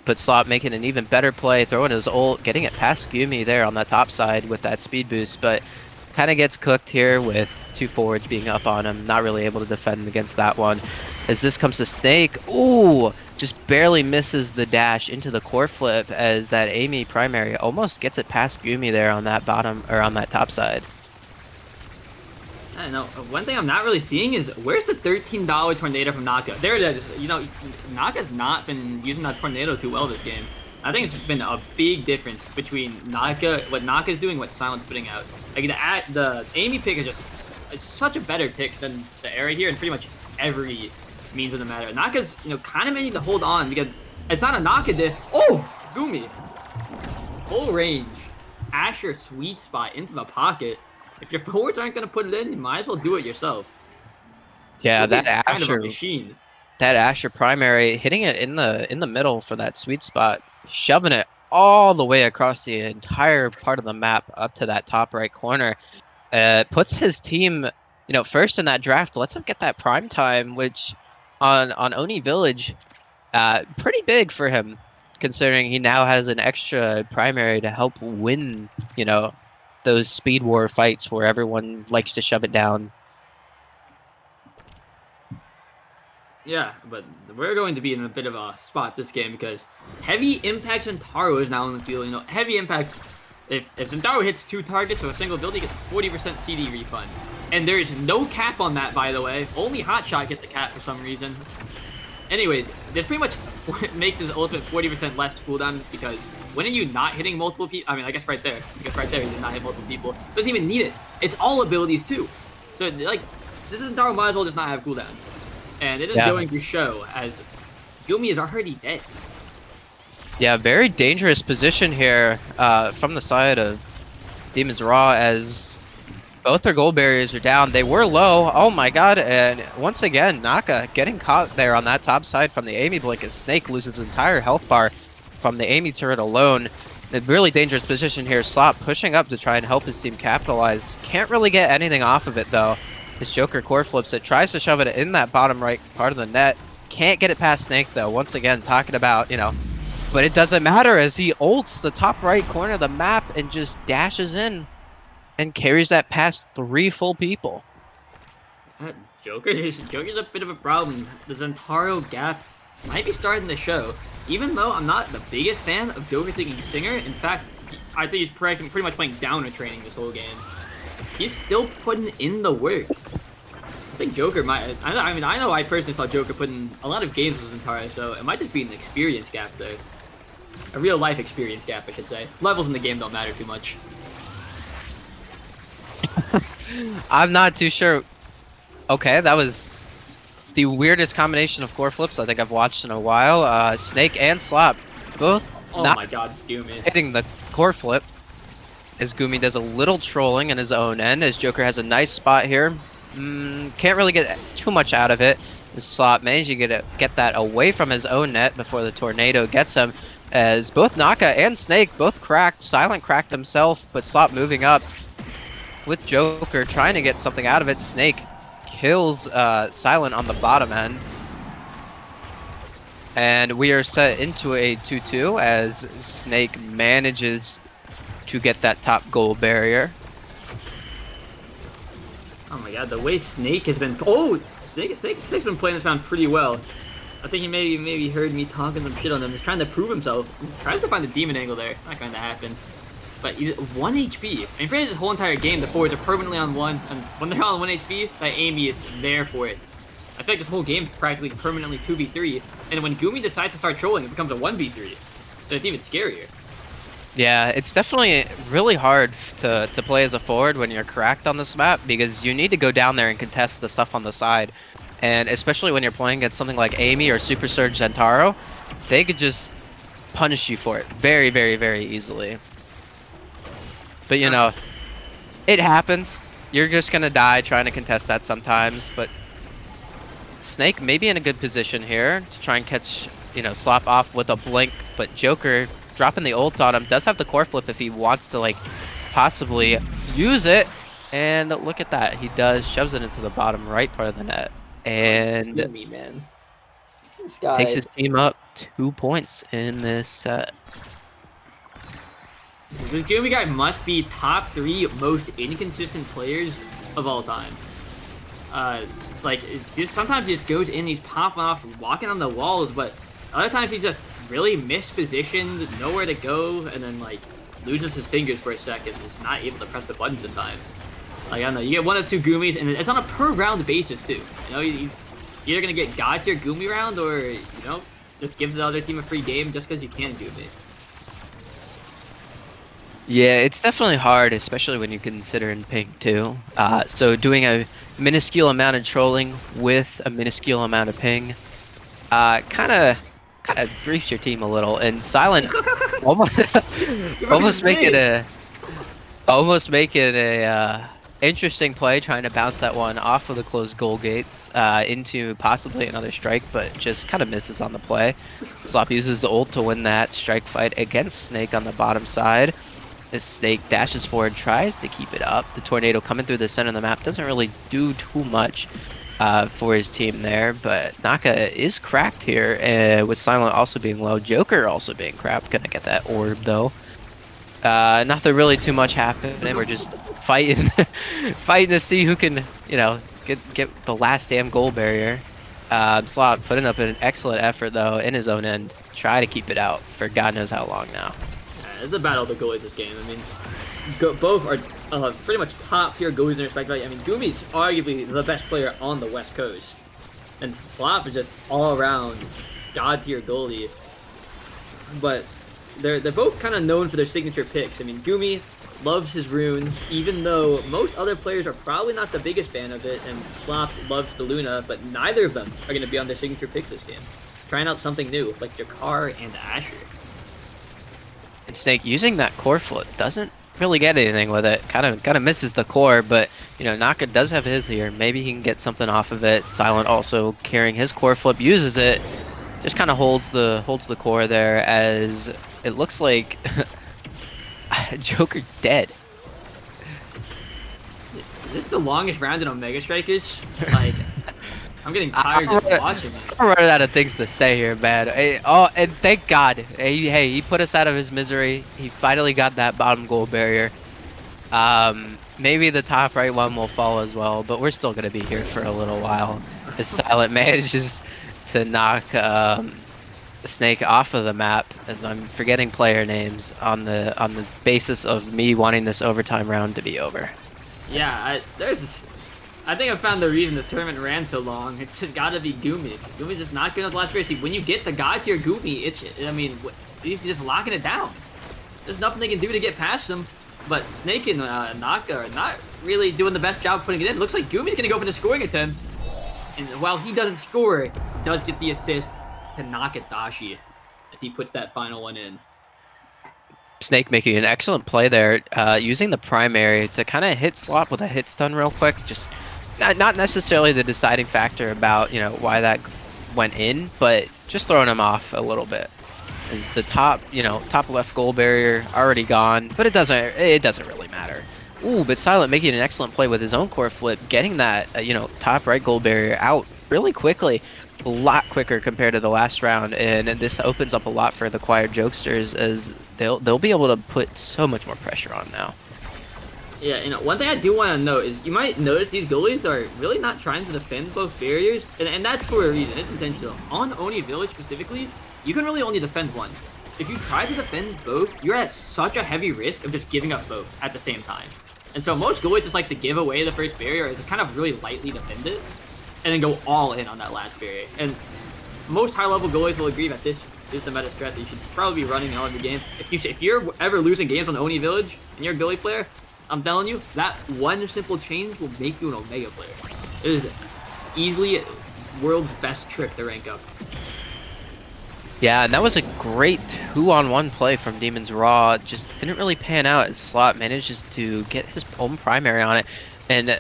But Slop making an even better play, throwing his ult, getting it past Gumi there on that top side with that speed boost, but kind of gets cooked here with two forwards being up on him, not really able to defend against that one. As this comes to Snake, ooh, just barely misses the dash into the core flip as that Amy primary almost gets it past Gumi there on that bottom, or on that top side. I don't know. One thing I'm not really seeing is, where's the $13 tornado from Naka? There it is. You know, Naka's not been using that tornado too well this game. I think it's been a big difference between Naka, what Naka's doing, what Silent's putting out. Like the Amy pick is just, it's such a better pick than the Era here in pretty much every means of the matter. Naka's, you know, kind of managing to hold on because it's not a Naka diff. Oh, Gumi. Full range. Asher sweet spot into the pocket. If your forwards aren't going to put it in, you might as well do it yourself. Yeah, that Kind Asher, of a machine. that Asher primary, hitting it in the middle for that sweet spot, shoving it all the way across the entire part of the map up to that top right corner. Puts his team, you know, first in that draft, lets him get that prime time, which on Oni Village, pretty big for him, considering he now has an extra primary to help win, you know, those speed war fights where everyone likes to shove it down. Yeah, but we're going to be in a bit of a spot this game because Heavy Impact Zentaro is now in the field. You know, Heavy Impact, if Zentaro hits 2 targets with a single ability, he gets a 40% CD refund. And there is no cap on that, by the way. Only Hotshot gets the cap for some reason. Anyways, this pretty much makes his ultimate 40% less cooldown because when are you not hitting multiple people? I mean, I guess right there. Because right there, he did not hit multiple people. Doesn't even need it. It's all abilities, too. So, like, this Zentaro might as well just not have cooldown. And it is going to show as Gumi is already dead. Yeah, very dangerous position here from the side of Demon's Raw as both their gold barriers are down. They were low. Oh my god. And once again, Naka getting caught there on that top side from the Amy blink as Snake loses his entire health bar from the Amy turret alone. A really dangerous position here. Slop pushing up to try and help his team capitalize. Can't really get anything off of it though. His Joker core flips it, tries to shove it in that bottom right part of the net. Can't get it past Snake though. Once again, talking about, you know, but it doesn't matter as he ults the top right corner of the map and just dashes in and carries that past 3 full people. Joker's a bit of a problem. The Zentaro gap might be starting to show. Even though I'm not the biggest fan of Joker taking Stinger, in fact, I think he's pretty much playing downer training this whole game. He's still putting in the work. I think Joker might. I mean, I know I personally saw Joker put in a lot of games with Zentaro, so it might just be an experience gap there. A real life experience gap, I should say. Levels in the game don't matter too much. I'm not too sure. Okay, that was the weirdest combination of core flips I think I've watched in a while. Snake and Slop both Oh not my god, Gumi. hitting the core flip. As Gumi does a little trolling in his own end, as Joker has a nice spot here. Can't really get too much out of it. As Slop managed to get that away from his own net before the tornado gets him. As both Naka and Snake both cracked. Silent cracked himself, but Slop moving up with Joker trying to get something out of it. Snake kills Silent on the bottom end. And we are set into a 2-2 as Snake manages to get that top goal barrier. Oh my god, the way Snake has been. Oh, Snake's been playing this round pretty well. I think he maybe heard me talking some shit on him. He's trying to prove himself. He tries to find the demon angle there. Not going to happen. But he's 1 HP. And granted, this whole entire game, the forwards are permanently on 1, and when they're on 1 HP, that Amy is there for it. I feel like this whole game is practically permanently 2v3, and when Gumi decides to start trolling, it becomes a 1v3. So it's even scarier. Yeah, it's definitely really hard to play as a forward when you're cracked on this map, because you need to go down there and contest the stuff on the side. And especially when you're playing against something like Amy or Super Surge Zentaro, they could just punish you for it very, very, very easily. But you know, it happens. You're just gonna die trying to contest that sometimes, but Snake may be in a good position here to try and catch, you know, Slop off with a blink, but Joker dropping the ult on him does have the core flip if he wants to, like, possibly use it. And look at that, he does, shoves it into the bottom right part of the net, and Gumi, man. This guy... takes his team up 2 points in this set. This Gumi guy must be top 3 most inconsistent players of all time. Like, it's just, sometimes he just goes in, he's popping off, walking on the walls, but other times he just really mispositioned, nowhere to go, and then, like, loses his fingers for a second, just not able to press the buttons in time. Like, I don't know, you get 1 or 2 Gumis, and it's on a per round basis, too. You know, you're either gonna get God tier Gumi round, or, you know, just give the other team a free game just because you can Gumi. Yeah, it's definitely hard, especially when you consider in ping too. So doing a minuscule amount of trolling with a minuscule amount of ping, kind of griefs your team a little. And Silent almost make it a interesting play, trying to bounce that one off of the closed goal gates into possibly another strike, but just kind of misses on the play. Slop uses the ult to win that strike fight against Snake on the bottom side. As Snake dashes forward, tries to keep it up. The tornado coming through the center of the map doesn't really do too much for his team there, but Naka is cracked here, with Silent also being low. Joker also being cracked. Gonna get that orb though. Nothing really too much happening. We're just fighting, fighting to see who can, you know, get the last damn goal barrier. Slop putting up an excellent effort though in his own end. Try to keep it out for God knows how long now. It's a battle of the goalies this game. I mean, both are pretty much top tier goalies in their respective. I mean, Gumi's arguably the best player on the West Coast, and Slop is just all around god tier goalie. But they're both kind of known for their signature picks. I mean, Gumi loves his rune, even though most other players are probably not the biggest fan of it, and Slop loves the Luna, but neither of them are going to be on their signature picks this game. Trying out something new, like Jakar and Asher. And Snake using that core flip doesn't really get anything with it. Kind of misses the core, but you know, Naka does have his here. Maybe he can get something off of it. Silent also carrying his core flip, uses it, just kind of holds the core there, as it looks like Joker dead. Is this the longest round in Omega Strikers? Like, I'm getting tired just watching it. I'm running out of things to say here, man. Hey, oh, and thank God. Hey, he put us out of his misery. He finally got that bottom goal barrier. Maybe the top right one will fall as well, but we're still going to be here for a little while. As Silent manages to knock Snake off of the map, as I'm forgetting player names on the basis of me wanting this overtime round to be over. Yeah, I think I found the reason the tournament ran so long. It's gotta be Gumi. Gumi's just not good at the last race. When you get the god tier Gumi, he's just locking it down. There's nothing they can do to get past him. But Snake and Naka are not really doing the best job putting it in. Looks like Gumi's gonna go for the scoring attempt. And while he doesn't score, he does get the assist to knock at Dashi as he puts that final one in. Snake making an excellent play there, using the primary to kind of hit Slop with a hit stun real quick. Just not necessarily the deciding factor about why that went in, but just throwing him off a little bit. Is the top left goal barrier already gone? But it doesn't really matter. Ooh, but Silent making an excellent play with his own core flip, getting that top right goal barrier out really quickly. A lot quicker compared to the last round, and this opens up a lot for the Quiet Jokesters as they'll be able to put so much more pressure on now. Yeah, one thing I do want to note is you might notice these goalies are really not trying to defend both barriers, and that's for a reason. It's intentional. On Oni Village specifically, you can really only defend one. If you try to defend both, you're at such a heavy risk of just giving up both at the same time. And so most goalies just like to give away the first barrier or to kind of really lightly defend it, and then go all in on that last barrier. And most high-level goalies will agree that this is the meta strat that you should probably be running in all of your games. If you're ever losing games on Oni Village and you're a goalie player, I'm telling you, that one simple change will make you an Omega player. It is easily world's best trick to rank up. Yeah, and that was a great 2-on-1 play from Demon's Raw. Just didn't really pan out as Slot manages to get his own primary on it, and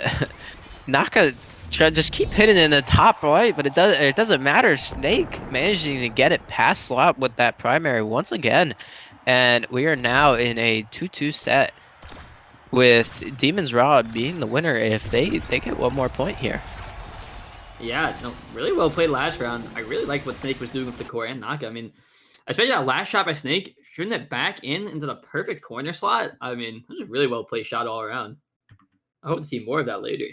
Naka just keep hitting in the top right, but it doesn't matter. Snake managing to get it past Slot with that primary once again, and we are now in a 2-2 set with Demon's Raw being the winner if they get one more point here. Yeah, no, really well played last round. I really like what Snake was doing with the core and Naka. I mean, especially that last shot by Snake, shooting it back into the perfect corner slot. I mean, it was a really well played shot all around. I hope to see more of that later.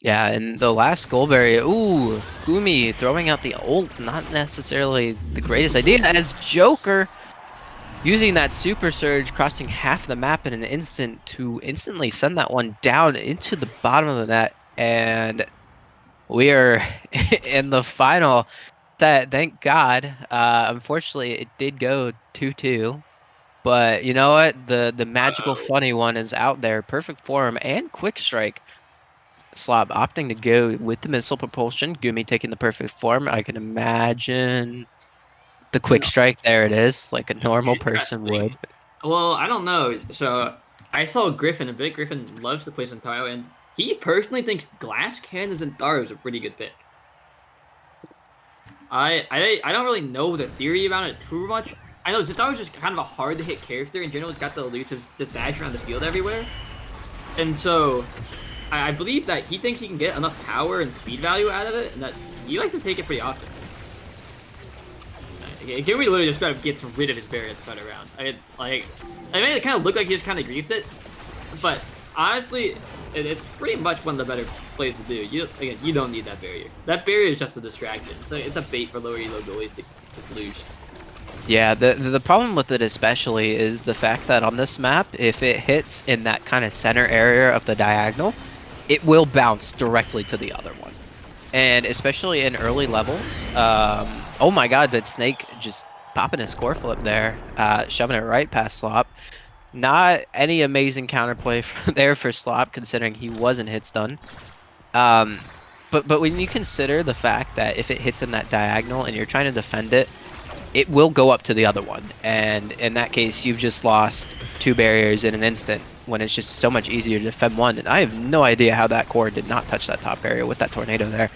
Yeah, and the last goal barrier, ooh, Gumi throwing out the ult, not necessarily the greatest idea, as Joker using that super surge, crossing half the map in an instant to instantly send that one down into the bottom of the net, and we are in the final set, thank God. Unfortunately, it did go 2-2, but you know what? The magical funny one is out there, perfect form and quick strike. Slob opting to go with the missile propulsion. Gumi taking the perfect form. I can imagine the quick strike. There it is, like a normal person would. Well, I don't know. So I saw Griffin a bit. Griffin loves to play Zentaro, and he personally thinks Glass Cannon Zentaro is a pretty good pick. I don't really know the theory about it too much. I know Zentaro's just kind of a hard to hit character in general. He's got the elusive just dash around the field everywhere, and so I believe that he thinks he can get enough power and speed value out of it, and that he likes to take it pretty often. Gumi literally just kind of gets rid of his barrier at the start of the round. I mean, it kind of looked like he just kind of griefed it, but honestly, it's pretty much one of the better plays to do. You don't need that barrier. That barrier is just a distraction. So it's a bait for lower elo goalies to just lose. Yeah, the problem with it especially is the fact that on this map, if it hits in that kind of center area of the diagonal, it will bounce directly to the other one. And especially in early levels, oh my god, but Snake just popping his core flip there, shoving it right past Slop. Not any amazing counterplay there for Slop, considering he wasn't hit stun. But when you consider the fact that if it hits in that diagonal and you're trying to defend it, it will go up to the other one. And in that case, you've just lost 2 barriers in an instant, when it's just so much easier to defend one. And I have no idea how that core did not touch that top barrier with that tornado there.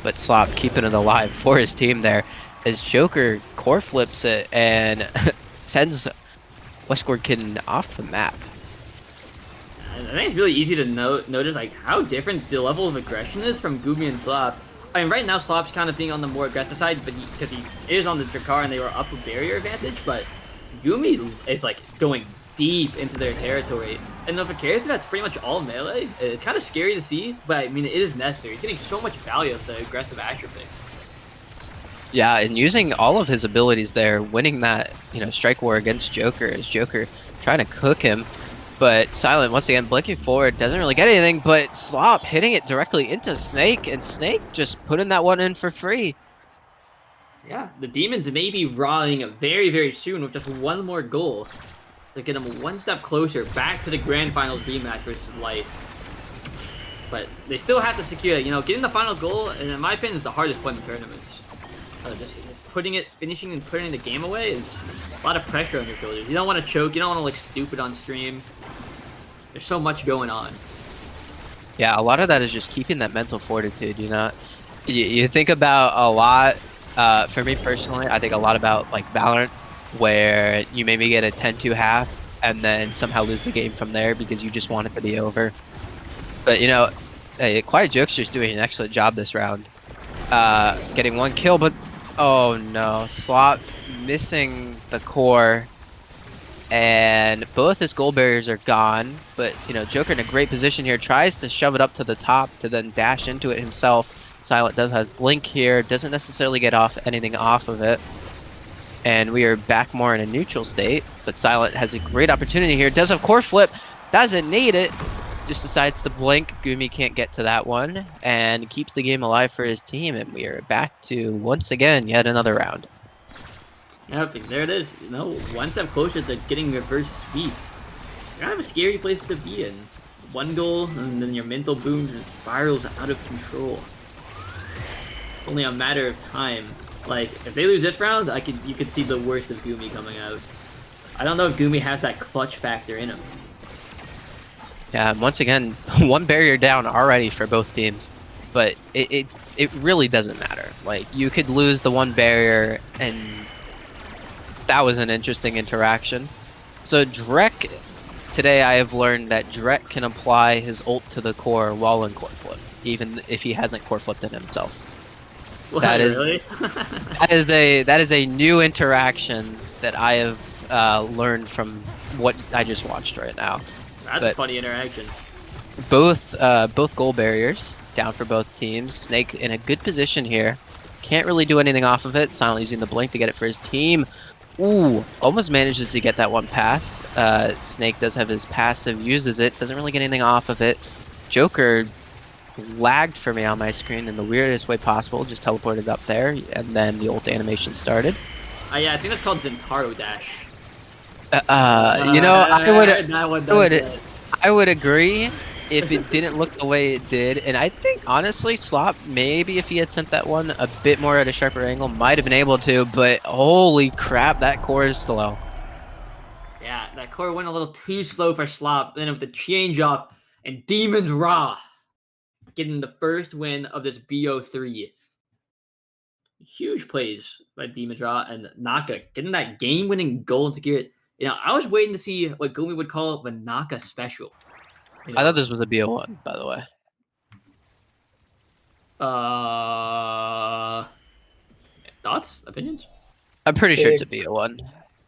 But Slop keeping it alive for his team there, as Joker core flips it and sends Westward Kitten off the map. I think it's really easy to notice like how different the level of aggression is from Gumi and Slop. I mean, right now Slop's kind of being on the more aggressive side, but because he is on the Drakkar and they were up with barrier advantage, but Gumi is like going deep into their territory. And with a character that's pretty much all melee, it's kind of scary to see, but I mean, it is necessary. He's getting so much value of the aggressive Asher pick. Yeah, and using all of his abilities there, winning that, strike war against Joker, as Joker trying to cook him. But Silent, once again, blinking forward, doesn't really get anything, but Slop hitting it directly into Snake, and Snake just putting that one in for free. Yeah, the Demons may be rawing very, very soon with just one more goal to get them one step closer back to the Grand Finals rematch versus Light. but they still have to secure it. You know, getting the final goal, and in my opinion, is the hardest one in tournaments. Just putting it, finishing and putting the game away is a lot of pressure on your shoulders. You don't want to choke. You don't want to look stupid on stream. There's so much going on. Yeah, a lot of that is just keeping that mental fortitude, you know? You think about a lot, for me personally, I think a lot about like Valorant, where you maybe get a 10-2 half and then somehow lose the game from there because you just want it to be over. But you know, hey, Quiet Jokester's doing an excellent job this round. Getting 1 kill, but oh no, Slop missing the core. And both his goal barriers are gone, but you know, Joker in a great position here, tries to shove it up to the top to then dash into it himself. Silent does have Blink here, doesn't necessarily get anything off of it. And we are back more in a neutral state, but Silent has a great opportunity here, does have core flip, doesn't need it, just decides to blink. Gumi can't get to that one, and keeps the game alive for his team, and we are back to, once again, yet another round. Yep, there it is. You know, one step closer to getting reverse sweep. Kind of a scary place to be in. 1 goal, and then your mental booms and spirals out of control. Only a matter of time. Like, if they lose this round, you could see the worst of Gumi coming out. I don't know if Gumi has that clutch factor in him. Yeah, and once again, 1 barrier down already for both teams. But it really doesn't matter. Like, you could lose the 1 barrier, and that was an interesting interaction. So Drek, today I have learned that Drek can apply his ult to the core while in core flip, even if he hasn't core flipped it himself. What, That is really? that is a new interaction that I have learned from what I just watched right now. That's a funny interaction. Both goal barriers down for both teams. Snake in a good position here. Can't really do anything off of it. Silent using the blink to get it for his team. Ooh, almost manages to get that one past. Snake does have his passive, uses it, doesn't really get anything off of it. Joker lagged for me on my screen in the weirdest way possible, just teleported up there, and then the ult animation started. Yeah, I think that's called Zentaro Dash. You know, I would agree if it didn't look the way it did, and I think honestly Slop, maybe if he had sent that one a bit more at a sharper angle, might have been able to, but holy crap, that core is slow. Yeah, that core went a little too slow for Slop, then with the change up, and Demon's Raw getting the first win of this BO3. Huge plays by Demon's Raw, and Naka getting that game-winning goal and secure it. You know, I was waiting to see what Gumi would call the Naka special. You know, I thought this was a BO1, by the way. Thoughts? Opinions? I'm pretty sure it's a BO1.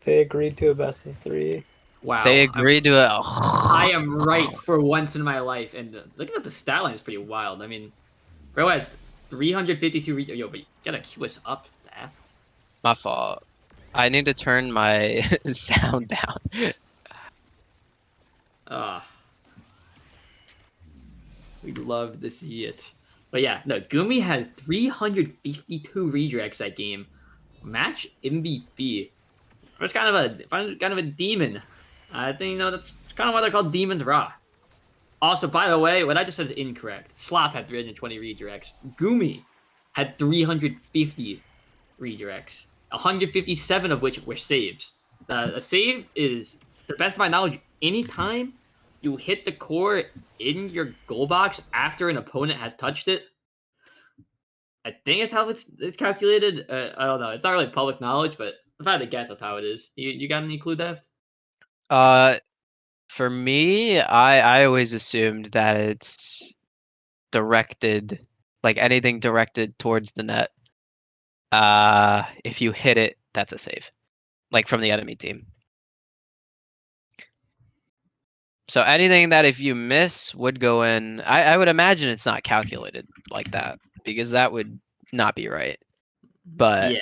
They agreed to a best of 3. Wow. They agreed to it. I am right for once in my life. And looking at the stat line is pretty wild. I mean, bro has 352 yo, but you gotta queue us up, Daft. My fault. I need to turn my sound down. We'd love to see it. But yeah, no, Gumi had 352 redirects that game. Match MVP. It was kind of a demon. I think, you know, that's kind of why they're called Demons Raw. Also, by the way, what I just said is incorrect. Slop had 320 redirects. Gumi had 350 redirects. 157 of which were saves. A save is, to the best of my knowledge, anytime you hit the core in your goal box after an opponent has touched it. I think it's how it's calculated. I don't know. It's not really public knowledge, but if I had to guess, that's how it is. You got any clue, Deft? For me, I always assumed that it's directed, like anything directed towards the net. If you hit it, that's a save, like from the enemy team. So anything that if you miss would go in, I would imagine it's not calculated like that because that would not be right. But Yeah.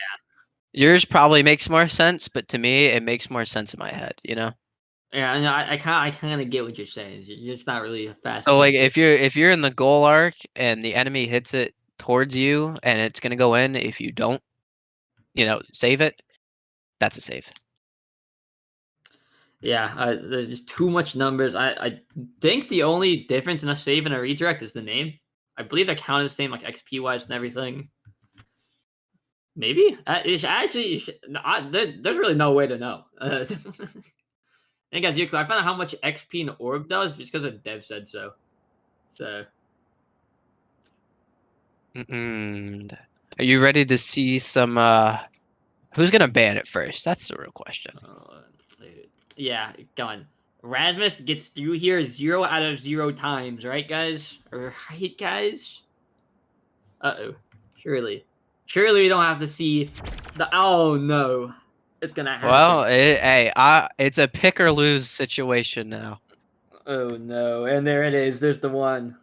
yours probably makes more sense, but to me, it makes more sense in my head, you know? Yeah, I know. I kind of get what you're saying. It's not really fast. So like if you're in the goal arc and the enemy hits it towards you and it's gonna go in, if you don't, you know, save it, that's a save. Yeah, there's just too much numbers. I think the only difference in a save and a redirect is the name. I believe they count the same, like XP wise and everything. Maybe it's actually there's really no way to know. I think as you, I found out how much XP an orb does just because a dev said so. So. Are you ready to see some? Who's gonna ban it first? That's the real question. Yeah, done. Rasmus gets through here 0 out of 0 times, right, guys? Right, guys? Uh-oh. Surely we don't have to see the... Oh, no. It's gonna happen. Well, it's a pick or lose situation now. Oh, no. And there it is. There's the one.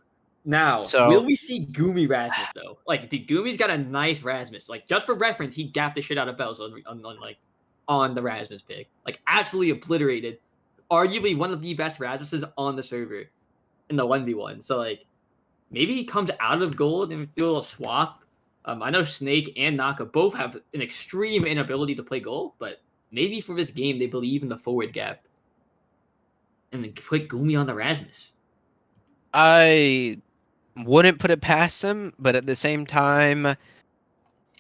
Now, So, will we see Goomy Rasmus, though? Like, dude, Goomy's got a nice Rasmus. Like, just for reference, he gapped the shit out of Bells on the Rasmus pick. Like, absolutely obliterated. Arguably one of the best Rasmuses on the server in the 1v1. So, like, maybe he comes out of gold and do a little swap. I know Snake and Naka both have an extreme inability to play gold, but maybe for this game they believe in the forward gap. And then put Goomy on the Rasmus. I wouldn't put it past him, but at the same time,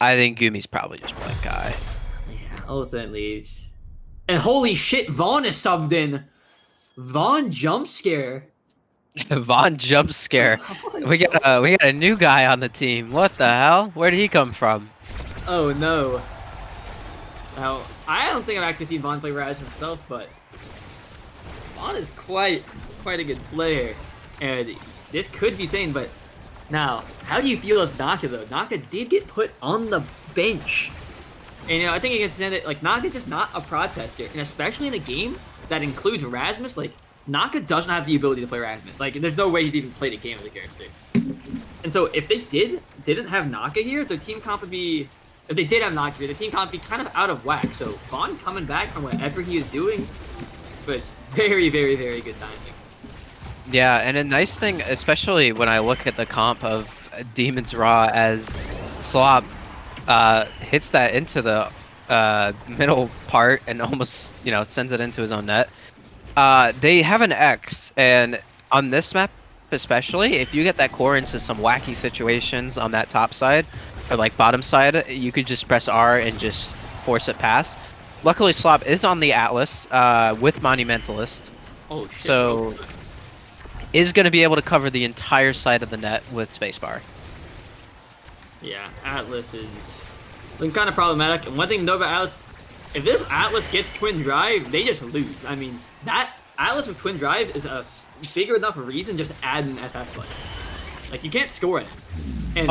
I think Goomy's probably just playing Kai. Yeah, ultimately it's... And holy shit, Vaughn is subbed in. Vaughn jump scare. Vaughn jump scare. We got a new guy on the team. What the hell? Where did he come from? Oh no. Now I don't think I've actually seen Vaughn play Raz himself, but Vaughn is quite a good player, and this could be sane. But now, how do you feel as Naka though? Naka did get put on the bench, and I think you can stand it. Like Naka's just not a prod tester, and especially in a game that includes Rasmus, like. Naka doesn't have the ability to play Rasmus. Like, there's no way he's even played a game with the character. And so, if they didn't have Naka here, their team comp would be... If they did have Naka here, the team comp would be kind of out of whack. So, Vaughn coming back from whatever he is doing was very, very, very good timing. Yeah, and a nice thing, especially when I look at the comp of Demon's Raw as Slop hits that into the middle part and almost, sends it into his own net. They have an X, and on this map especially, if you get that core into some wacky situations on that top side, or like bottom side, you could just press R and just force it past. Luckily, Slop is on the Atlas with Monumentalist, Oh, shit. so is going to be able to cover the entire side of the net with Spacebar. Yeah, Atlas is looking kind of problematic. And one thing to know about Atlas, if this Atlas gets Twin Drive, they just lose. I mean, that Atlas with Twin Drive is a bigger enough reason just to add an FF button. Like, you can't score it. And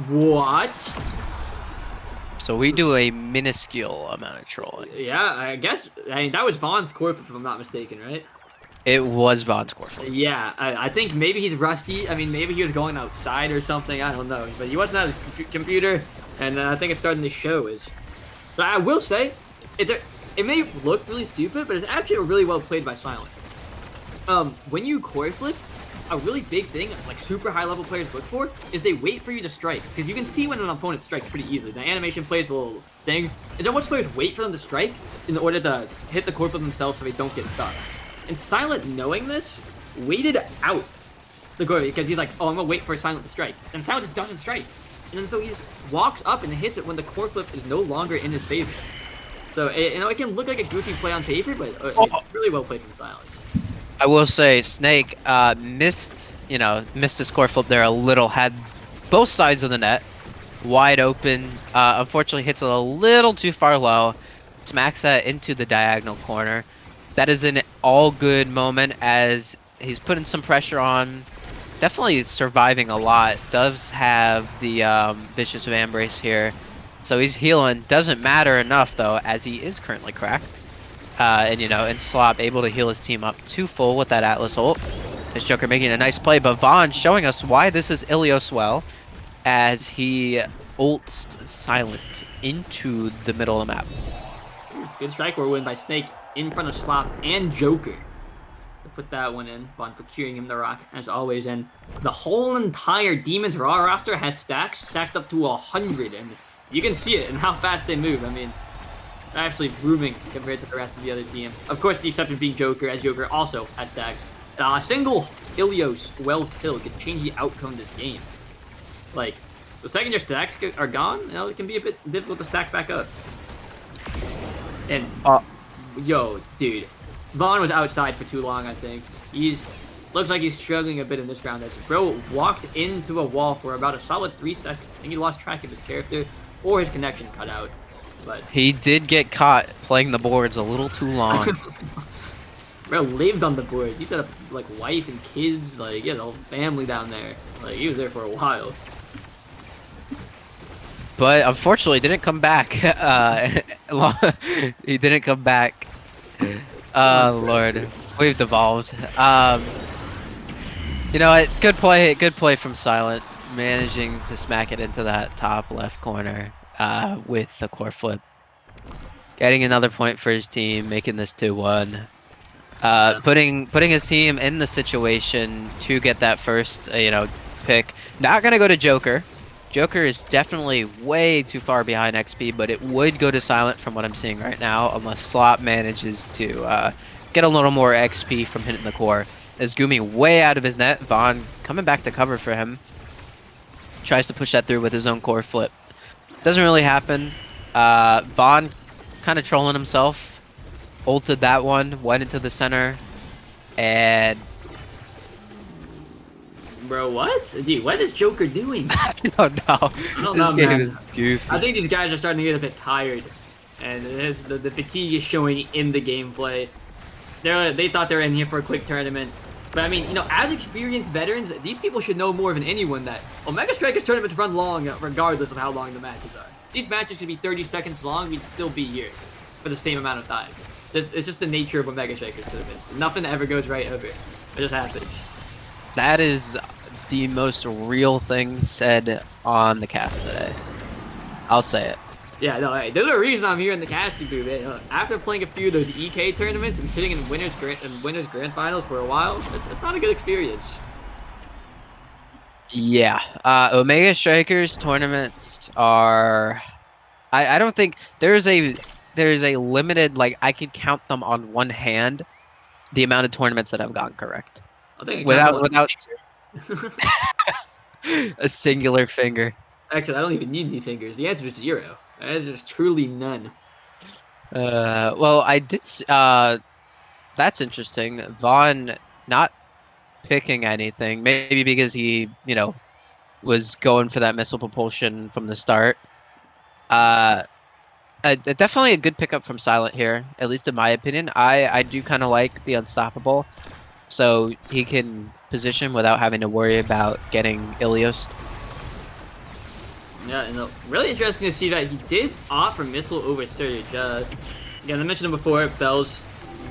what? So we do a minuscule amount of trolling. Yeah, I guess. I mean, that was Vaughn's core, if I'm not mistaken, right? It was Vaughn's core. Yeah, I think maybe he's rusty. I mean, maybe he was going outside or something. I don't know. But he wasn't at his computer, and I think it's starting to show. But I will say, it may look really stupid, but it's actually really well played by Silent. When you core flip, a really big thing, like super high level players look for, is they wait for you to strike. Because you can see when an opponent strikes pretty easily. The animation plays a little thing. And so most players wait for them to strike in order to hit the core flip themselves so they don't get stuck. And Silent, knowing this, waited out the core because he's like, oh, I'm gonna wait for Silent to strike. And Silent just doesn't strike. And then so he just walks up and hits it when the core flip is no longer in his favor. So, it can look like a goofy play on paper, but it's really well played from Silent. I will say, Snake missed his core flip there a little, had both sides of the net wide open. Unfortunately, hits it a little too far low, smacks that into the diagonal corner. That is an all-good moment as he's putting some pressure on. Definitely surviving a lot. Does have the Vicious Vambrace here. So he's healing. Doesn't matter enough, though, as he is currently cracked. And Slop able to heal his team up to full with that Atlas ult. This Joker making a nice play, but Vaughn showing us why this is Ilios well, as he ults Silent into the middle of the map. Good strike war win by Snake in front of Slop and Joker. To put that one in, Vaughn procuring him the rock, as always, and the whole entire Demon's Raw roster has stacks stacked up to 100, and you can see it in how fast they move. I mean, actually grooming compared to the rest of the other team. Of course, the exception being Joker, as Joker also has stacks. A single Ilios well kill could change the outcome of this game. Like, the second your stacks are gone, you know, it can be a bit difficult to stack back up. And, yo, dude, Vaughn was outside for too long, I think. Looks like he's struggling a bit in this round as bro walked into a wall for about a solid 3 seconds. I think he lost track of his character or his connection cut out. But He did get caught playing the boards a little too long. bro lived on the boards. He set up like wife and kids, like he had a whole family down there. Like he was there for a while. But unfortunately, didn't come back. He didn't come back. Oh Lord, we've devolved. You know what? Good play from Silent, managing to smack it into that top left corner with the core flip. Getting another point for his team, making this 2-1. Putting his team in the situation to get that first, pick. Not gonna go to Joker. Joker is definitely way too far behind XP, but it would go to Silent from what I'm seeing right now, unless Slop manages to get a little more XP from hitting the core. As Gumi way out of his net, Vaughn coming back to cover for him. Tries to push that through with his own core flip. Doesn't really happen. Vaughn kind of trolling himself. Ulted that one, went into the center, and... Bro, what? Dude, what is Joker doing? I don't know. I don't know, This game man. is goofy. I think these guys are starting to get a bit tired, and the fatigue is showing in the gameplay. They thought they were in here for a quick tournament, but I mean, as experienced veterans, these people should know more than anyone that Omega Strikers tournaments run long, regardless of how long the matches are. These matches could be 30 seconds long, we'd still be here for the same amount of time. It's just the nature of Omega Strikers tournaments. Nothing ever goes right ever. It just happens. That is the most real thing said on the cast today. I'll say it. Yeah, no, hey, there's a reason I'm here in the casting booth, man. After playing a few of those EK tournaments and sitting in winners grand finals for a while, it's not a good experience. Yeah, Omega Strikers tournaments are. I don't think there's a limited, like, I could count them on one hand, the amount of tournaments that I've gotten correct. I think Without a singular finger. Actually, I don't even need any fingers. The answer is 0. The answer is truly none. Well, I did. That's interesting. Vaughn not picking anything, maybe because he, was going for that missile propulsion from the start. Definitely a good pickup from Silent here, at least in my opinion. I do kind of like the unstoppable, so he can position without having to worry about getting Ilios. Yeah, and really interesting to see that he did opt for missile over Surge. Again, I mentioned him before, Bells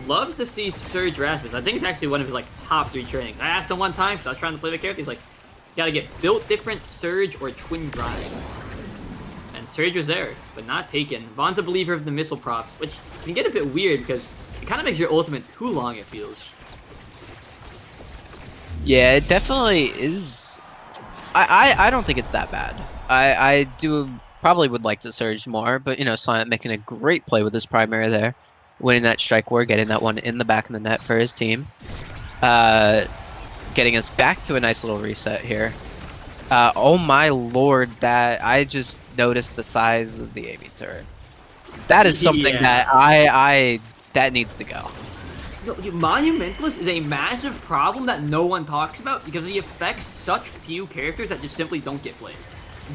loves to see Surge Rasmus. I think it's actually one of his top 3 trainings. I asked him one time, because I was trying to play the character, he's like, you gotta get built different, Surge, or Twin Drive. And Surge was there, but not taken. Vaughn's a believer of the missile prop, which can get a bit weird because it kind of makes your ultimate too long, it feels. Yeah, it definitely is. I don't think it's that bad. I do probably would like to Surge more, but Silent making a great play with his primary there, winning that strike war, getting that one in the back of the net for his team, getting us back to a nice little reset here. Oh my lord, that I just noticed the size of the AV turret. That is something that that needs to go. No, dude, Monumentalist is a massive problem that no one talks about because he affects such few characters that just simply don't get played.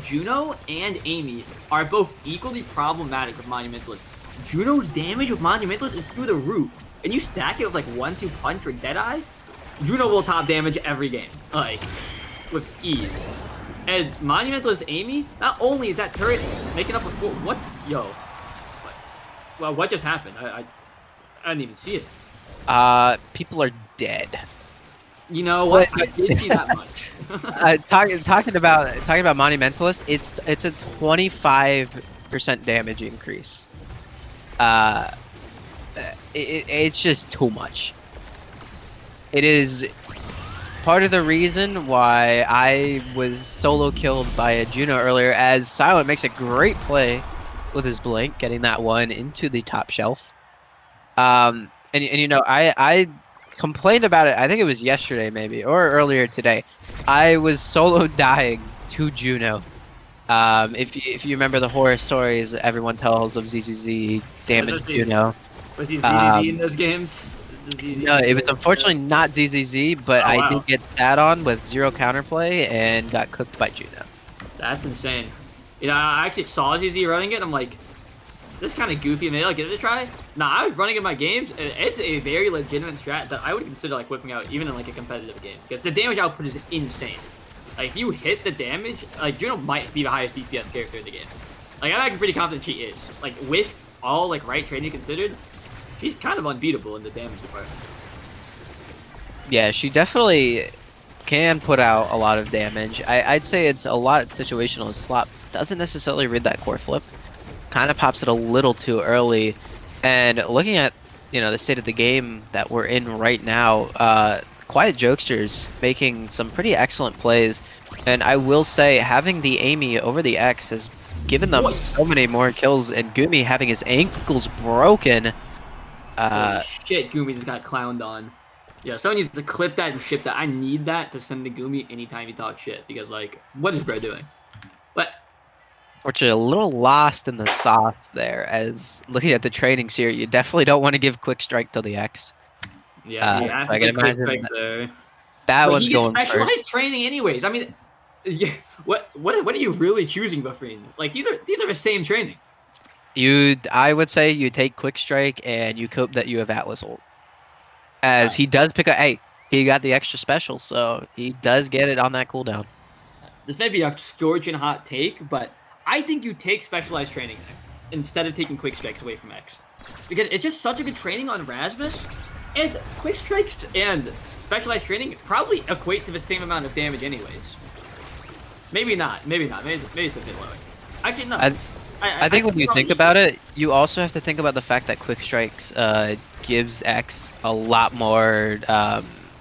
Juno and Amy are both equally problematic with Monumentalist. Juno's damage with Monumentalist is through the roof, and you stack it with like 1-2 punch or Deadeye, Juno will top damage every game, with ease. And Monumentalist Amy, not only is that turret making up a 4, what? Yo. What? Well, what just happened? I didn't even see it. People are dead. You know what? I did see that much. Talking about Monumentalist, it's a 25% damage increase. It's just too much. It is part of the reason why I was solo killed by a Juno earlier, as Silent makes a great play with his blink, getting that one into the top shelf. And you know, I complained about it. I think it was yesterday maybe or earlier today. I was solo dying to Juno. If you remember the horror stories everyone tells of ZZZ damage Juno. Was he ZZZ in those games? No, it was unfortunately not ZZZ, but Oh, I wow. did get sat on with 0 counterplay and got cooked by Juno. That's insane. You know, I actually saw ZZ running it. I'm like, this kind of goofy. Maybe I'll give it a try. Nah, I was running in my games. And it's a very legitimate strat that I would consider like whipping out even in like a competitive game because the damage output is insane. Like if you hit the damage, like Juno might be the highest DPS character in the game. Like I'm actually pretty confident she is. Like with all like right training considered, she's kind of unbeatable in the damage department. Yeah, she definitely can put out a lot of damage. I'd say it's a lot situational. Slop doesn't necessarily read that core flip. Kind of pops it a little too early. And looking at, you know, the state of the game that we're in right now, Quiet Jokesters making some pretty excellent plays. And I will say having the Amy over the X has given them so many more kills, and Gumi having his ankles broken. Holy shit, Gumi just got clowned on. Yeah, someone needs to clip that and ship that. I need that to send to Gumi anytime you talk shit, because, like, what is bro doing? But Fortunately, a little lost in the sauce there, as looking at the trainings here, you definitely don't want to give Quick Strike to the X. yeah, So I I can imagine that but one's he gets going specialized first. training anyways. I mean, what are you really choosing, Buffreen? Like these are the same training. I would say you take Quick Strike and you cope that you have Atlas ult. As he does pick up, hey, he got the extra special, so he does get it on that cooldown. This may be a scorching hot take, but I think you take specialized training instead of taking quick strikes away from X, because it's just such a good training on Rasmus, and quick strikes and specialized training probably equate to the same amount of damage anyways. Maybe not. Maybe it's a bit lower. Actually, no. I think when you think about it, you also have to think about the fact that Quick Strikes gives X a lot more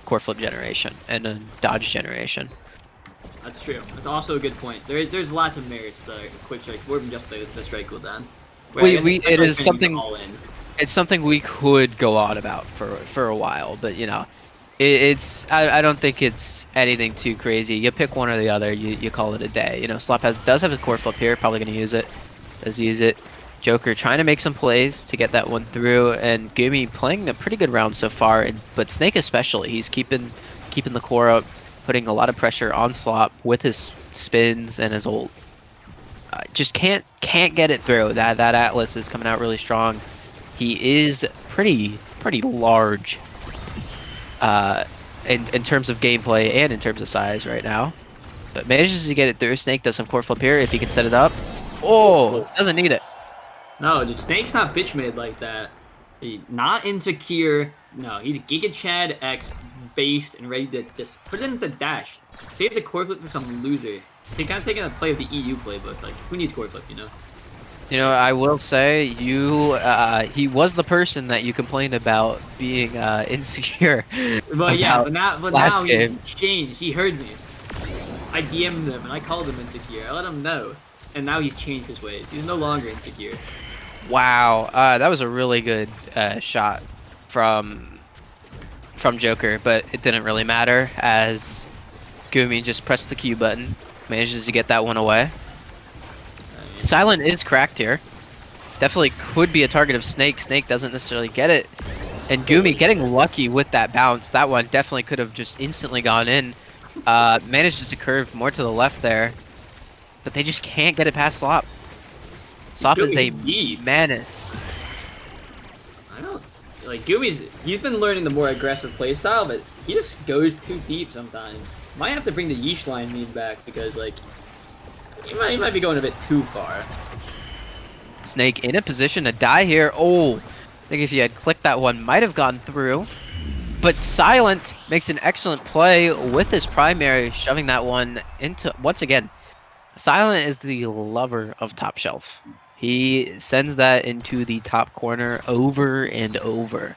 core flip generation and dodge generation. That's true. That's also a good point. There's lots of merits to quick strike, more than just the strike cooldown. It is something. It's something we could go on about for a while, but you know, I don't think it's anything too crazy. You pick one or the other, you call it a day. You know, Slop does have a core flip here, probably gonna use it. Does use it. Joker trying to make some plays to get that one through, and Gumi playing a pretty good round so far. But Snake especially, he's keeping the core up, putting a lot of pressure on Slop with his spins and his ult. Just can't get it through. That Atlas is coming out really strong. He is pretty large in terms of gameplay and in terms of size right now, but manages to get it through. Snake does some core flip here if he can set it up. Oh, doesn't need it. No, dude, Snake's not bitch made like that. He's not insecure. No, he's Giga Chad X based and ready to just put it in the dash. Save the core flip for some loser. He's kind of taking a play of the EU playbook. Like, who needs core flip, you know? You know, I will say he was the person that you complained about being insecure. But yeah, but now game. he's changed. He heard me. I DM'd him and I called him insecure. I let him know. And now he's changed his ways. He's no longer insecure. Wow, that was a really good shot from Joker, but it didn't really matter as Gumi just pressed the Q button, manages to get that one away. Silent is cracked here. Definitely could be a target of Snake. Snake doesn't necessarily get it. And Gumi getting lucky with that bounce. That one definitely could have just instantly gone in. Manages to curve more to the left there. But they just can't get it past Slop. Slop is a menace. I don't like he's been learning the more aggressive playstyle, but he just goes too deep sometimes. Might have to bring the Yeesh line meme back because like he might be going a bit too far. Snake in a position to die here. Oh, I think if he had clicked that one, might have gone through. But Silent makes an excellent play with his primary, shoving that one into, once again, Silent is the lover of top shelf. He sends that into the top corner over and over.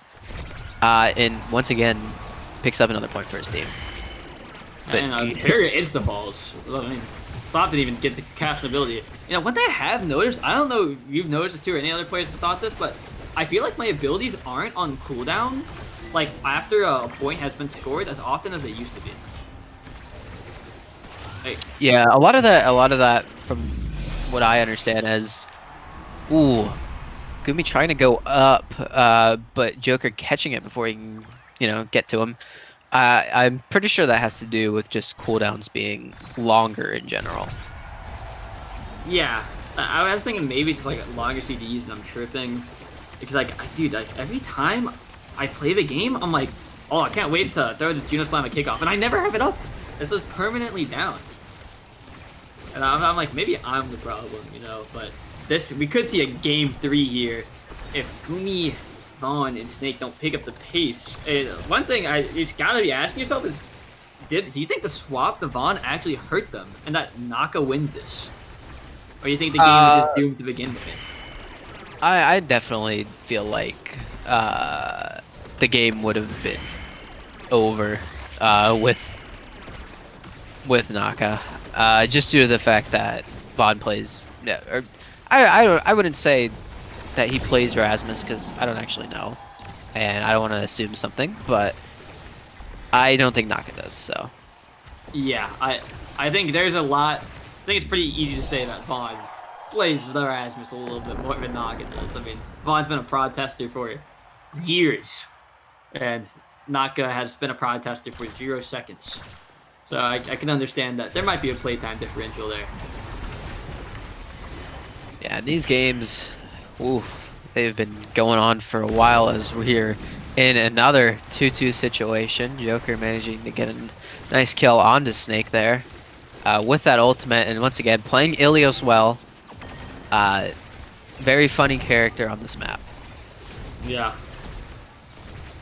And once again, picks up another point for his team. But, and Barrier is the balls. I mean, Slop didn't even get to catch an ability. You know, one thing I have noticed, I don't know if you've noticed this too or any other players have thought this, but I feel like my abilities aren't on cooldown, like after a point has been scored as often as they used to be. Like, Yeah, a lot of that, from what I understand, as ooh, Gumi trying to go up, but Joker catching it before he can, get to him. I'm pretty sure that has to do with just cooldowns being longer in general. yeah, I was thinking maybe it's like longer CDs and I'm tripping. Because dude, every time I play the game, I'm like, oh, I can't wait to throw this Juno Slam at kickoff, and I never have it up. It's just permanently down. And I'm like, maybe I'm the problem, but we could see a game 3 here if Gumi, Vaughn, and Snake don't pick up the pace. One thing you gotta be asking yourself is, do you think the swap to Vaughn actually hurt them and that Naka wins this? Or do you think the game is just doomed to begin with? I definitely feel like the game would have been over with Naka, just due to the fact that Vaughn plays. I wouldn't say that he plays Rasmus because I don't actually know, and I don't want to assume something, but I don't think Naka does. So yeah, I think there's a lot. I think it's pretty easy to say that Vaughn plays the Rasmus a little bit more than Naka does. I mean, Vaughn's been a prod tester for years, and Naka has been a prod tester for 0 seconds. So I can understand that there might be a playtime differential there. yeah, these games, oof, they've been going on for a while as we're here in another 2-2 situation. Joker managing to get a nice kill onto Snake there with that ultimate, and once again playing Ilios well. Very funny character on this map. Yeah.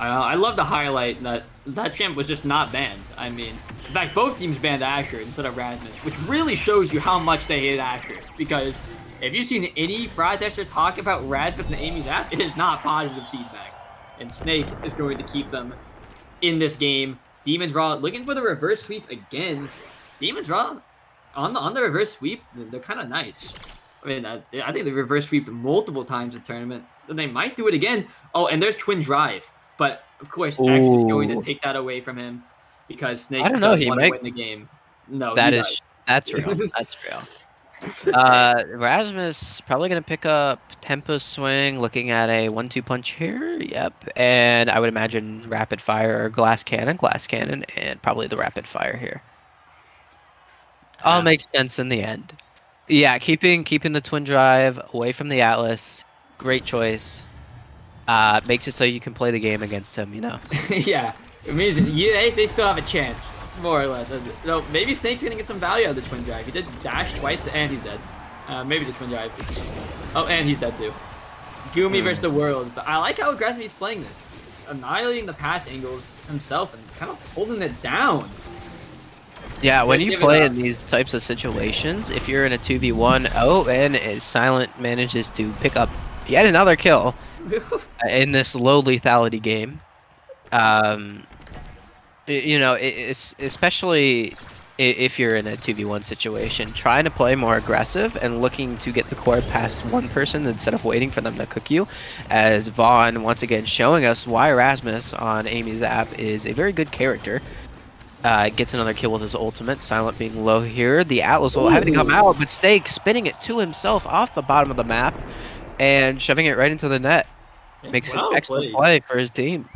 I love to highlight that champ was just not banned. I mean, in fact, both teams banned Asher instead of Rasmus, which really shows you how much they hate Asher. Because if you've seen any prod tester talk about Rasmus and Amy's app, it is not positive feedback. And Snake is going to keep them in this game. Demon's Raw looking for the reverse sweep again. Demon's Raw on the reverse sweep, they're kind of nice. I mean, I think they reverse sweeped multiple times in the tournament. Then they might do it again. Oh, and there's Twin Drive. But, of course, X is going to take that away from him because Snake doesn't want to win the game. No, that's real. That's real. Rasmus probably going to pick up Tempo Swing, looking at a 1-2 punch here. Yep. And I would imagine Rapid Fire or Glass Cannon, and probably the Rapid Fire here. All makes sense in the end. Yeah, keeping the Twin Drive away from the Atlas, great choice. Makes it so you can play the game against him, Yeah, it means they still have a chance, more or less. So maybe Snake's gonna get some value out of the Twin Drive. He did dash twice and he's dead. Maybe the Twin Drive is... Oh, and he's dead too. Gumi versus the world. But I like how aggressive he's playing this. Annihilating the pass angles himself and kind of holding it down. Yeah, when you play in these types of situations, if you're in a 2v1, and Silent manages to pick up yet another kill in this low lethality game, especially if you're in a 2v1 situation, trying to play more aggressive and looking to get the core past one person instead of waiting for them to cook you, as Vaughn once again showing us why Rasmus on Amy's app is a very good character. Gets another kill with his ultimate. Silent being low here. The Atlas will having to come out, but Snake spinning it to himself off the bottom of the map and shoving it right into the net. Makes an excellent play for his team.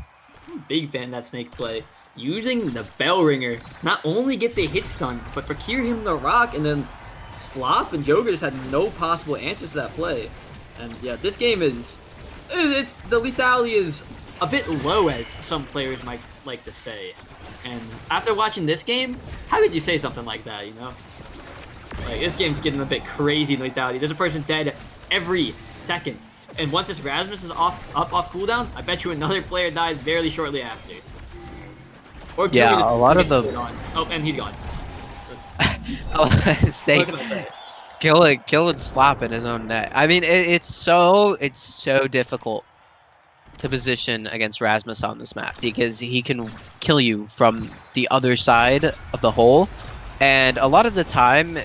Big fan of that Snake play. Using the Bell Ringer, not only get the hit stun, but procure him the rock, and then Slop and Joker just had no possible answers to that play. And yeah, this game the lethality is a bit low, as some players might like to say. And after watching this game, how could you say something like that, Like, this game's getting a bit crazy in lethality. There's a person dead every second. And once this Rasmus is off cooldown, I bet you another player dies very shortly after. Or yeah, a lot of the... Oh, and he's gone. Snake killing Slop in his own net. I mean, it's so difficult to position against Rasmus on this map because he can kill you from the other side of the hole And a lot of the time,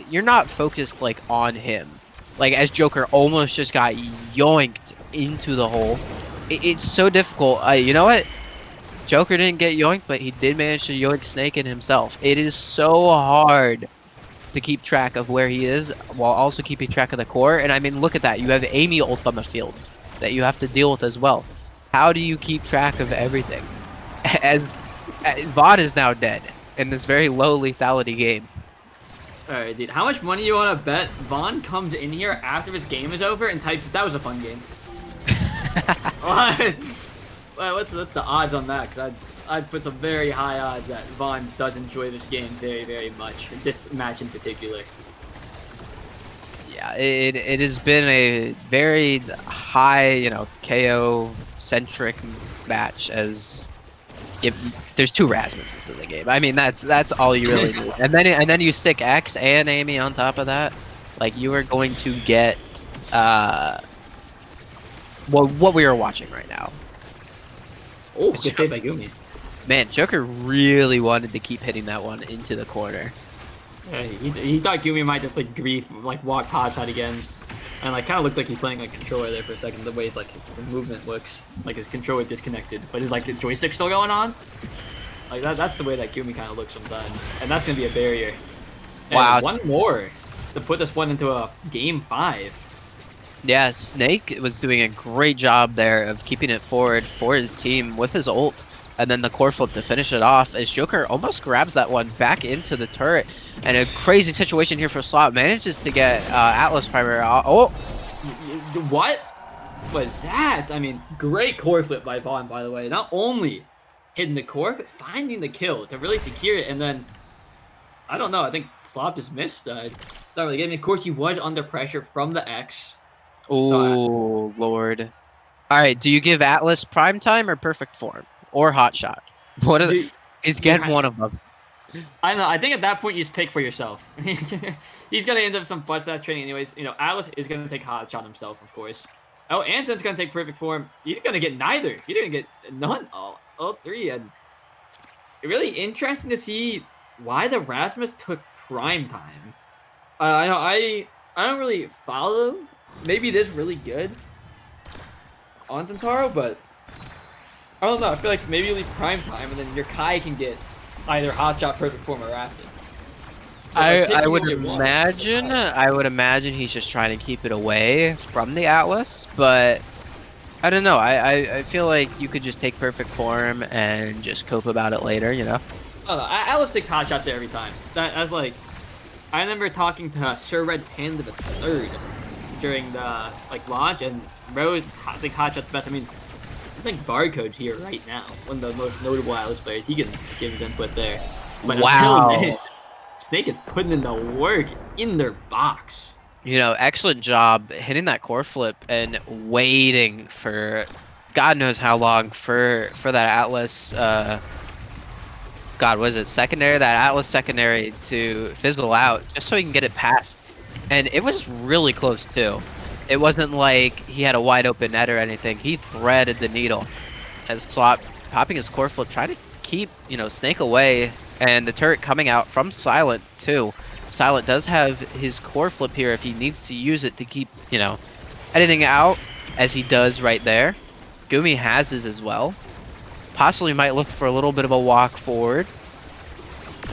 you're not focused like on him. Like as Joker almost just got yoinked into the hole. It's so difficult. You know what? Joker didn't get yoinked, but he did manage to yoink Snake in himself. It is so hard to keep track of where he is while also keeping track of the core. And I mean, look at that. You have Amy ult on the field that you have to deal with as well. How do you keep track of everything? As Vaughn is now dead in this very low lethality game. Alright, dude. How much money you want to bet Vaughn comes in here after his game is over and types, "That was a fun game"? Well, what's the odds on that? Because I'd put some very high odds that Vaughn does enjoy this game very, very much. This match in particular. Yeah, it has been a very high, KO centric match. As there's 2 Rasmuses in the game. I mean, that's all you really need. And then you stick X and Amy on top of that. Like, you are going to get what we are watching right now. Oh, good save by Gumi. Man, Joker really wanted to keep hitting that one into the corner. Yeah, he thought Gumi might just like grief, like walk hotshot again, and like kind of looked like he's playing like controller there for a second. The way his like the movement looks, like his controller disconnected, but his like the joystick still going on. Like that's the way that Gumi kind of looks sometimes, and that's gonna be a barrier. And wow. One more to put this one into a game 5. Yeah, Snake was doing a great job there of keeping it forward for his team with his ult, and then the core flip to finish it off as Joker almost grabs that one back into the turret. And a crazy situation here for Slot, manages to get Atlas Primer. Oh! What was that? I mean, great core flip by Vaughn, by the way. Not only hitting the core, but finding the kill to really secure it. And then, I don't know, I think Slop just missed. Not really getting. Of course, he was under pressure from the X. Oh, Lord. Alright, do you give Atlas prime time or perfect form? Or hot shot? What is getting one of them? I don't know. I think at that point you just pick for yourself. He's gonna end up some butt stats training anyways. Atlas is gonna take hot shot himself, of course. Oh, Anson's gonna take perfect form. He's gonna get neither. He's gonna get none. All 3. And really interesting to see why the Rasmus took prime time. I don't really follow. Maybe it is really good on Zentaro, but I don't know. I feel like maybe you leave prime time and then your Kai can get either hotshot, perfect form, or rapid. I would imagine he's just trying to keep it away from the Atlas, but I don't know. I feel like you could just take perfect form and just cope about it later, I don't know. Atlas takes hotshot there every time. That's like, I remember talking to Sir Red Panda the 3rd during the launch, and Rose I think hotshot's best. I mean, I think Barcode's here right now, one of the most notable Atlas players. He can give his input there. But wow. Until then, Snake is putting in the work in their box. Excellent job hitting that core flip and waiting for God knows how long for that Atlas. God, was it secondary? That Atlas secondary to fizzle out just so he can get it past. And it was really close too. It wasn't like he had a wide open net or anything. He threaded the needle as Slop popping his core flip, trying to keep, Snake away, and the turret coming out from Silent too. Silent does have his core flip here if he needs to use it to keep, anything out, as he does right there. Gumi has his as well. Possibly might look for a little bit of a walk forward,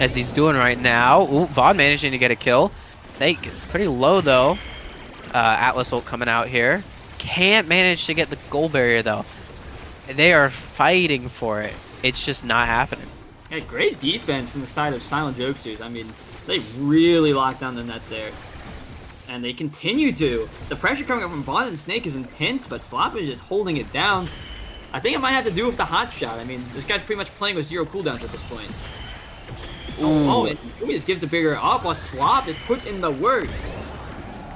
as he's doing right now. Ooh, Vaughn managing to get a kill. Snake pretty low though. Atlas ult coming out here. Can't manage to get the goal barrier though. They are fighting for it. It's just not happening. Yeah, great defense from the side of Silent Jokesters. I mean, they really locked down the net there. And they continue to. The pressure coming up from Vaughn and Snake is intense, but Slop is just holding it down. I think it might have to do with the hot shot. I mean, this guy's pretty much playing with 0 cooldowns at this point. And Gumi just gives the bigger up while Slop just puts in the work.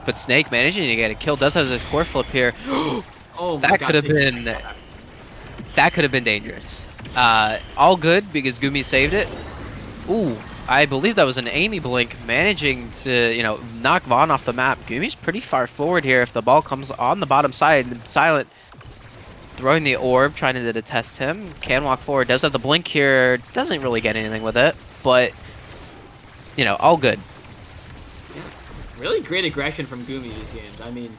But Snake managing to get a kill, does have a core flip here. That could have been dangerous. All good because Gumi saved it. Ooh, I believe that was an Amy blink managing to, knock Vaughn off the map. Gumi's pretty far forward here if the ball comes on the bottom side. Silent throwing the orb, trying to test him. Can walk forward, does have the blink here. Doesn't really get anything with it, but you know, all good. Really great aggression from Gumi these games. I mean,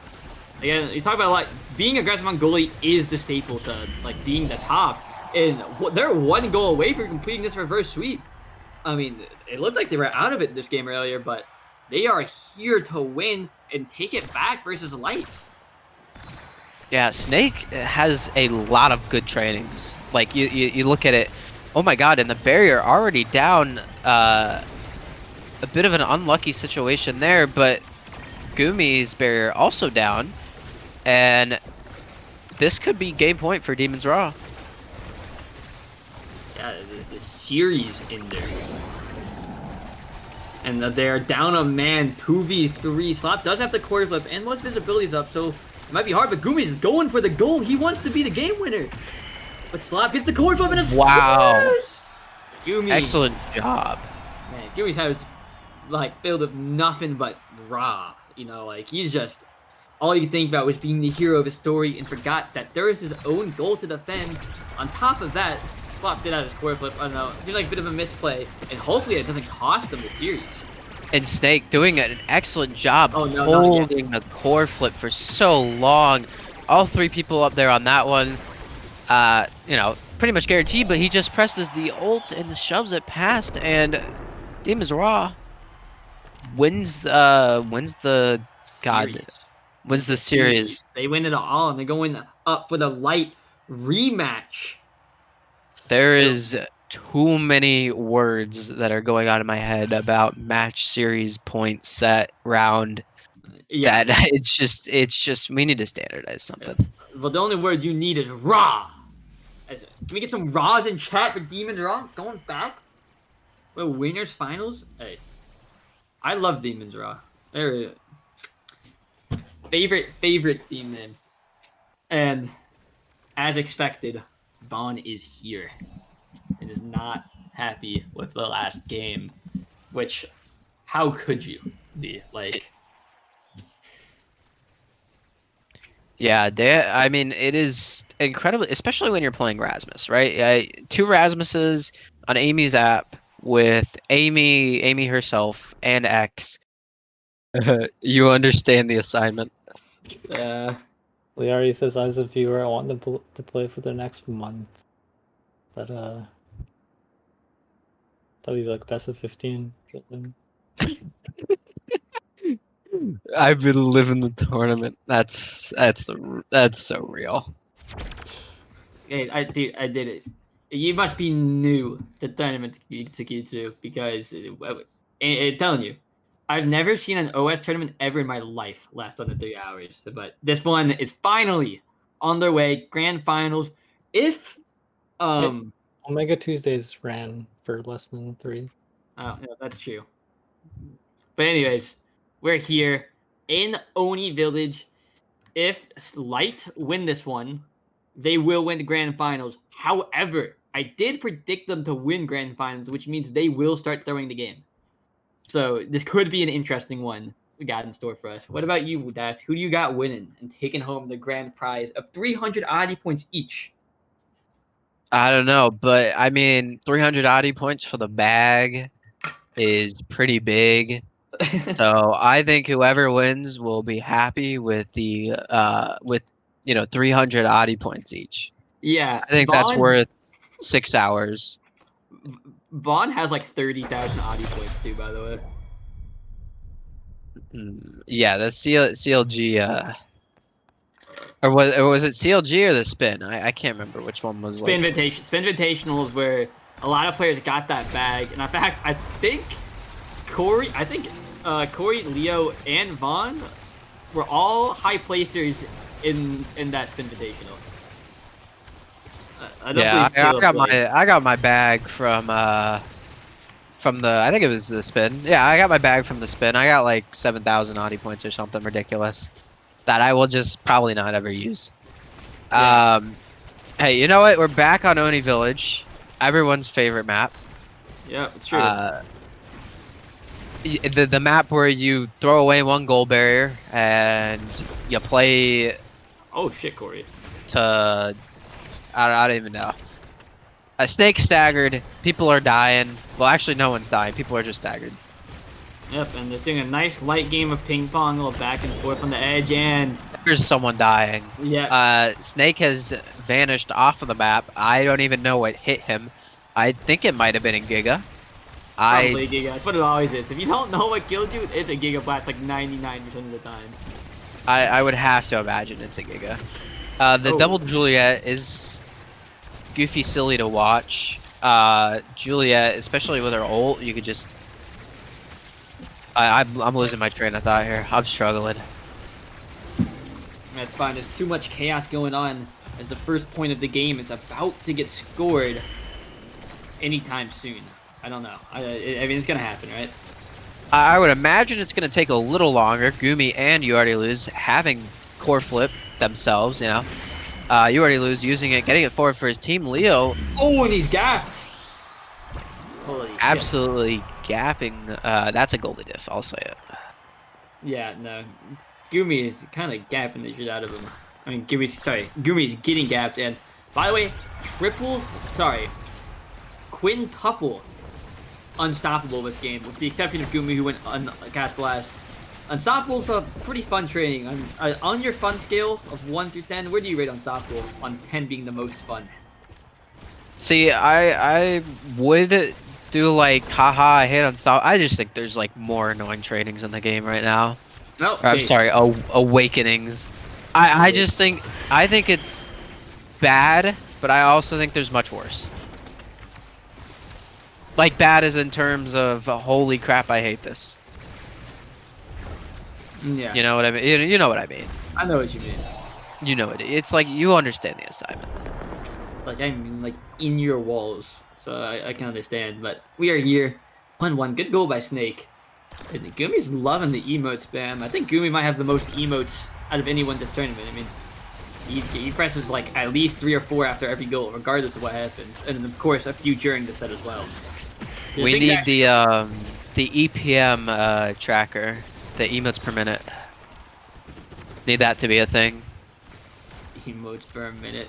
again, you talk about like being aggressive on goalie is the staple to like being the top, and they're one goal away from completing this reverse sweep. I mean, it looked like they were out of it this game earlier, but they are here to win and take it back versus Light. Yeah, Snake has a lot of good trainings. Like you look at it, oh my god, and the barrier already down. A bit of an unlucky situation there, but Gumi's barrier also down, and this could be game point for Demon's Raw. Yeah, the series in there. And they're down a man, 2v3. Slop does have the quarter flip, and most visibility's up, so it might be hard, but Gumi's going for the goal. He wants to be the game winner. But Slop gets the quarter flip, and it's wow. Gumi. Excellent job. Man, Gumi has like filled with nothing but raw. You know, like he's just all you think about was being the hero of his story and forgot that there is his own goal to defend. On top of that, Slop did have his quarter flip. I don't know, did like a bit of a misplay, and hopefully it doesn't cost him the series. And Snake doing an excellent job holding the core flip for so long. All three people up there on that one. You know, pretty much guaranteed, but he just presses the ult and shoves it past, and Demon's Raw wins the series. They win it all, and they're going up for the Light rematch. There is too many words that are going on in my head about match, series, point, set, round. Yeah, that it's just we need to standardize something. Well, the only word you need is raw. Can we get some raws in chat for Demon's Raw? Going back? Well, winners finals? Hey, I love Demon's Raw. They're favorite Demon. And as expected, Vaughn is here and is not happy with the last game. Which, how could you be like? Yeah, I mean, it is incredible, especially when you're playing Rasmus, right? 2 Rasmuses on Amy's app with Amy herself and X. You understand the assignment. Liari says, as a viewer, I want them to play for the next month. But, that would be like best of 15 or something. I've been living the tournament. That's so real. Hey, I did it. You must be new to tournament to because I'm telling you, I've never seen an OS tournament ever in my life last under 3 hours. But this one is finally on their way. Grand finals. If Omega Tuesdays ran for less than 3. Oh, yeah, that's true. But anyways, we're here in Oni Village. If Light win this one, they will win the grand finals. However, I did predict them to win grand finals, which means they will start throwing the game. So this could be an interesting one we got in store for us. What about you, Dax? Who do you got winning and taking home the grand prize of 300 Oddie points each? I don't know, but I mean, 300 Oddie points for the bag is pretty big. So I think whoever wins will be happy with the 300 Oddie points each. Yeah, I think that's worth 6 hours. Vaughn has like 30,000 Oddie points too, by the way. Yeah, the CLG. Or was it CLG or the Spin? I can't remember which one was. Spin Invitational is where a lot of players got that bag, and in fact, I think Corey, Leo, and Vaughn were all high placers in that Spin Invitational. I got my bag from the I think it was the Spin. Yeah, I got my bag from the Spin. I got like 7,000 Oddie points or something ridiculous that I will just probably not ever use. Yeah. Hey, you know what? We're back on Oni Village, everyone's favorite map. Yeah, it's true. The map where you throw away one goal barrier and you play. Oh shit, Corey. I don't even know. A Snake staggered. People are dying. Well, actually, no one's dying. People are just staggered. Yep, and they're doing a nice light game of ping pong, a little back and forth on the edge, and There's someone dying. yeah, Snake has vanished off of the map. I don't even know what hit him. I think it might have been in Giga. probably Giga. That's what it always is. If you don't know what killed you, it's a Giga Blast like 99% of the time. I would have to imagine it's a Giga. The double Juliet is goofy silly to watch. Juliet, especially with her ult, you could just... I'm losing my train of thought here. I'm struggling. That's fine. There's too much chaos going on as the first point of the game is about to get scored anytime soon. I don't know. I mean, it's going to happen, right? I would imagine it's going to take a little longer. Gumi and You Already Lose having core flip themselves, you know. You Already Lose using it, getting it forward for his team. Leo... Oh, and he's gapped! Holy shit. Absolutely gapping. That's a goalie diff, I'll say it. Yeah, no. Gumi is kind of gapping the shit out of him. I mean, Gumi is getting gapped, and by the way, quintuple unstoppable this game, with the exception of Gumi, who went cast last. Unstoppable's a pretty fun training. On your fun scale of 1 through 10, where do you rate Unstoppable, on 10 being the most fun? See, I would do like, haha, I hate Unstoppable. I just think there's like more annoying trainings in the game right now. No, Or, I'm sorry, awakenings. I think it's bad, but I also think there's much worse. Like bad as in terms of holy crap, I hate this. Yeah. You know what I mean? You know what I mean. I know what you mean. You know it. It's like you understand the assignment. Like, I'm like in your walls, so I can understand. But we are here, 1-1. Good goal by Snake. And Gumi's loving the emote spam. I think Gumi might have the most emotes out of anyone this tournament. I mean, he presses like at least 3 or 4 after every goal, regardless of what happens, and of course a few during the set as well. We need the EPM tracker, the emotes per minute. Need that to be a thing. Emotes per minute.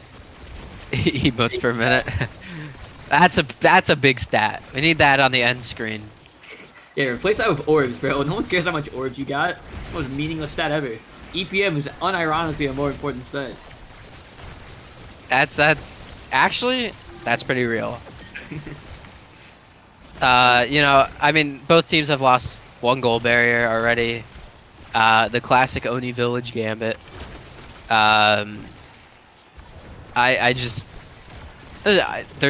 Emotes per minute. That's a big stat. We need that on the end screen. Yeah, replace that with orbs, bro. No one cares how much orbs you got. Most meaningless stat ever. EPM is unironically a more important stat. That's pretty real. You know, I mean, both teams have lost 1 goal barrier already. The classic Oni Village gambit. They're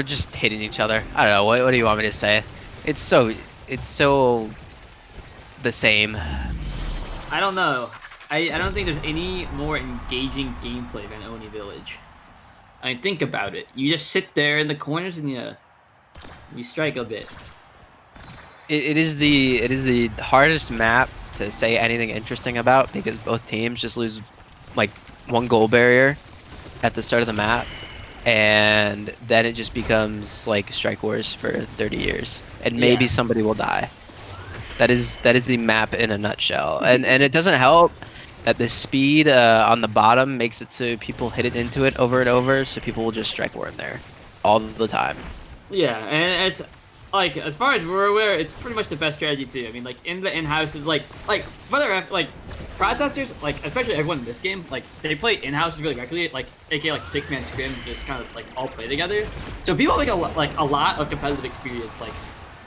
just hitting each other. I don't know. What do you want me to say? It's so the same. I don't know. I don't think there's any more engaging gameplay than Oni Village. I mean, think about it. You just sit there in the corners and you strike a bit. It is the hardest map to say anything interesting about because both teams just lose like 1 goal barrier at the start of the map, and then it just becomes like Strike Wars for 30 years, and maybe somebody will die. That is the map in a nutshell, and it doesn't help that the speed on the bottom makes it so people hit it into it over and over, so people will just Strike War in there all the time. Yeah, and it's like, as far as we're aware, it's pretty much the best strategy too. I mean, like in the in-houses, like further like protesters, like especially everyone in this game, like they play in-houses really regularly, like aka like 6-man scrims, just kind of like all play together. So people have like a lot of competitive experience, like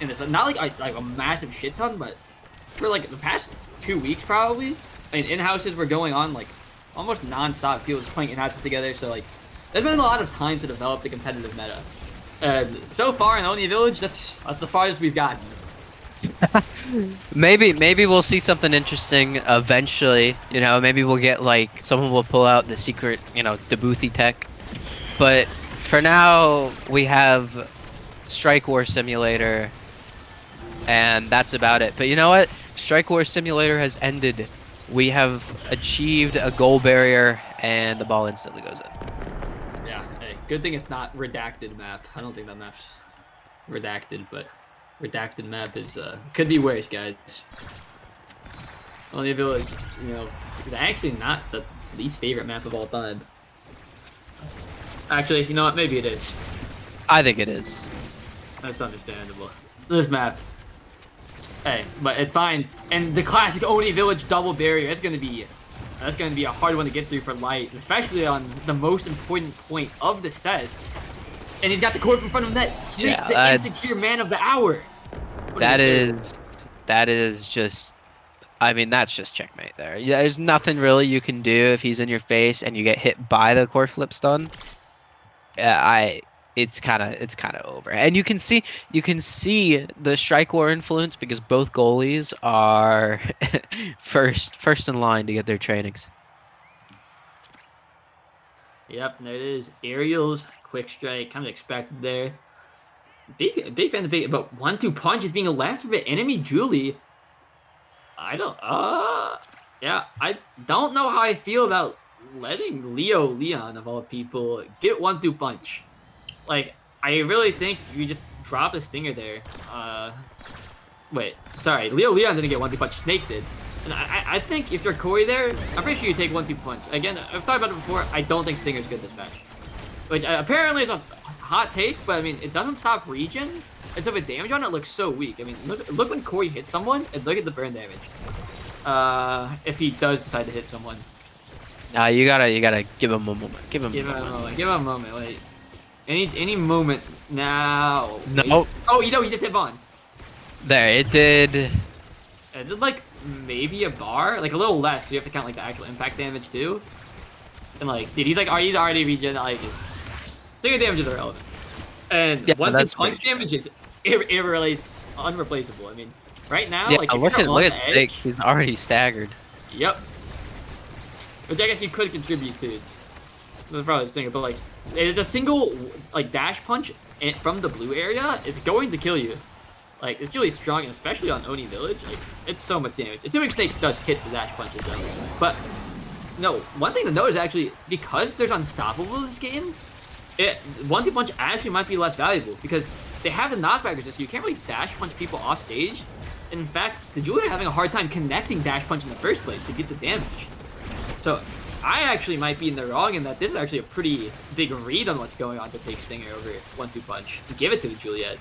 in this. Not like a massive shit ton, but for like the past 2 weeks probably. I mean, in-houses were going on like almost non-stop. People just playing in-houses together, so like there's been a lot of time to develop the competitive meta. So far in Oni Village, that's the farthest we've gotten. Maybe we'll see something interesting eventually. You know, maybe we'll get like someone will pull out the secret, you know, Debuthi tech. But for now, we have Strike War Simulator, and that's about it. But you know what? Strike War Simulator has ended. We have achieved a goal barrier, and the ball instantly goes in. Yeah, hey, good thing it's not redacted map. I don't think that map's redacted, but redacted map is could be worse, guys. Only Village, you know, is actually not the least favorite map of all time. Actually, you know what? Maybe it is. I think it is. That's understandable. This map, Hey, but it's fine. And the classic Oni Village double barrier, that's gonna be a hard one to get through for Light, especially on the most important point of the set. And he's got the court in front of net. Snake, Yeah, the insecure man of the hour. What That do you do? is just. I mean, that's just checkmate there. Yeah, there's nothing really you can do if he's in your face and you get hit by the core flip stun. It's kind of over. And you can see the strike war influence because both goalies are first in line to get their trainings. Yep, and there it is. Aerials, quick strike, kind of expected there. Big fan of the big, but 1-2 punch is being left of an enemy Julie. I don't know how I feel about letting Leon of all people get 1-2 punch. Like, I really think you just drop a stinger there. Wait, sorry, Leon didn't get 1-2 punch, Snake did. And I think if you're Corey there, I'm pretty sure you take 1-2 punch. Again, I've talked about it before, I don't think Stinger's good this match. Which apparently is a hot take, but I mean, it doesn't stop regen. And so the damage on it looks so weak. I mean, look when Corey hits someone, and look at the burn damage. If he does decide to hit someone. You gotta give him a moment. Give him a moment. Like, any moment now. Nope. Oh, you know, he just hit Vaughn. There, it did. It did like maybe a bar, like a little less, because you have to count like the actual impact damage too. And like, dude, he's already regen. Like, stinger damage is irrelevant. And Yeah, 1-2 punch damage is unreplaceable. I mean, right now, Yeah, like, if look you're at on Snake. edge, He's already staggered. Yep. Which I guess you could contribute to. That's probably the thing, but like, it's a single like dash punch from the blue area is going to kill you. Like, it's really strong, and especially on Oni Village. Like, it's so much damage. Assuming Snake does hit the dash punches though. But no, one thing to note is actually because there's unstoppable this game, 1-2 punch actually might be less valuable because they have the knockback resist, so you can't really dash punch people off stage. In fact, the Julie are having a hard time connecting dash punch in the first place to get the damage. So I actually might be in the wrong in that this is actually a pretty big read on what's going on to take Stinger over 1-2 punch and give it to the Juliet.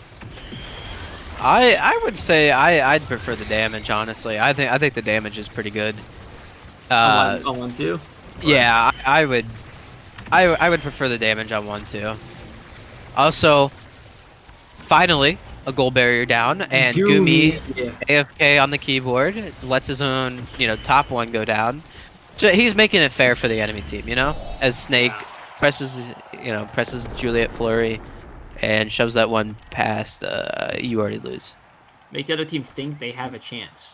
I would say I'd prefer the damage, honestly. I think the damage is pretty good. On 1-2? Yeah, I would prefer the damage on 1-2. Also, finally, a goal barrier down, and Gumi, AFK on the keyboard, lets his own, top one go down. So he's making it fair for the enemy team, as Snake presses Juliet Flurry and shoves that one past, you already lose. Make the other team think they have a chance.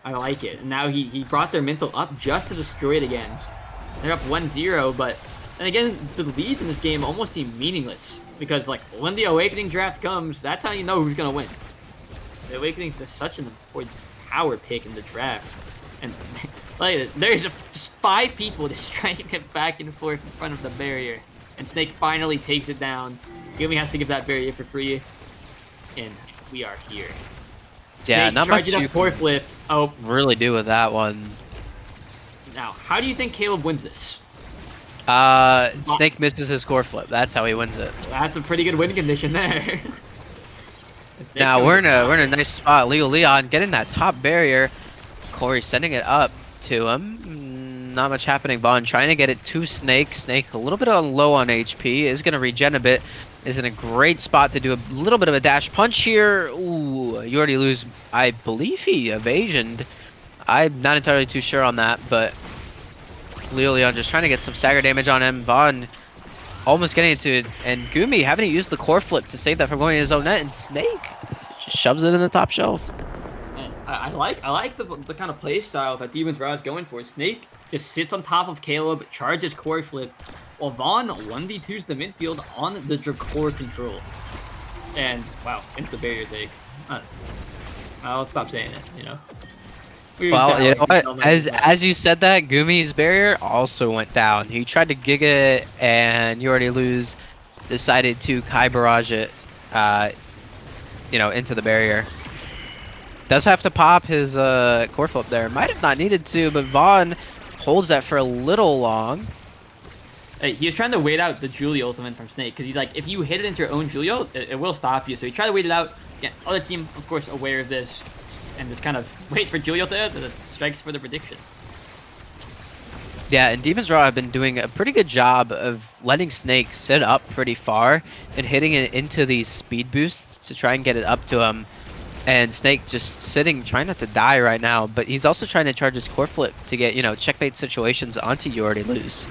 I like it. And now he brought their mental up just to destroy it again. They're up 1-0, but and again, the leads in this game almost seem meaningless because like when the Awakening draft comes, that's how you know who's gonna win. The Awakening is just such an important power pick in the draft, and like there's just 5 people just trying to get back and forth in front of the barrier, and Snake finally takes it down. Gumi has to give that barrier for free, and we are here. Yeah, Snake not much charging you up core flip. Oh, really do with that one. now how do you think Caleb wins this? Snake misses his core flip. That's how he wins it. That's a pretty good win condition there. Now we're in a nice spot. Leon getting that top barrier. Corey sending it up to him. Not much happening. Vaughn trying to get it to Snake. Snake a little bit low on HP. Is going to regen a bit. Is in a great spot to do a little bit of a dash punch here. Ooh, you already lose. I believe he evasioned. I'm not entirely too sure on that, but Leon just trying to get some stagger damage on him. Vaughn almost getting into it, and Gumi having to use the core flip to save that from going to his own net, and Snake just shoves it in the top shelf. I like the kind of play style that Demon's Raw is going for. Snake just sits on top of Caleb, charges core flip, while Vaughn 1v2s the midfield on the core control. And wow, into the barrier take. I'll stop saying it. Well, you know what? As you said that, Gumi's barrier also went down. He tried to gig it, and you already lose. Decided to Kai barrage it, into the barrier. Does have to pop his core flip there. Might have not needed to, but Vaughn holds that for a little long. Hey, he was trying to wait out the Julie ultimate from Snake, because he's like, if you hit it into your own Julio, it will stop you. So he tried to wait it out. Yeah, other team, of course, aware of this. and just kind of wait for Julio to strikes for the prediction. Yeah, and Demon's Raw have been doing a pretty good job of letting Snake sit up pretty far and hitting it into these speed boosts to try and get it up to him. And Snake just sitting, trying not to die right now, but he's also trying to charge his core flip to get, you know, checkmate situations onto You Already Lose.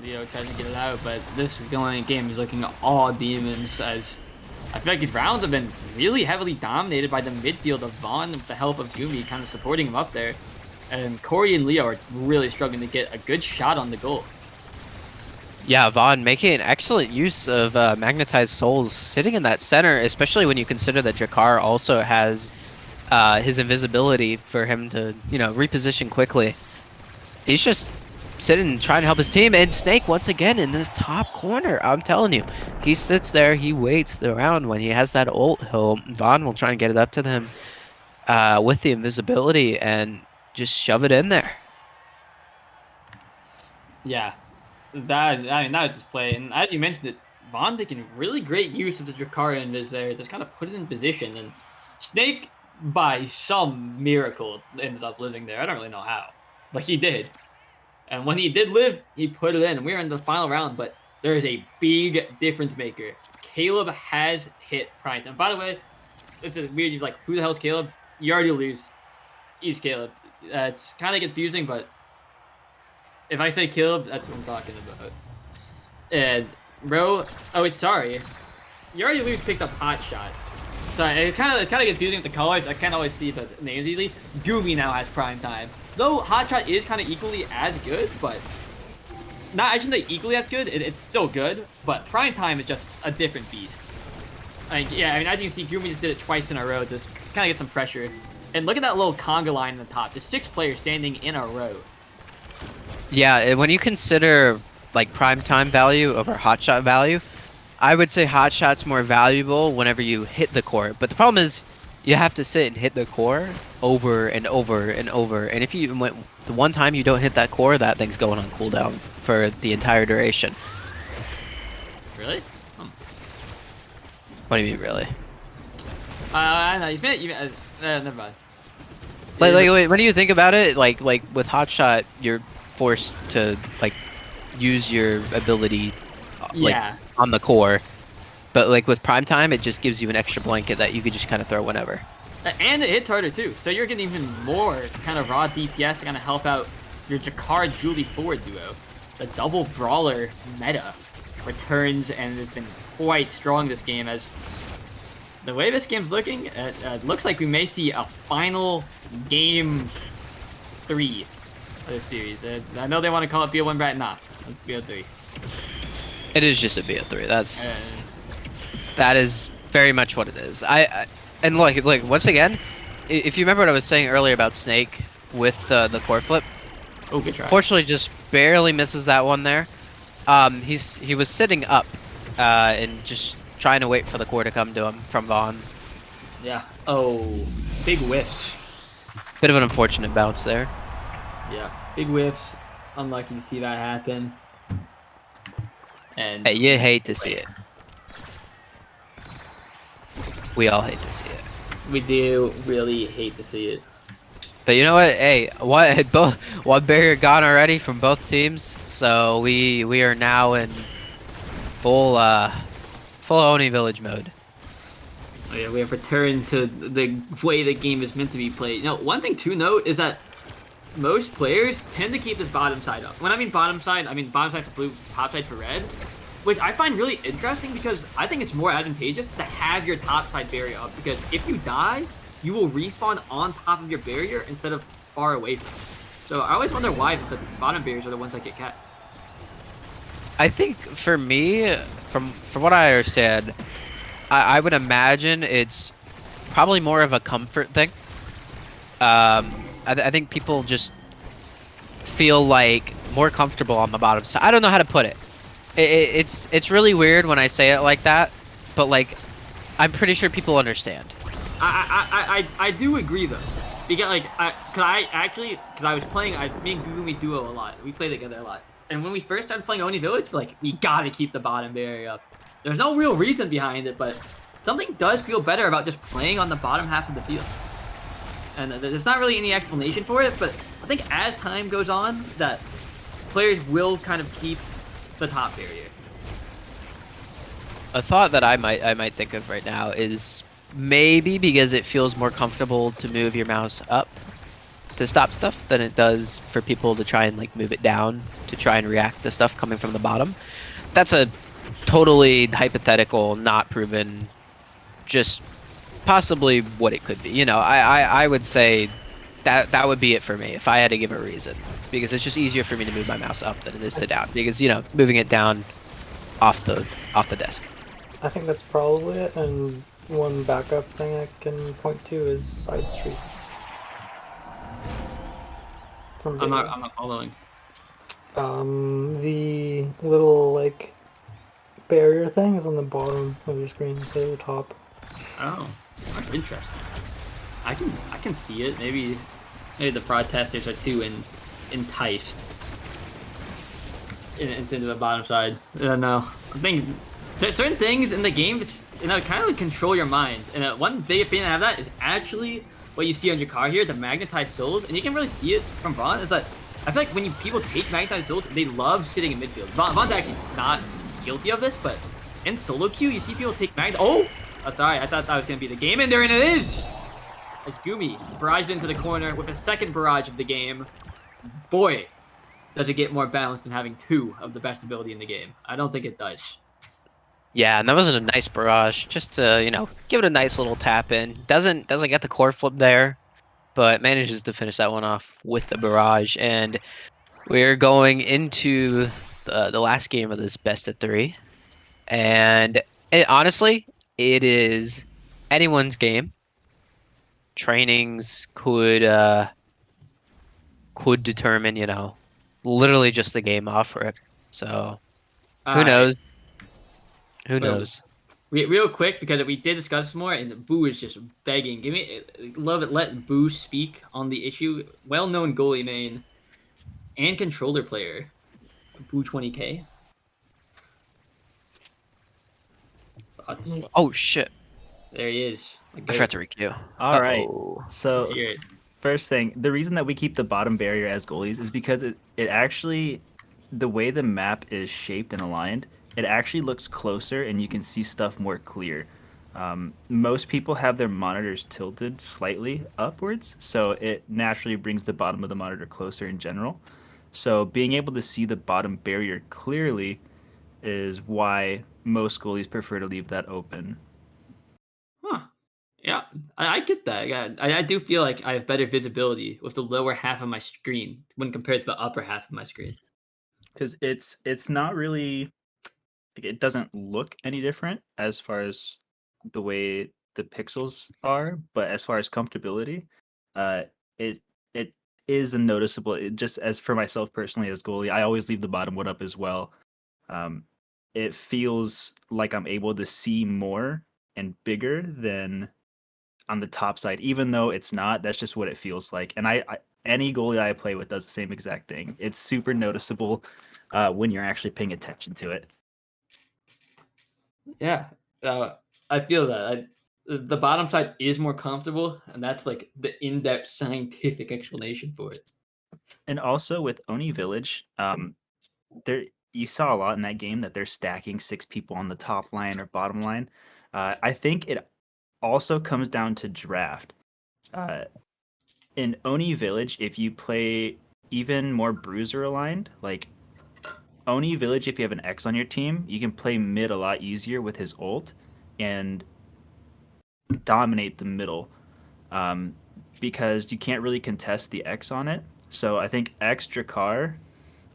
Leo trying to get it out, but this game is looking all Demons, as I feel like these rounds have been really heavily dominated by the midfield of Vaughn with the help of Gumi kind of supporting him up there. And Corey and Leo are really struggling to get a good shot on the goal. Yeah, Vaughn making an excellent use of Magnetized Souls sitting in that center, especially when you consider that Jakar also has his invisibility for him to, you know, reposition quickly. He's just sitting and trying to help his team, and Snake once again in this top corner. I'm telling you, he sits there, he waits around. When he has that ult, Vaughn will try and get it up to them with the invisibility and just shove it in there. Yeah, that was just play. And as you mentioned it, Vaughn taking really great use of the Jakar invis there, just kind of put it in position. And Snake, by some miracle, ended up living there. I don't really know how, but he did. And when he did live, he put it in. We're in the final round, but there is a big difference maker. Caleb has hit Prime. And by the way, it's weird. He's like, who the hell's Caleb? You already lose. He's Caleb. It's kind of confusing, but if I say Caleb, that's what I'm talking about. And sorry. You already lose picked up Hot Shot. Sorry, it's kind of confusing with the colors. I can't always see the names easily. Gumi now has Prime Time. Though Hot Shot is kind of equally as good, but I shouldn't say equally as good. It's still good, but Prime Time is just a different beast. As you can see, Gumi just did it twice in a row, just kind of get some pressure. And look at that little conga line in the top. Just 6 players standing in a row. Yeah, when you consider like Prime Time value over Hot Shot value, I would say Hot Shot's more valuable whenever you hit the core. But the problem is, you have to sit and hit the core over and over and over. And if the one time you don't hit that core, that thing's going on cooldown for the entire duration. Really? What do you mean, really? I know. Never mind. Like when you think about it, like with Hot Shot, you're forced to like use your ability, on the core. But like with Prime Time, it just gives you an extra blanket that you could just kind of throw whenever. And it hits harder too, so you're getting even more kind of raw DPS to kind of help out your Jakar Julie forward duo. The double brawler meta returns and has been quite strong this game. As the way this game's looking, it looks like we may see a final game 3 of this series. I know they want to call it BO1, but nah, it's BO3. It is just a BO3. That is very much what it is. And look, once again, if you remember what I was saying earlier about Snake with the core flip, good try. Fortunately, just barely misses that one there. He was sitting up and just trying to wait for the core to come to him from Vaughn. Yeah. Oh, big whiffs. Bit of an unfortunate bounce there. Yeah, big whiffs. Unlucky to see that happen. And hey, you hate to see it. We all hate to see it. We do really hate to see it. But you know what? Hey, one barrier gone already from both teams, so we are now in full Oni Village mode. Oh yeah, we have returned to the way the game is meant to be played. You know, one thing to note is that most players tend to keep this bottom side up. When I mean bottom side for blue, top side for red. Which I find really interesting because I think it's more advantageous to have your top side barrier up, because if you die, you will respawn on top of your barrier instead of far away from it. So I always wonder why the bottom barriers are the ones that get kept. I think for me, from what I understand, I would imagine it's probably more of a comfort thing. I think people just feel like more comfortable on the bottom side. I don't know how to put it. It's really weird when I say it like that, but like, I'm pretty sure people understand. I do agree though, because like, cause I was playing, me and Gumi duo a lot. We play together a lot, and when we first started playing Oni Village, like we gotta keep the bottom barrier up. There's no real reason behind it, but something does feel better about just playing on the bottom half of the field. And there's not really any explanation for it, but I think as time goes on, that players will kind of keep the top barrier. A thought that I might think of right now is maybe because it feels more comfortable to move your mouse up to stop stuff than it does for people to try and like move it down to try and react to stuff coming from the bottom. That's a totally hypothetical, not proven, just possibly what it could be. You know, I would say that would be it for me if I had to give a reason, because it's just easier for me to move my mouse up than it is to down, because you know, moving it down off the desk. I think that's probably it, and one backup thing I can point to is side streets. From I'm Beta. not following. The little like barrier thing is on the bottom of your screen instead of the top. Oh, that's interesting. I can see it. Maybe the protesters are too enticed into the bottom side. I don't know. I think certain things in the game, kind of control your mind. And one big opinion I have that is actually what you see on Jakar here, the magnetized souls, and you can really see it from Vaughn. Is that I feel like when people take magnetized souls, they love sitting in midfield. Vaughn's actually not guilty of this, but in solo queue, you see people take Oh, sorry, I thought that was gonna be the game, and there it is. It's Gumi barraged into the corner with a second barrage of the game. Boy, does it get more balanced than having two of the best ability in the game. I don't think it does. Yeah, and that was a nice barrage, just to, you know, give it a nice little tap in. Doesn't get the core flip there, but manages to finish that one off with the barrage. And we're going into the last game of this best of 3. And honestly, it is anyone's game. Trainings could determine, you know, literally just the game off for it. So who knows? Who knows? Real quick, because we did discuss this more, and Boo is just begging. Love it. Let Boo speak on the issue. Well-known goalie main and controller player, Boo 20K. Oh shit! There he is. I forgot to requeue. All right. So Let's hear it. first thing, the reason that we keep the bottom barrier as goalies is because it actually, the way the map is shaped and aligned, it actually looks closer and you can see stuff more clear. Most people have their monitors tilted slightly upwards, so it naturally brings the bottom of the monitor closer in general. So being able to see the bottom barrier clearly is why most goalies prefer to leave that open. Huh. Yeah, I get that. Yeah, I do feel like I have better visibility with the lower half of my screen when compared to the upper half of my screen. Because it's not really, like, it doesn't look any different as far as the way the pixels are, but as far as comfortability, it is a noticeable. It just, as for myself personally as goalie, I always leave the bottom one up as well. It feels like I'm able to see more and bigger than on the top side, even though it's not. That's just what it feels like. And I any goalie I play with does the same exact thing. It's super noticeable when you're actually paying attention to it. Yeah, I feel that. The bottom side is more comfortable, and that's like the in-depth scientific explanation for it. And also with Oni Village, there you saw a lot in that game that they're stacking 6 people on the top line or bottom line. I think it also comes down to draft. In Oni Village, if you play even more bruiser aligned, like Oni Village, if you have an X on your team, you can play mid a lot easier with his ult and dominate the middle, because you can't really contest the X on it. So I think X Drakkar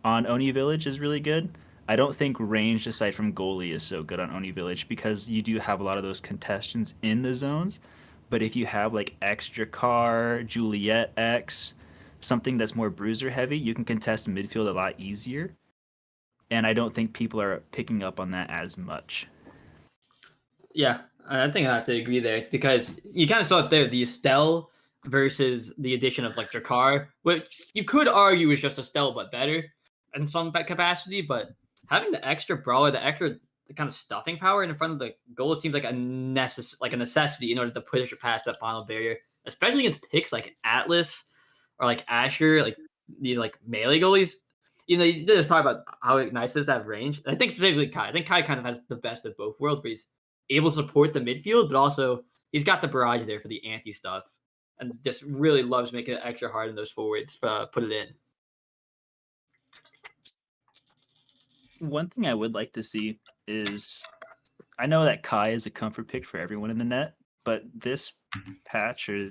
on Oni Village is really good. I don't think ranged aside from goalie is so good on Oni Village because you do have a lot of those contestants in the zones. But if you have like X Drakkar, Juliet X, something that's more bruiser heavy, you can contest midfield a lot easier. And I don't think people are picking up on that as much. Yeah, I think I have to agree there because you kind of saw it there, the Estelle versus the addition of like Drakkar, which you could argue is just Estelle but better in some capacity, but having the extra brawler, the the kind of stuffing power in front of the goal seems like a necessity in order to push past that final barrier, especially against picks like Atlas or like Asher, like these like melee goalies. You know, you did just talk about how nice it is to have range. I think specifically Kai. I think Kai kind of has the best of both worlds, where he's able to support the midfield, but also he's got the barrage there for the anti stuff, and just really loves making it extra hard in those forwards to put it in. One thing I would like to see is, I know that Kai is a comfort pick for everyone in the net, but this patch or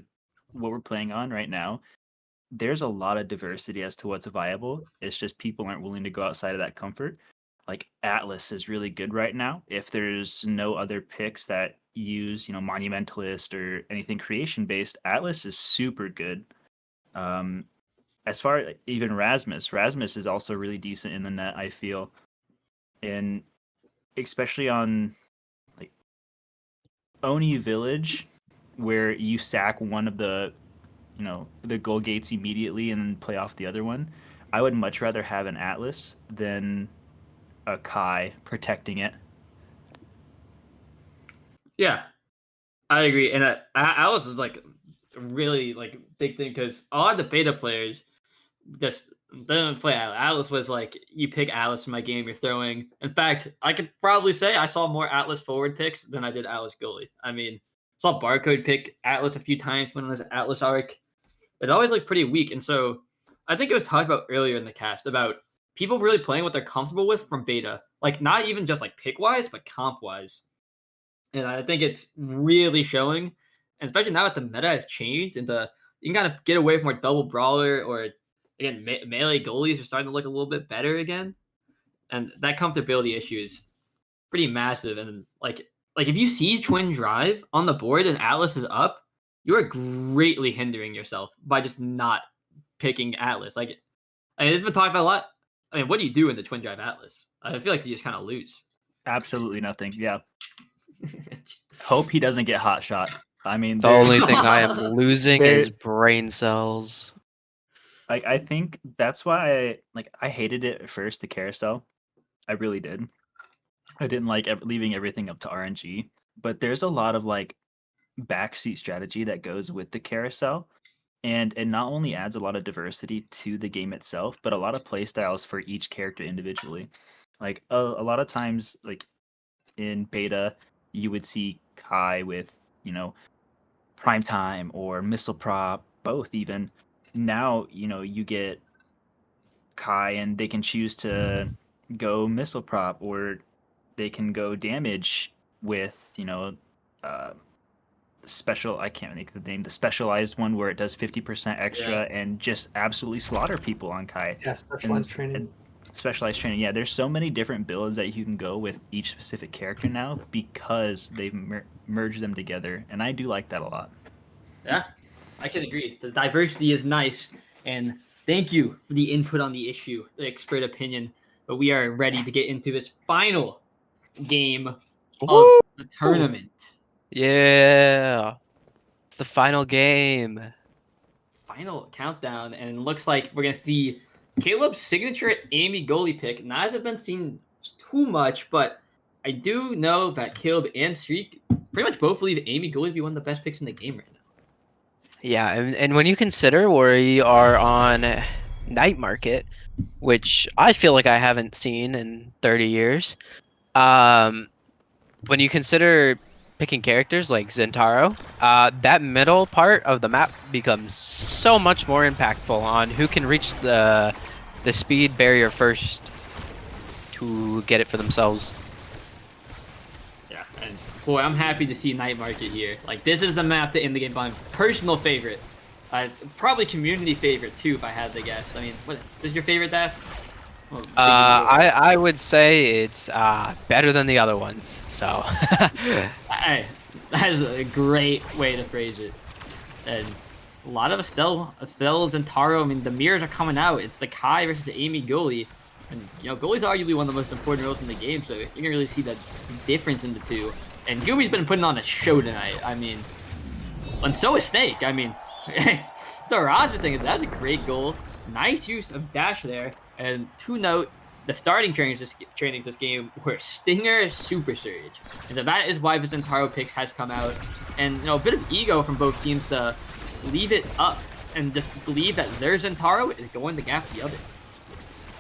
what we're playing on right now, there's a lot of diversity as to what's viable. It's just people aren't willing to go outside of that comfort. Like Atlas is really good right now. If there's no other picks that use, Monumentalist or anything creation based, Atlas is super good. As far as even Rasmus is also really decent in the net, I feel. And especially on like Oni Village, where you sack one of the the goal gates immediately and then play off the other one, I would much rather have an Atlas than a Kai protecting it. Yeah, I agree. And Atlas is like a really like big thing because a lot of the beta players just didn't play Atlas. Atlas was like, you pick Atlas in my game, you're throwing. In fact, I could probably say I saw more Atlas forward picks than I did Atlas goalie. I mean, saw Barcode pick Atlas a few times when it was Atlas arc. It always looked pretty weak. And so I think it was talked about earlier in the cast about people really playing what they're comfortable with from beta. Like, not even just like pick-wise, but comp-wise. And I think it's really showing. And especially now that the meta has changed and you can kind of get away from more double brawler or, again, melee goalies are starting to look a little bit better again. And that comfortability issue is pretty massive. And like if you see Twin Drive on the board and Atlas is up, you are greatly hindering yourself by just not picking Atlas. Like, I mean, it's been talked about a lot. I mean, what do you do in the Twin Drive Atlas? I feel like you just kind of lose. Absolutely nothing. Yeah. Hope he doesn't get hot shot. I mean, The only thing I am losing is brain cells. Like, I think that's why I hated it at first, the carousel. I really did. I didn't like leaving everything up to RNG. But there's a lot of backseat strategy that goes with the carousel, and it not only adds a lot of diversity to the game itself, but a lot of play styles for each character individually. Like a lot of times, like in beta, you would see Kai with prime time or missile prop, both even. Now you get Kai and they can choose to go missile prop, or they can go damage with special, I can't make the name, the specialized one where it does 50% extra and just absolutely slaughter people on Kai. Yeah, specialized training. Specialized training. Yeah, there's so many different builds that you can go with each specific character now because they've merged them together, and I do like that a lot. Yeah, I can agree. The diversity is nice, and thank you for the input on the issue, the expert opinion. But we are ready to get into this final game of the tournament. Yeah. It's the final game. Final countdown, and it looks like we're going to see Caleb's signature Amy goalie pick. Not hasn't been seen too much, but I do know that Caleb and Streak pretty much both believe Amy goalie to be one of the best picks in the game right now. Yeah, and when you consider we are on Night Market, which I feel like I haven't seen in 30 years, when you consider picking characters like Zentaro, that middle part of the map becomes so much more impactful on who can reach the speed barrier first to get it for themselves. Yeah, and boy, I'm happy to see Night Market here. Like, this is the map to end the game by my personal favorite. Probably community favorite too, if I had to guess. I mean, what is your favorite, Daph? Well, I would say it's better than the other ones. So that is a great way to phrase it. And a lot of Estelle, Zentaro. I mean, the mirrors are coming out. It's the Kai versus Amy goalie, and goalie's arguably one of the most important roles in the game. So you can really see the difference in the two. And Gumi's been putting on a show tonight. I mean, and so is Snake. I mean, the Roger thing is that's a great goal. Nice use of dash there. And 2-note, the starting trainings this game were Stinger, Super Surge, and so that is why Bizantaro picks has come out, and you know, a bit of ego from both teams to leave it up and just believe that their Zentaro is going to gap the other.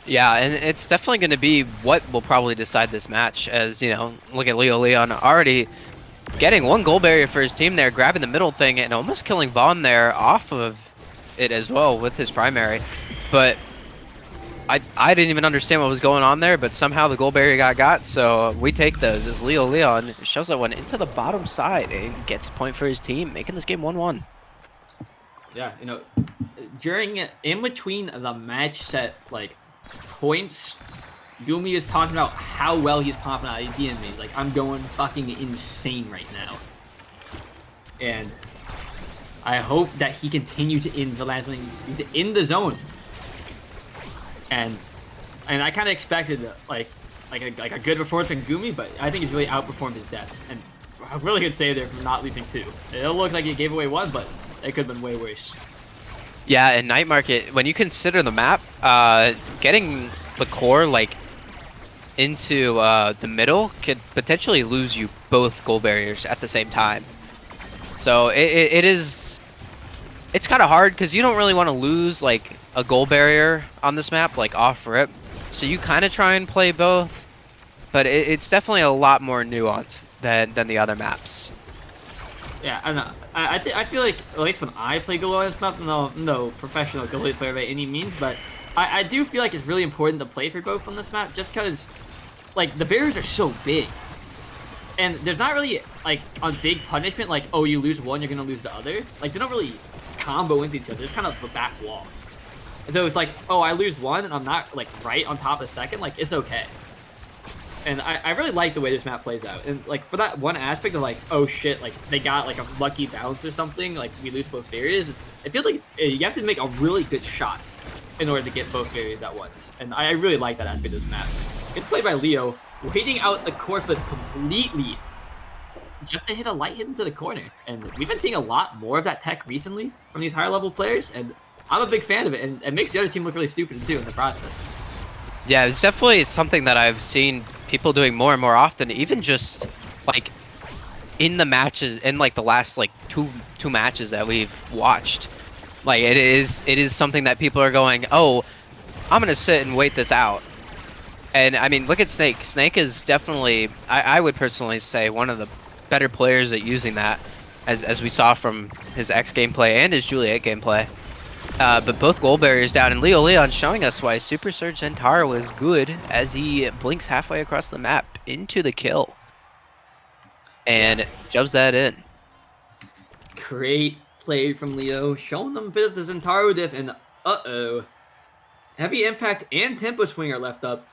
Yeah, and it's definitely going to be what will probably decide this match. As you know, look at Leo Leon already getting one goal barrier for his team there, grabbing the middle thing and almost killing Vaughn there off of it as well with his primary, but. I didn't even understand what was going on there, but somehow the goal barrier got, so we take those as Leo Leon shoves that one into the bottom side and gets a point for his team, making this game 1-1. Yeah, you know, in between the match set, like, points, Gumi is talking about how well he's popping out ID in me. Like, I'm going fucking insane right now. And I hope that he continues to in the last thing. He's in the zone. And I kind of expected like a good performance from Gumi, but I think he's really outperformed his depth. And a really good save there from not losing 2. It looked like he gave away 1, but it could have been way worse. Yeah, in Night Market, when you consider the map, getting the core like into the middle could potentially lose you both goal barriers at the same time. So it's kind of hard because you don't really want to lose like a goal barrier on this map, like off rip. So you kind of try and play both, but it's definitely a lot more nuanced than the other maps. Yeah, I don't know. I feel like, at least when I play Goalie on this map, no professional Goalie player by any means, but I do feel like it's really important to play for both on this map, just because, like, the barriers are so big. And there's not really, like, a big punishment, like, oh, you lose one, you're gonna lose the other. Like, they don't really combo into each other. There's kind of a back wall. And so it's like, oh, I lose one, and I'm not, like, right on top of the second. Like, it's okay. And I really like the way this map plays out. And, like, for that one aspect of, like, oh, shit, like, they got, like, a lucky bounce or something, like, we lose both barriers, it feels like you have to make a really good shot in order to get both barriers at once. And I really like that aspect of this map. It's played by Leo, waiting out the course with complete leaf, just to hit a light hit into the corner. And we've been seeing a lot more of that tech recently from these higher level players, and I'm a big fan of it, and it makes the other team look really stupid too in the process. Yeah, it's definitely something that I've seen people doing more and more often, even just like in the matches, in like the last like two matches that we've watched. Like it is something that people are going, oh, I'm gonna sit and wait this out. And I mean, look at Snake. Snake is definitely, I would personally say, one of the better players at using that, as we saw from his X gameplay and his Juliet gameplay. But both goal barriers down, and Leo Leon showing us why Super Surge Zentaro is good as he blinks halfway across the map into the kill. And shoves that in. Great play from Leo, showing them a bit of the Zentaro diff, and uh-oh. Heavy Impact and Tempo Swing are left up.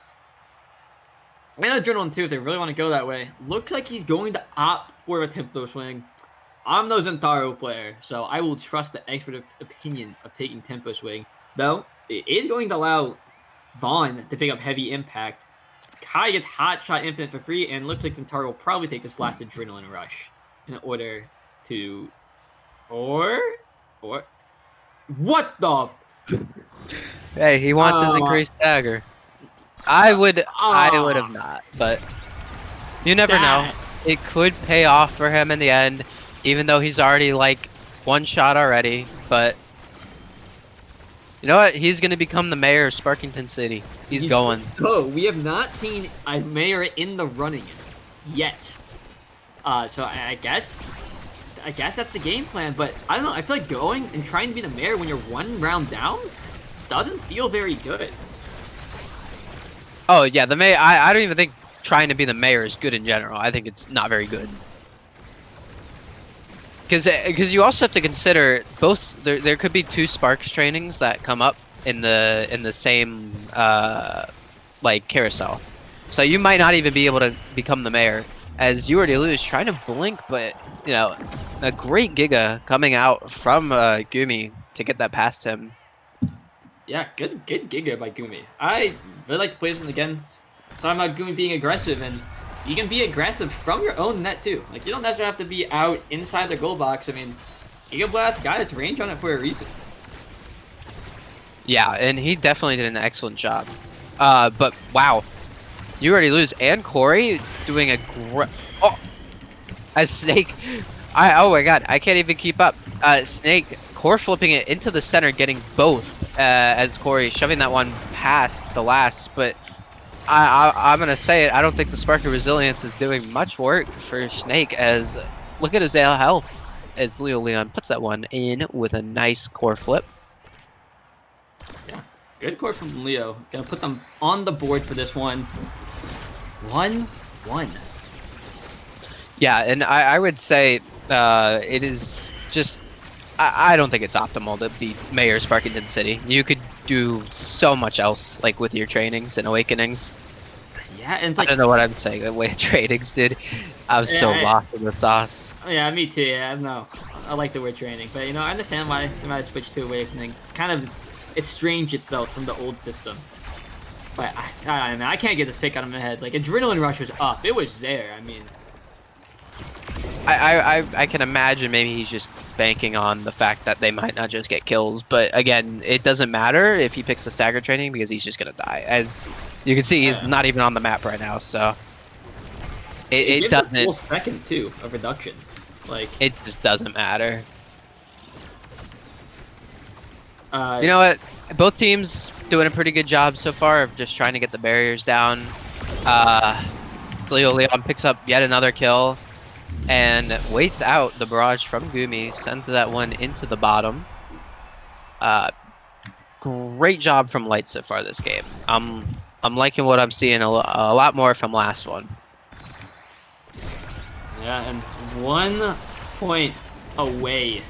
And Adrenaline too, if they really want to go that way. Looks like he's going to opt for a Tempo Swing. I'm no Zentaro player, so I will trust the expert opinion of taking Tempo Swing. Though, it is going to allow Vaughn to pick up Heavy Impact. Kai gets Hot Shot Infinite for free, and looks like Zentaro will probably take this last Adrenaline Rush in order to... Or... What the... Hey, he wants his increased dagger. I would have not, but you never know. It could pay off for him in the end, even though he's already like one shot already. But you know what? He's gonna become the mayor of Sparkington City. He's going. Oh, we have not seen a mayor in the running yet. So I guess that's the game plan. But I don't know. I feel like going and trying to be the mayor when you're one round down doesn't feel very good. Oh yeah, the mayor. I don't even think trying to be the mayor is good in general. I think it's not very good. Because you also have to consider both. There could be 2 Sparks trainings that come up in the same like carousel, so you might not even be able to become the mayor, as you already lose trying to blink. But you know, a great Giga coming out from Gumi to get that past him. Yeah, good Giga by Gumi. I really like to play this one again. Talking about Gumi being aggressive, and you can be aggressive from your own net too. Like, you don't necessarily have to be out inside the goal box. I mean, Giga Blast got its range on it for a reason. Yeah, and he definitely did an excellent job. But wow, you already lose. And Corey doing a great. Oh, as Snake, oh my god, I can't even keep up. Snake core flipping it into the center, getting both. As Corey shoving that one past the last, but I'm gonna say it. I don't think the Spark of Resilience is doing much work for Snake. As look at his health, as Leo Leon puts that one in with a nice core flip. Yeah, good core from Leo. Gonna put them on the board for this one. 1-1. Yeah, and I would say it is just. I don't think it's optimal to beat Mayor Sparkington City. You could do so much else, like with your trainings and awakenings. Yeah, and it's like, I don't know what I'm saying. The way trainings did, I was so lost in the sauce. Yeah, me too. Yeah, no, I like the word training, but you know, I understand why they might have switched to awakening. Kind of estranged itself from the old system. But I can't get this pick out of my head. Like, Adrenaline Rush was up. It was there. I mean, I can imagine maybe he's just banking on the fact that they might not just get kills. But again, it doesn't matter if he picks the stagger training because he's just gonna die. As you can see, he's not even on the map right now. So it doesn't. A full second too of reduction. Like, it just doesn't matter. You know what? Both teams doing a pretty good job so far of just trying to get the barriers down. Leo Leon picks up yet another kill and waits out the barrage from Gumi, sends that one into the bottom. Great job from Light so far this game. I'm liking what I'm seeing a lot more from last one. Yeah, and 1 point away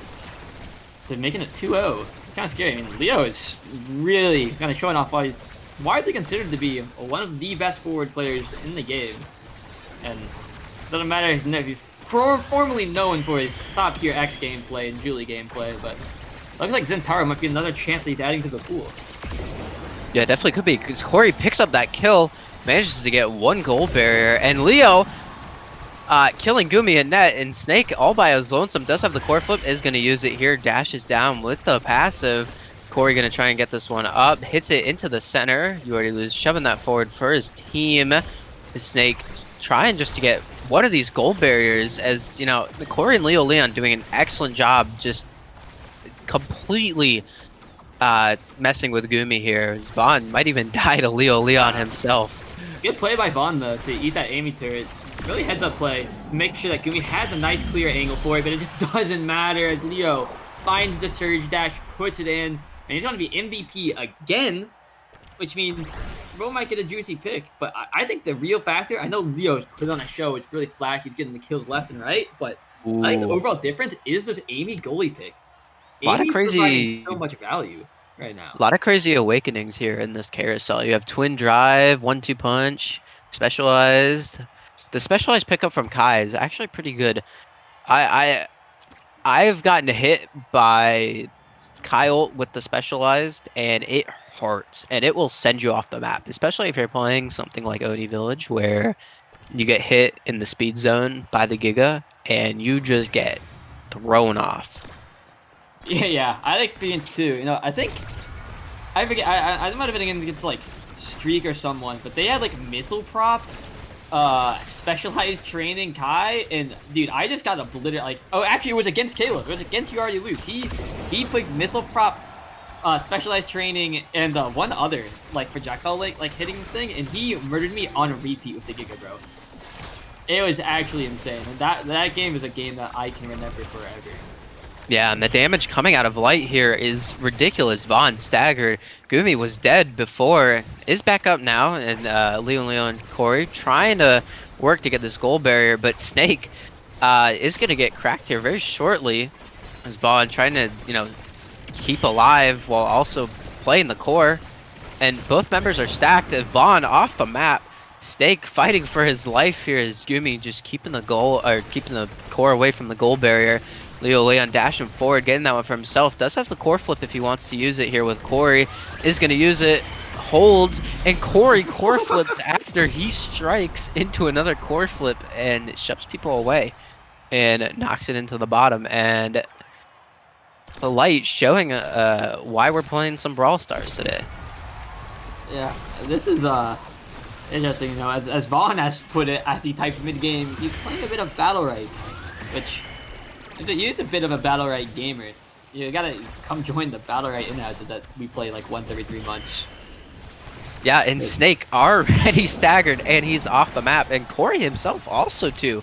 to making it 2-0. Kind of scary. I mean, Leo is really kind of showing off why he's widely considered to be one of the best forward players in the game. And it doesn't matter if he's formerly known for his top tier X gameplay and Julie gameplay, but looks like Zentaro might be another champ that he's adding to the pool. Yeah, definitely could be, because Corey picks up that kill, manages to get one goal barrier, and Leo killing Gumi and net, and Snake all by his lonesome does have the core flip, is going to use it here, dashes down with the passive. Corey going to try and get this one up, hits it into the center. You already lose, shoving that forward for his team. The Snake trying just to get one of these goal barriers, as you know, the Corey and Leo Leon doing an excellent job, just completely messing with Gumi here. Vaughn might even die to Leo Leon himself. Good play by Vaughn though to eat that Amy turret. Really heads up play, make sure that Gumi had the nice clear angle for it, but it just doesn't matter as Leo finds the surge dash, puts it in, and he's going to be MVP again, which means Bro might get a juicy pick. But I think the real factor, I know Leo's put on a show, it's really flat, he's getting the kills left and right, but I think the overall difference is this Amy goalie pick. A lot of crazy, so much value right now. A lot of crazy awakenings here in this carousel. You have twin drive, 1-2 punch, specialized. The specialized pickup from Kai is actually pretty good. I've gotten hit by Kai ult with the specialized, and it hurts, and it will send you off the map, especially if you're playing something like Oni Village, where you get hit in the speed zone by the Giga, and you just get thrown off. Yeah, I had experience too. You know, I think I forget. I might have been against like Streak or someone, but they had like missile prop, specialized training Kai, and dude, I just got obliterated. Like, oh, actually, it was against Caleb. It was against You Already Lose. He played missile prop, specialized training, and one other like projectile like hitting thing, and he murdered me on a repeat with the Giga, bro. It was actually insane. And that game is a game that I can remember forever. Yeah, and the damage coming out of Light here is ridiculous. Vaughn staggered. Gumi was dead before, is back up now, and Leo and Corey trying to work to get this goal barrier, but Snake is going to get cracked here very shortly, as Vaughn trying to, you know, keep alive while also playing the core, and both members are stacked. Vaughn off the map. Snake fighting for his life here as Gumi just keeping the core away from the goal barrier. Leo Leon dashing forward, getting that one for himself. Does have the core flip if he wants to use it here with Corey. Is going to use it, holds, and Corey core flips after he strikes into another core flip and shoves people away and knocks it into the bottom. And the Light showing why we're playing some Brawl Stars today. Yeah, this is interesting. You know, as Vaughn has put it, as he types mid game, he's playing a bit of Battle Right, which he's a bit of a Battle Right gamer. You gotta come join the Battle Right in-houses that we play like once every 3 months. Yeah, and Snake already staggered, and he's off the map, and Corey himself also too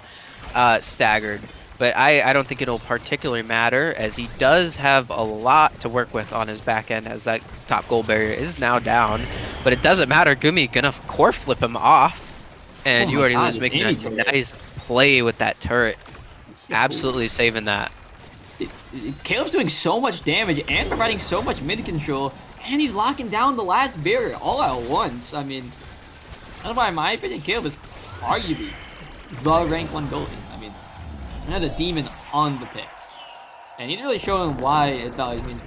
staggered. But I don't think it'll particularly matter, as he does have a lot to work with on his back end, as that top goal barrier is now down. But it doesn't matter. Gumi gonna core flip him off, and you already was making a nice play with that turret. Absolutely saving that. Caleb's doing so much damage and providing so much mid control, and he's locking down the last barrier all at once. I mean, that's why, in my opinion, Caleb is arguably the rank 1 goalie. I mean, another demon on the pick, and he's really showing why it's valued. I mean,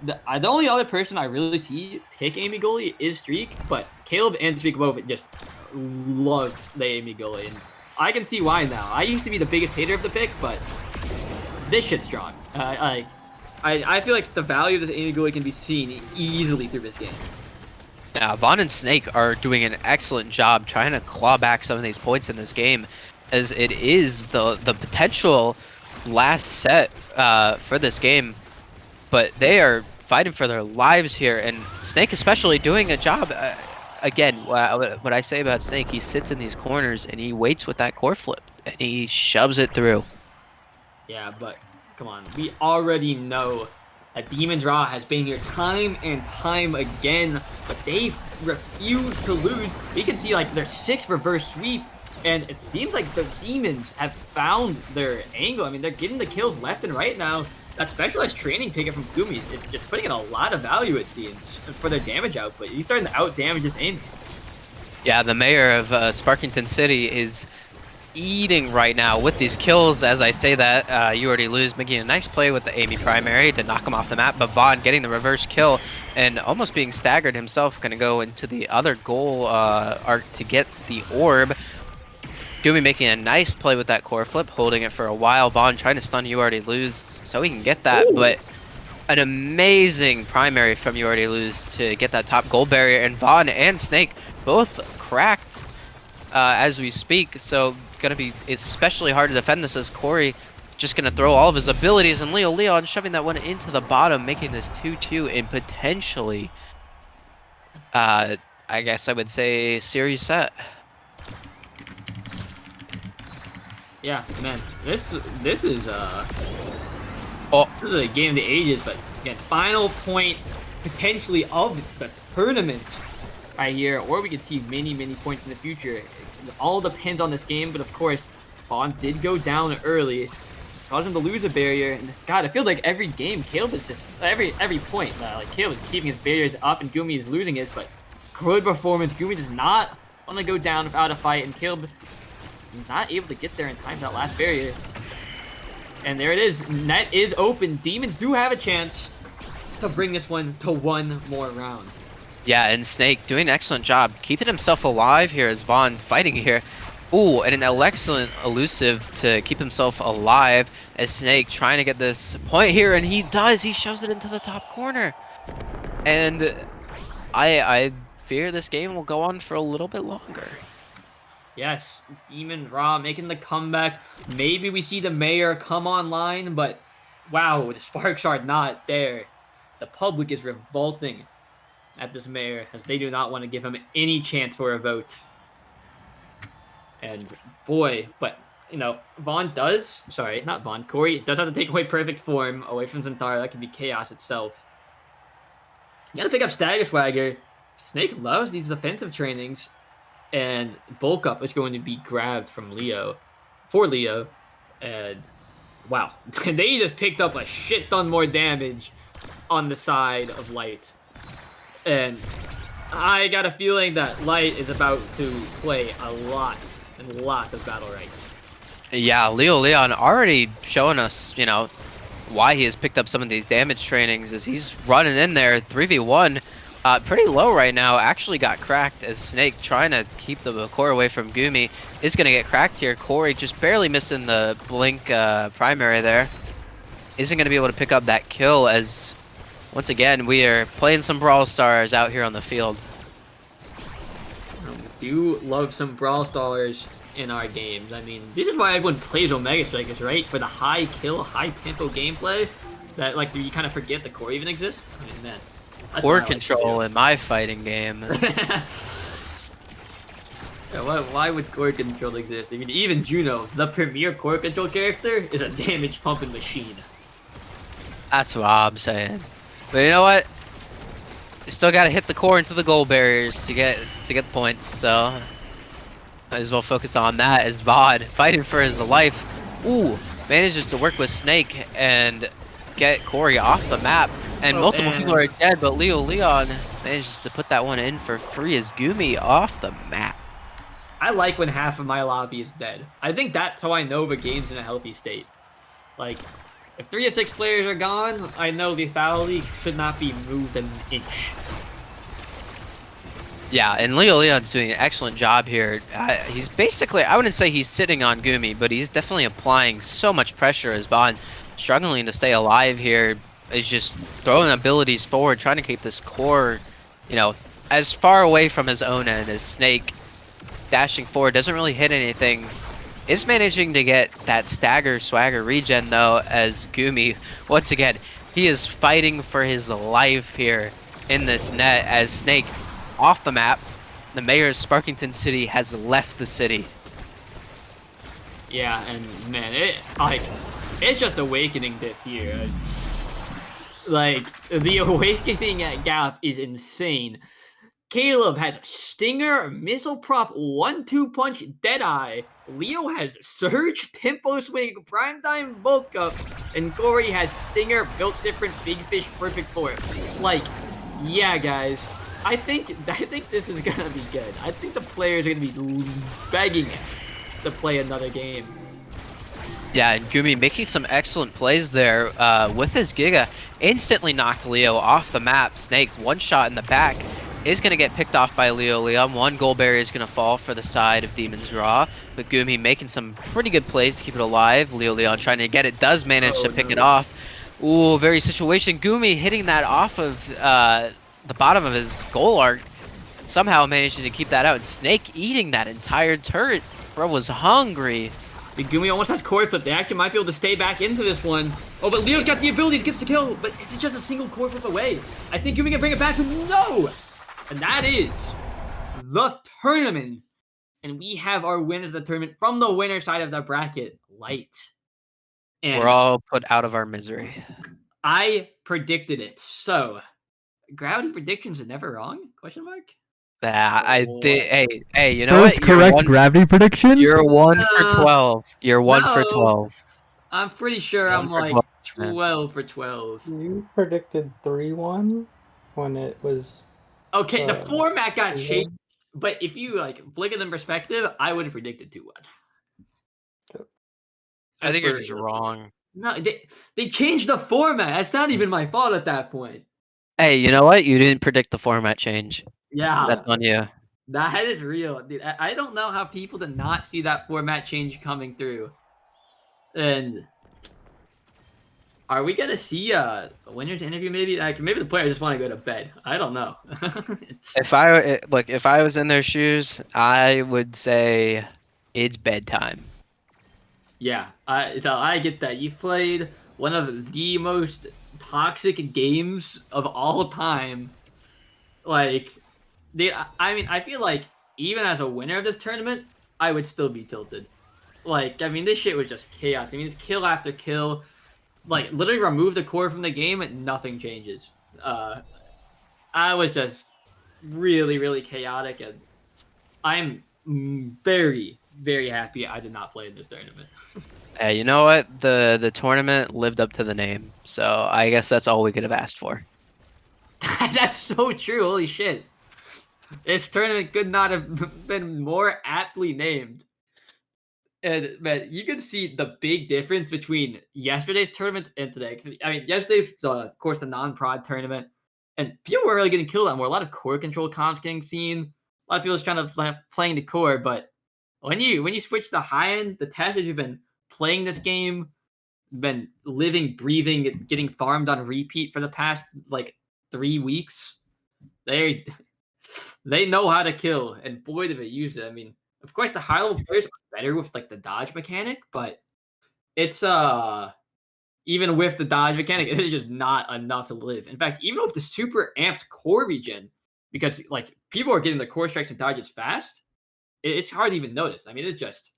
the only other person I really see pick Amy goalie is Streak, but Caleb and Streak both just love the Amy goalie, and I can see why now. I used to be the biggest hater of the pick, but this shit's strong. I feel like the value of this Amy goalie can be seen easily through this game. Yeah, Vaughn and Snake are doing an excellent job trying to claw back some of these points in this game, as it is the potential last set for this game. But they are fighting for their lives here, and Snake especially doing a job. Again, what I say about Snake, he sits in these corners and he waits with that core flip, and he shoves it through. Yeah, but come on, we already know that Demon Draw has been here time and time again, but they refuse to lose. We can see like their 6th reverse sweep, and it seems like the Demons have found their angle. I mean, they're getting the kills left and right now. That specialized training pickup from Gumis is just putting in a lot of value, it seems, for their damage output. He's starting to out-damage his aim. Yeah, the mayor of Sparkington City is eating right now with these kills. As I say that, you already lose, making a nice play with the Amy primary to knock him off the map, but Vaughn getting the reverse kill and almost being staggered himself, going to go into the other goal arc to get the orb. Gumi making a nice play with that core flip, holding it for a while. Vaughn trying to stun You Already Lose so he can get that, but an amazing primary from You Already Lose to get that top goal barrier, and Vaughn and Snake both cracked as we speak, so gonna be especially hard to defend this, as Corey just gonna throw all of his abilities, and Leo Leon shoving that one into the bottom, making this 2-2 and potentially I guess I would say series set. Yeah, man, this is a game of the ages, but again, final point potentially of the tournament right here, or we could see many points in the future. It all depends on this game, but of course, Vaughn did go down early, caused him to lose a barrier. And God, it feels like every game, Caleb is just every point. Like Caleb is keeping his barriers up, and Gumi is losing it. But good performance. Gumi does not want to go down without a fight, and Caleb not able to get there in time for that last barrier. And there it is. Net is open. Demons do have a chance to bring this one to one more round. Yeah, and Snake doing an excellent job keeping himself alive here as Vaughn fighting here. Ooh, and an excellent elusive to keep himself alive as Snake trying to get this point here, and he does. He shoves it into the top corner. And I fear this game will go on for a little bit longer. Yes, Demon Raw making the comeback. Maybe we see the mayor come online, but wow, the sparks are not there. The public is revolting at this mayor, as they do not want to give him any chance for a vote. And boy, but you know, Corey does have to take away perfect form away from Zentara. That could be chaos itself. You gotta pick up Stagger Swagger. Snake loves these offensive trainings. And bulk up is going to be grabbed from Leo, and wow, they just picked up a shit ton more damage on the side of Light, and I got a feeling that Light is about to play a lot of battle rights. Yeah, Leo Leon already showing us, you know, why he has picked up some of these damage trainings, as he's running in there 3v1. Pretty low right now, actually got cracked as Snake trying to keep the core away from Gumi is going to get cracked here. Corey just barely missing the blink primary there. Isn't going to be able to pick up that kill, as once again we are playing some Brawl Stars out here on the field. do love some Brawlstars in our games. I mean, this is why everyone plays Omega Strikers, right? For the high kill, high tempo gameplay. That like you kind of forget the core even exists. I mean, man. That's Core what I like to control do. in my fighting game. Yeah, why would core control exist? I mean, even Juno, the premier core control character, is a damage pumping machine. That's what I'm saying. But you know what? You still gotta hit the core into the goal barriers to get points, so might as well focus on that as VOD fighting for his life. Ooh, manages to work with Snake and get Corey off the map. And Oh, multiple man. people are dead, but Leon manages to put that one in for free as Gumi off the map. I like when half of my lobby is dead. I think that's how I know the game's in a healthy state. Like, if 3 of 6 players are gone, I know lethality should not be moved an inch. Yeah, and Leon's doing an excellent job here. He's basically, I wouldn't say he's sitting on Gumi, but he's definitely applying so much pressure as Vaughn struggling to stay alive here. Is just throwing abilities forward, trying to keep this core, you know, as far away from his own end as Snake. Dashing forward, doesn't really hit anything. Is managing to get that stagger swagger regen though, as Gumi, once again, he is fighting for his life here in this net as Snake off the map. The mayor of Sparkington City has left the city. Yeah, and man, it's just awakening diff here. Like, the awakening at Gap is insane. Caleb has Stinger, Missile Prop, 1-2 Punch, Deadeye. Leo has Surge, Tempo Swing, Primetime Bulk Up. And Corey has Stinger, Built Different, Big Fish, Perfect 4. Like, yeah, guys. I think this is gonna be good. I think the players are gonna be begging to play another game. Yeah, and Gumi making some excellent plays there with his Giga. Instantly knocked Leo off the map. Snake, one shot in the back. Is going to get picked off by Leon. One goal barrier is going to fall for the side of Demon's Raw. But Gumi making some pretty good plays to keep it alive. Leon trying to get it. Does manage to pick it off. Ooh, very situation. Gumi hitting that off of the bottom of his goal arc. Somehow managing to keep that out. And Snake eating that entire turret. Bro was hungry. Gumi almost has core flip. They actually might be able to stay back into this one. Oh, but Leo's got the abilities, gets the kill. But it's just a single core flip away. I think Gumi can bring it back. No! And that is the tournament. And we have our winners of the tournament from the winner side of the bracket, Light. And We're all put out of our misery. I predicted it. So, gravity predictions are never wrong? Question mark? Hey, you know First what? You're correct gravity prediction? You're 1 for 12. You're 1 for No. 12. I'm pretty sure I'm like 12 for 12. You predicted 3-1 when it was. Okay, the format got yeah. changed, but if you like look at it in perspective, I would have predicted 2-1. I think you're just wrong. No, they changed the format. That's not even my fault at that point. Hey, you know what? You didn't predict the format change. Yeah, That's on you. that is real, dude. I don't know how people did not see that format change coming through. And are we gonna see a winner's interview? Maybe like maybe the players just want to go to bed. I don't know. If I was in their shoes, I would say it's bedtime. Yeah, so I get that. You've played one of the most toxic games of all time. Like, I mean, I feel like even as a winner of this tournament, I would still be tilted. Like, I mean, this shit was just chaos. I mean, it's kill after kill. Like, literally remove the core from the game and nothing changes. I was just really, really chaotic, and I'm very, very happy I did not play in this tournament. Hey, you know what? The tournament lived up to the name, so I guess that's all we could have asked for. That's so true. Holy shit. This tournament could not have been more aptly named. And man, you can see the big difference between yesterday's tournament and today. 'Cause, I mean, yesterday's, of course, a non-prod tournament, and people were really getting killed on more. A lot of core control comps getting seen. A lot of people just kind of playing the core. But when you switch to high end, the testers who've been playing this game, been living, breathing, getting farmed on repeat for the past like 3 weeks, they know how to kill, and boy, do they use it. I mean, of course, the high level players are better with like the dodge mechanic, but it's even with the dodge mechanic, it is just not enough to live. In fact, even with the super amped core regen, because like people are getting the core strikes and dodges fast, it's hard to even notice. I mean, it's just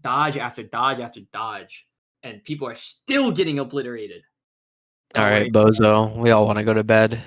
dodge after dodge after dodge, and people are still getting obliterated. All right, Bozo. We all want to go to bed.